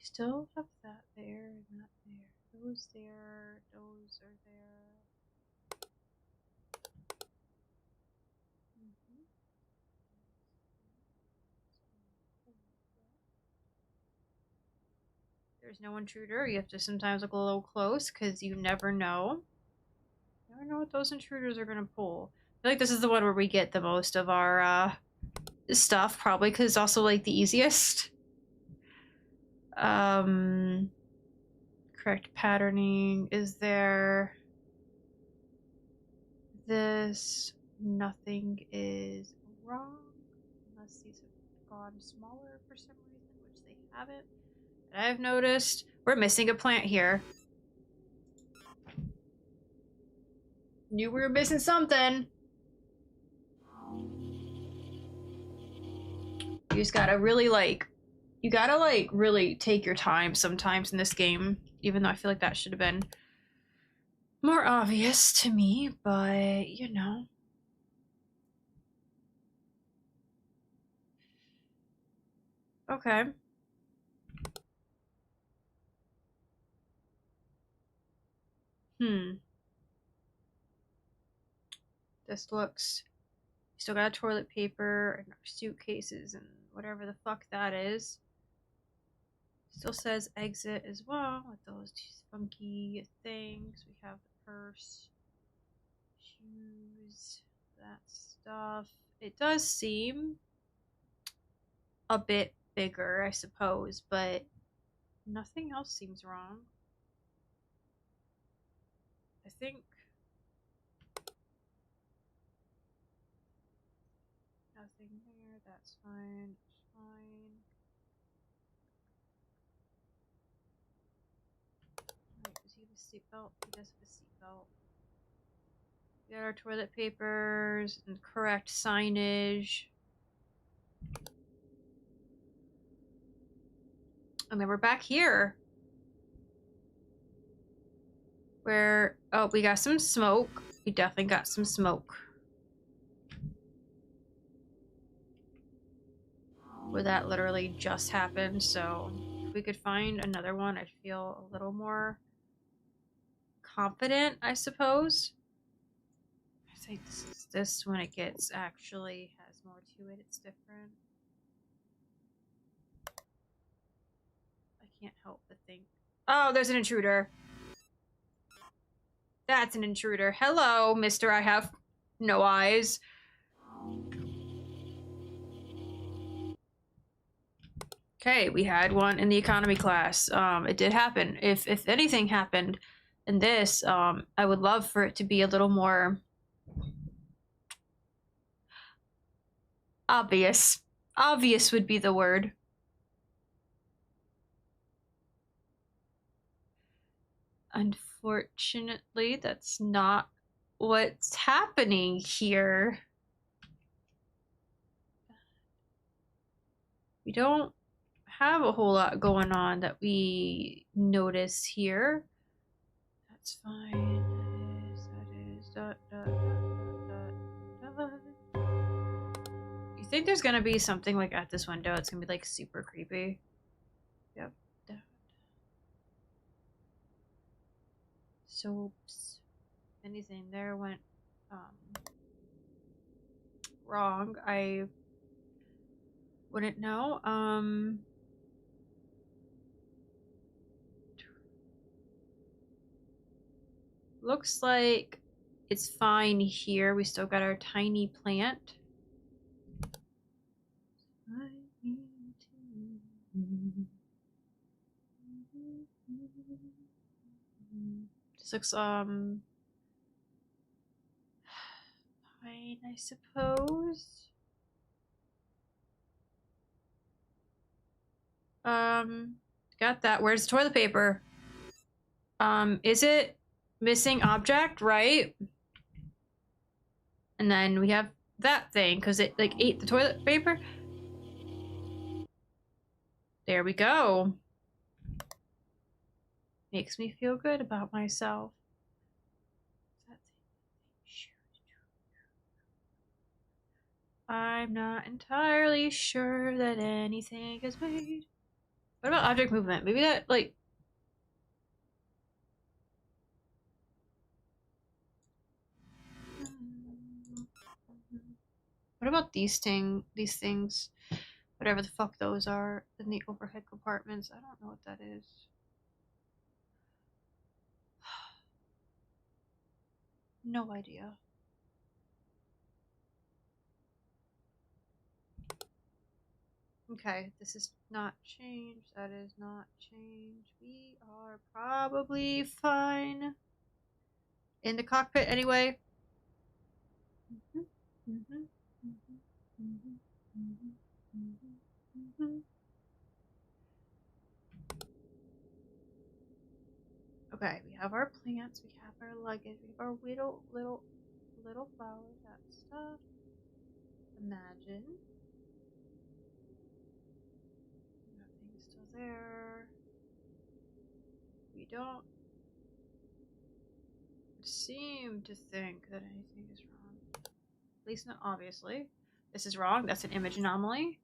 Still have that there and that there. Those there, those are there. There's no intruder. You have to sometimes look a little close because you never know. You never know what those intruders are going to pull. I feel like this is the one where we get the most of our stuff, probably because it's also like the easiest. Correct patterning. Is there this? Nothing is wrong unless these have gone smaller for some reason, which they haven't. I've noticed we're missing a plant here. Knew we were missing something. You just gotta really really take your time sometimes in this game, even though I feel like that should have been more obvious to me, but you know. Okay. This looks... Still got toilet paper and our suitcases and whatever the fuck that is. Still says exit as well with those funky things. We have the purse, shoes, that stuff. It does seem a bit bigger, I suppose, but nothing else seems wrong. I think fine. It's fine. Alright, does he have a seatbelt? He does have a seatbelt. We got our toilet papers and correct signage. And then we're back here. Where, oh, we got some smoke. We definitely got some smoke. Where that literally just happened, so if we could find another one, I'd feel a little more confident, I suppose. I think this when it gets actually has more to it, it's different. I can't help but think. Oh, there's an intruder. That's an intruder. Hello, mister, I have no eyes. Okay, we had one in the economy class. It did happen. If anything happened in this, I would love for it to be a little more obvious. Obvious would be the word. Unfortunately, that's not what's happening here. We don't have a whole lot going on that we notice here. That's fine. That is. You think there's gonna be something like at this window? It's gonna be like super creepy. Yep. Soaps. Anything there went wrong. I wouldn't know. Looks like it's fine here. We still got our tiny plant. This looks fine, I suppose. Got that. Where's the toilet paper? Is it missing object, right? And then we have that thing, because it, like, ate the toilet paper. There we go. Makes me feel good about myself. I'm not entirely sure that anything is made. What about object movement? Maybe that, like... What about these things? Whatever the fuck those are in the overhead compartments. I don't know what that is. No idea. Okay, this is not changed. That is not changed. We are probably fine. In the cockpit anyway. Okay, we have our plants, we have our luggage, we have our little flowers, that stuff. Imagine. Nothing's still there. We don't seem to think that anything is wrong. At least not obviously. This is wrong. That's an image anomaly.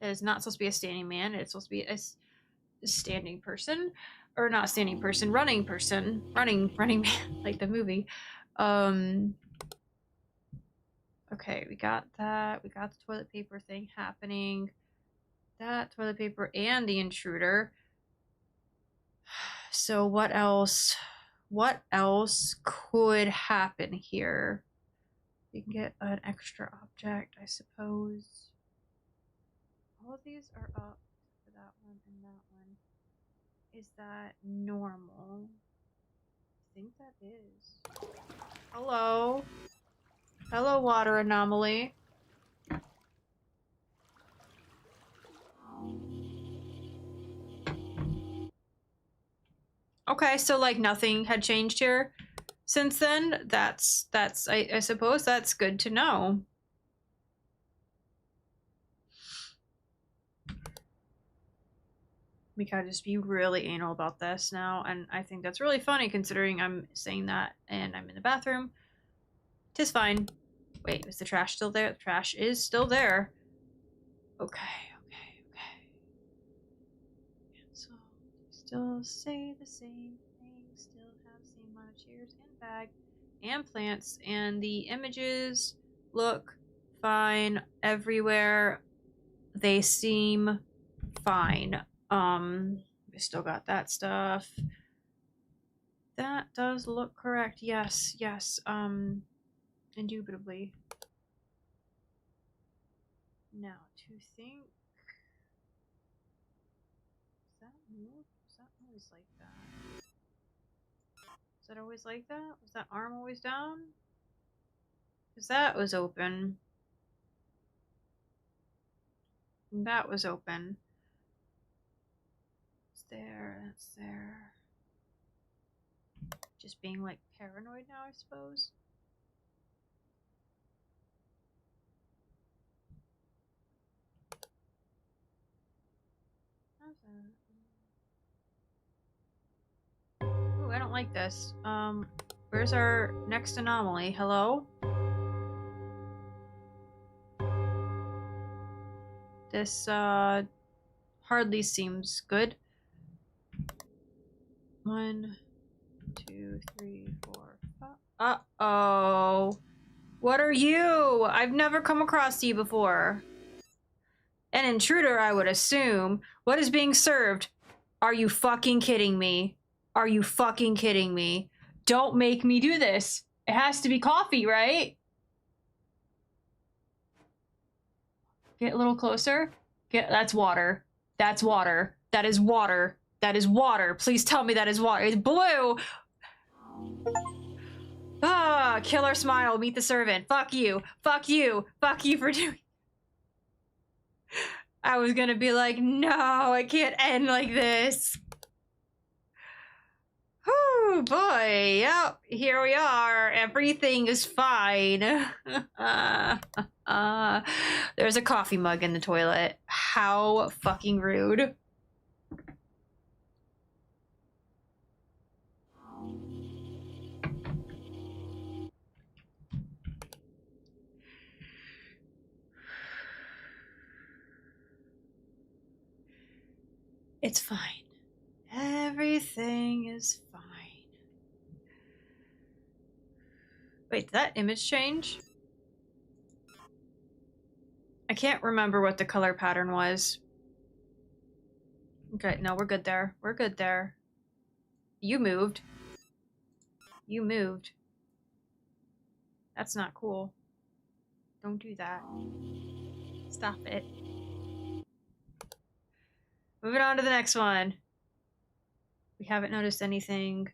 It is not supposed to be a standing man. It's supposed to be a standing person. Or not standing person, running person. Running man, like the movie. Okay, we got that. We got the toilet paper thing happening. That toilet paper and the intruder. So what else? What else could happen here? We can get an extra object, I suppose. All of these are up for that one and that one. Is that normal? I think that is. Hello. Hello, water anomaly. Okay, so like nothing had changed here since then. That's I suppose that's good to know. We gotta just be really anal about this now, and I think that's really funny considering I'm saying that and I'm in the bathroom. 'Tis fine. Wait, is the trash still there? The trash is still there. Okay. So, still say the same thing, still have the same amount of chairs and bag and plants, and the images look fine everywhere. They seem fine. We still got that stuff. That does look correct. Yes, indubitably. Now, to think... Is that moved? Is that always like that? Is that always like that? Was that arm always down? Because that was open. That was open. It's there, that's there. Just being like paranoid now, I suppose. Ooh, I don't like this. Where's our next anomaly? Hello? This, hardly seems good. 1, 2, 3, 4, 5. Uh-oh. What are you? I've never come across you before. An intruder, I would assume. What is being served? Are you fucking kidding me? Are you fucking kidding me? Don't make me do this. It has to be coffee, right? Get a little closer. That's water. That's water. That is water. That is water. Please tell me that is water. It's blue. Ah, killer smile. Meet the servant. Fuck you. Fuck you. Fuck you for doing... I was gonna be like, no, it can't end like this. Whew, boy. Yep, here we are. Everything is fine. There's a coffee mug in the toilet. How fucking rude. It's fine. Everything is fine. Wait, did that image change? I can't remember what the color pattern was. Okay, no, we're good there. We're good there. You moved. You moved. That's not cool. Don't do that. Stop it. Moving on to the next one. We haven't noticed anything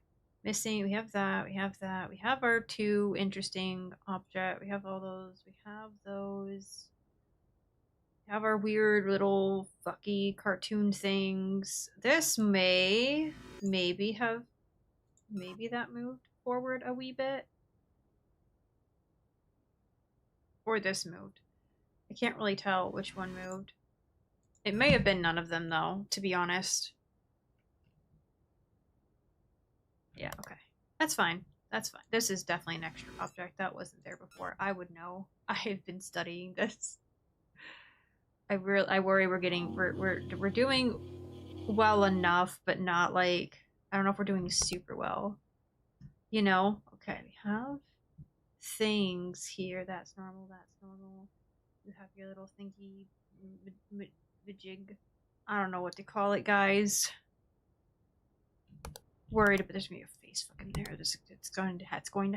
missing. We have that. We have that. We have our 2 interesting objects. We have all those. We have those. We have our weird little fucky cartoon things. This maybe that moved forward a wee bit. Or this moved. I can't really tell which one moved. It may have been none of them, though, to be honest. Yeah, okay. That's fine. That's fine. This is definitely an extra object. That wasn't there before. I would know. I have been studying this. I worry we're doing well enough, but not like... I don't know if we're doing super well. You know? Okay, we have things here. That's normal. That's normal. You have your little thingy... jig. I don't know what to call it, guys. Worried, but there's gonna be a face fucking there. It's going to happen. It's going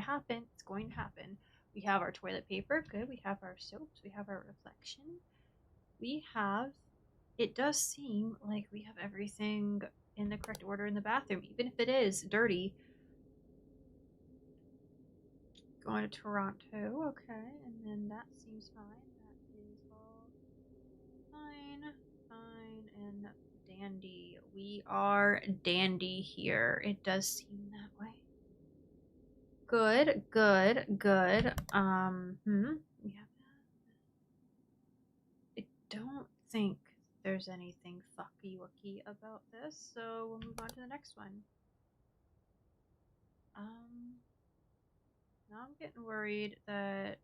to happen. We have our toilet paper. Good. We have our soaps. We have our reflection. We have... It does seem like we have everything in the correct order in the bathroom, even if it is dirty. Going to Toronto. Okay. And then that seems fine. That is all fine. Fine and dandy. We we are dandy here. It does seem that way. Good, good, good. We have that. I don't think there's anything fucky-wucky about this, so we'll move on to the next one. Now I'm getting worried that...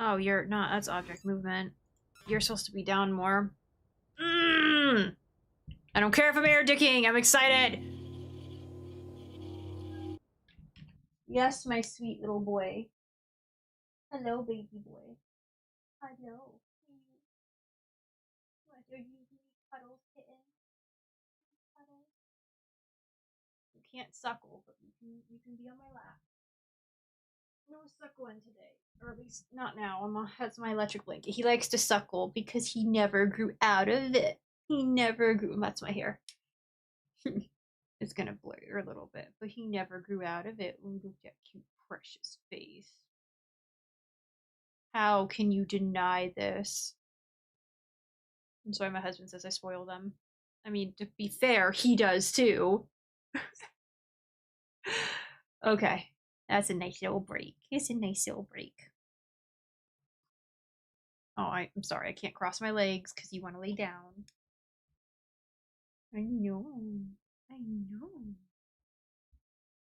Oh, you're not. That's object movement. You're supposed to be down more. I don't care if I'm air dicking. I'm excited. Yes, my sweet little boy. Hello, baby boy. Hello. What are you doing, cuddles, kitten? Cuddles. You can't suckle, but you can be on my lap. No suckling today, or at least not now. That's my electric blanket. He likes to suckle because he never grew out of it. He never grew. That's my hair. It's gonna blur a little bit, but he never grew out of it. Look at that cute, precious face. How can you deny this? I'm sorry, my husband says I spoil them. I mean, to be fair, he does too. Okay. That's a nice little break. It's a nice little break. Oh, I'm sorry. I can't cross my legs because you want to lay down. I know. I know.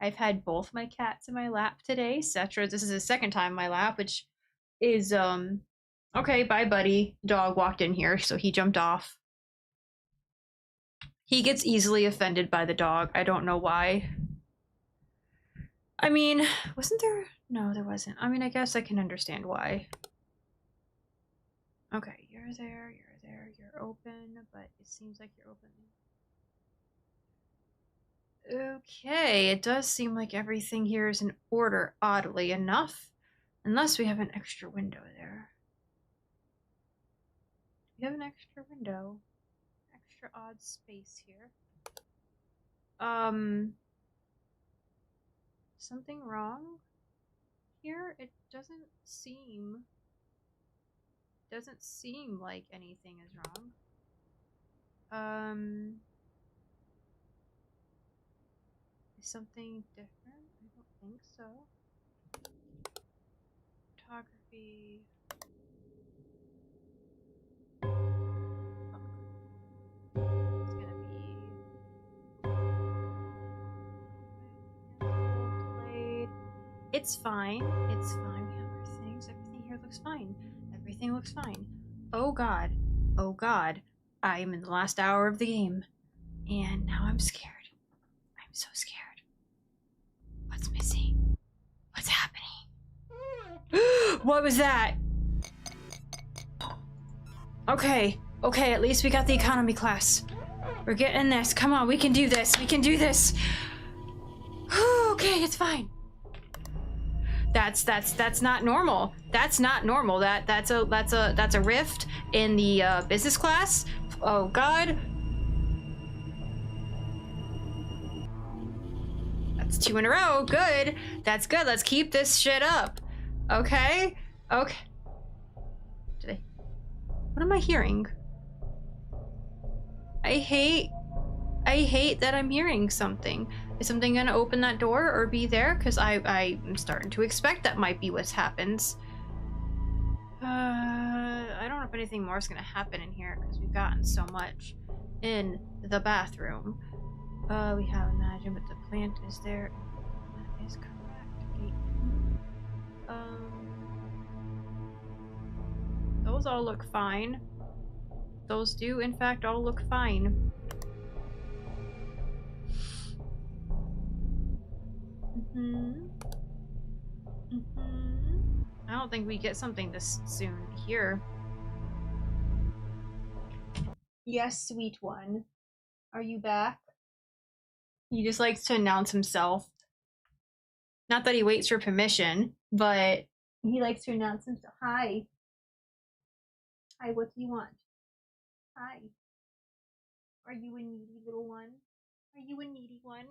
I've had both my cats in my lap today. Cetra, this is his second time in my lap, which is, okay, bye, buddy. Dog walked in here, so he jumped off. He gets easily offended by the dog. I don't know why. I mean, wasn't there? No, there wasn't. I mean, I guess I can understand why. Okay, you're there, you're open, but it seems like you're open. Okay, it does seem like everything here is in order, oddly enough. Unless we have an extra window there. We have an extra window. Extra odd space here. Something wrong here? It doesn't seem like anything is wrong. Is something different? I don't think so. Photography. It's gonna be delayed. It's fine. It's fine. We have our things. Everything here looks fine. Everything looks fine. Oh god. Oh god. I am in the last hour of the game. And now I'm scared. I'm so scared. What's missing? What's happening? What was that? Okay. Okay, at least we got the economy class. We're getting this. Come on, we can do this. We can do this. Okay, it's fine. That's not normal. That's not normal. That's a rift in the business class. Oh god. That's 2 in a row. Good. That's good. Let's keep this shit up. Okay. Okay. What am I hearing? I hate that I'm hearing something. Is something gonna open that door or be there? Because I'm starting to expect that might be what happens. I don't know if anything more is gonna happen in here because we've gotten so much in the bathroom. We have Imagine, but the plant is there. That is correct. Those all look fine. Those do, in fact, all look fine. I don't think we get something this soon here. Yes, sweet one. Are you back? He just likes to announce himself. Not that he waits for permission, but he likes to announce himself. Hi. Hi, what do you want? Hi. Are you a needy little one? Are you a needy one?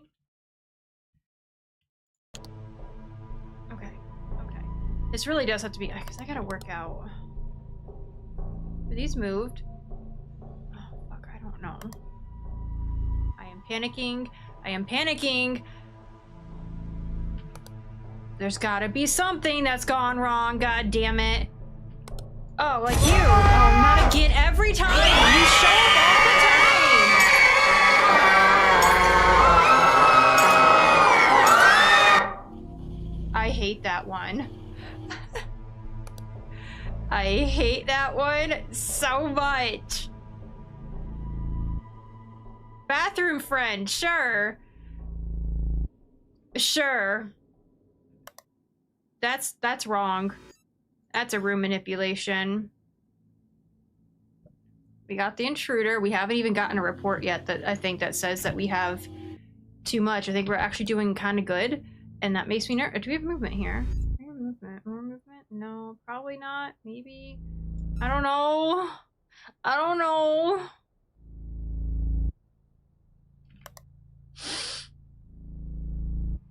Okay. Okay. This really does have to be, because I gotta work out. Are these moved? Oh, fuck, I don't no. I am panicking. I am panicking. There's gotta be something that's gone wrong, god damn it. Oh, like you. Oh, not again. Every time. You show up all the time. I hate that one. I hate that one so much. Bathroom friend, sure. Sure. That's wrong. That's a room manipulation. We got the intruder. We haven't even gotten a report yet that I think that says that we have too much. I think we're actually doing kind of good, and that makes me nervous. Do we have movement here? More movement. More movement? No, probably not. Maybe. I don't know. I don't know.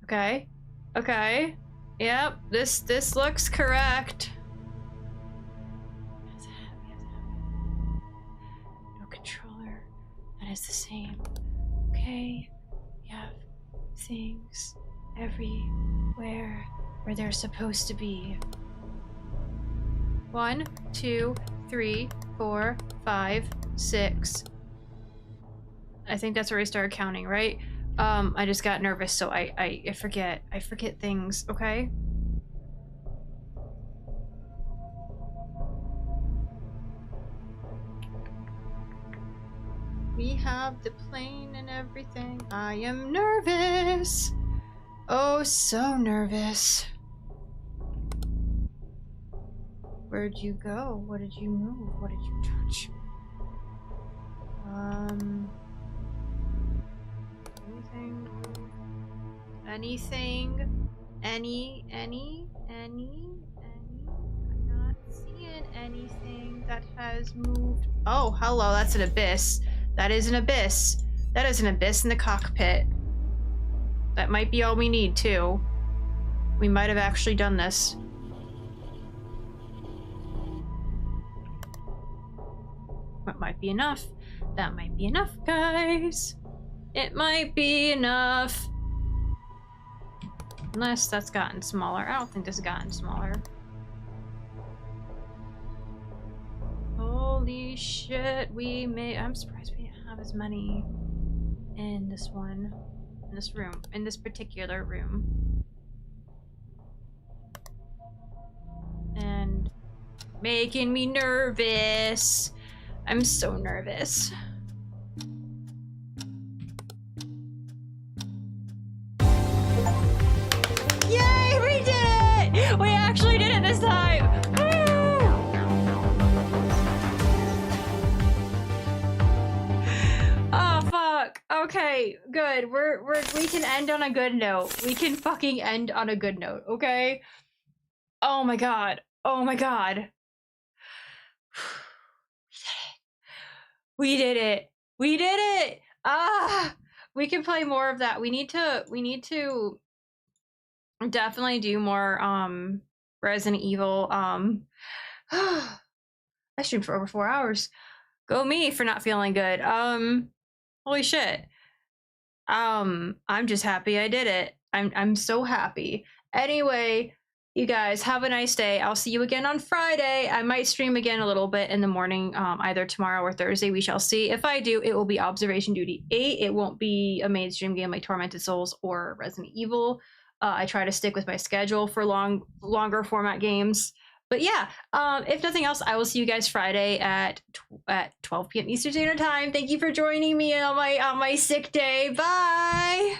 Okay. Okay. Yep. This looks correct. No controller. That is the same. Okay. We have things everywhere where they're supposed to be. 1, 2, 3, 4, 5, 6. I think that's where we started counting, right? I just got nervous, so I forget. I forget things, okay? We have the plane and everything. I am nervous. Oh, so nervous. Where'd you go? What did you move? What did you touch? Anything? Any? I'm not seeing anything that has moved. Oh, hello, that's an abyss. That is an abyss. That is an abyss in the cockpit. That might be all we need, too. We might have actually done this. That might be enough. That might be enough, guys. It might be enough. Unless that's gotten smaller. I don't think this has gotten smaller. Holy shit, I'm surprised we didn't have as many in this one. In this room. In this particular room. And making me nervous. I'm so nervous. Yay, we did it! We actually did it this time! Woo! Oh, fuck. Okay, good. We can end on a good note. We can fucking end on a good note, okay? Oh my god. Oh my god. We did it. We did it. Ah, we can play more of that. We need to definitely do more Resident Evil. I streamed for over 4 hours. Go me for not feeling good. Holy shit. I'm just happy I did it. I'm so happy. Anyway, you guys have a nice day. I'll see you again on Friday. I might stream again a little bit in the morning, either tomorrow or Thursday. We shall see. If I do, it will be Observation Duty 8. It won't be a mainstream game like Tormented Souls or Resident Evil. I try to stick with my schedule for longer format games. But yeah, if nothing else, I will see you guys Friday at 12 p.m. Eastern Standard Time. Thank you for joining me on my sick day. Bye.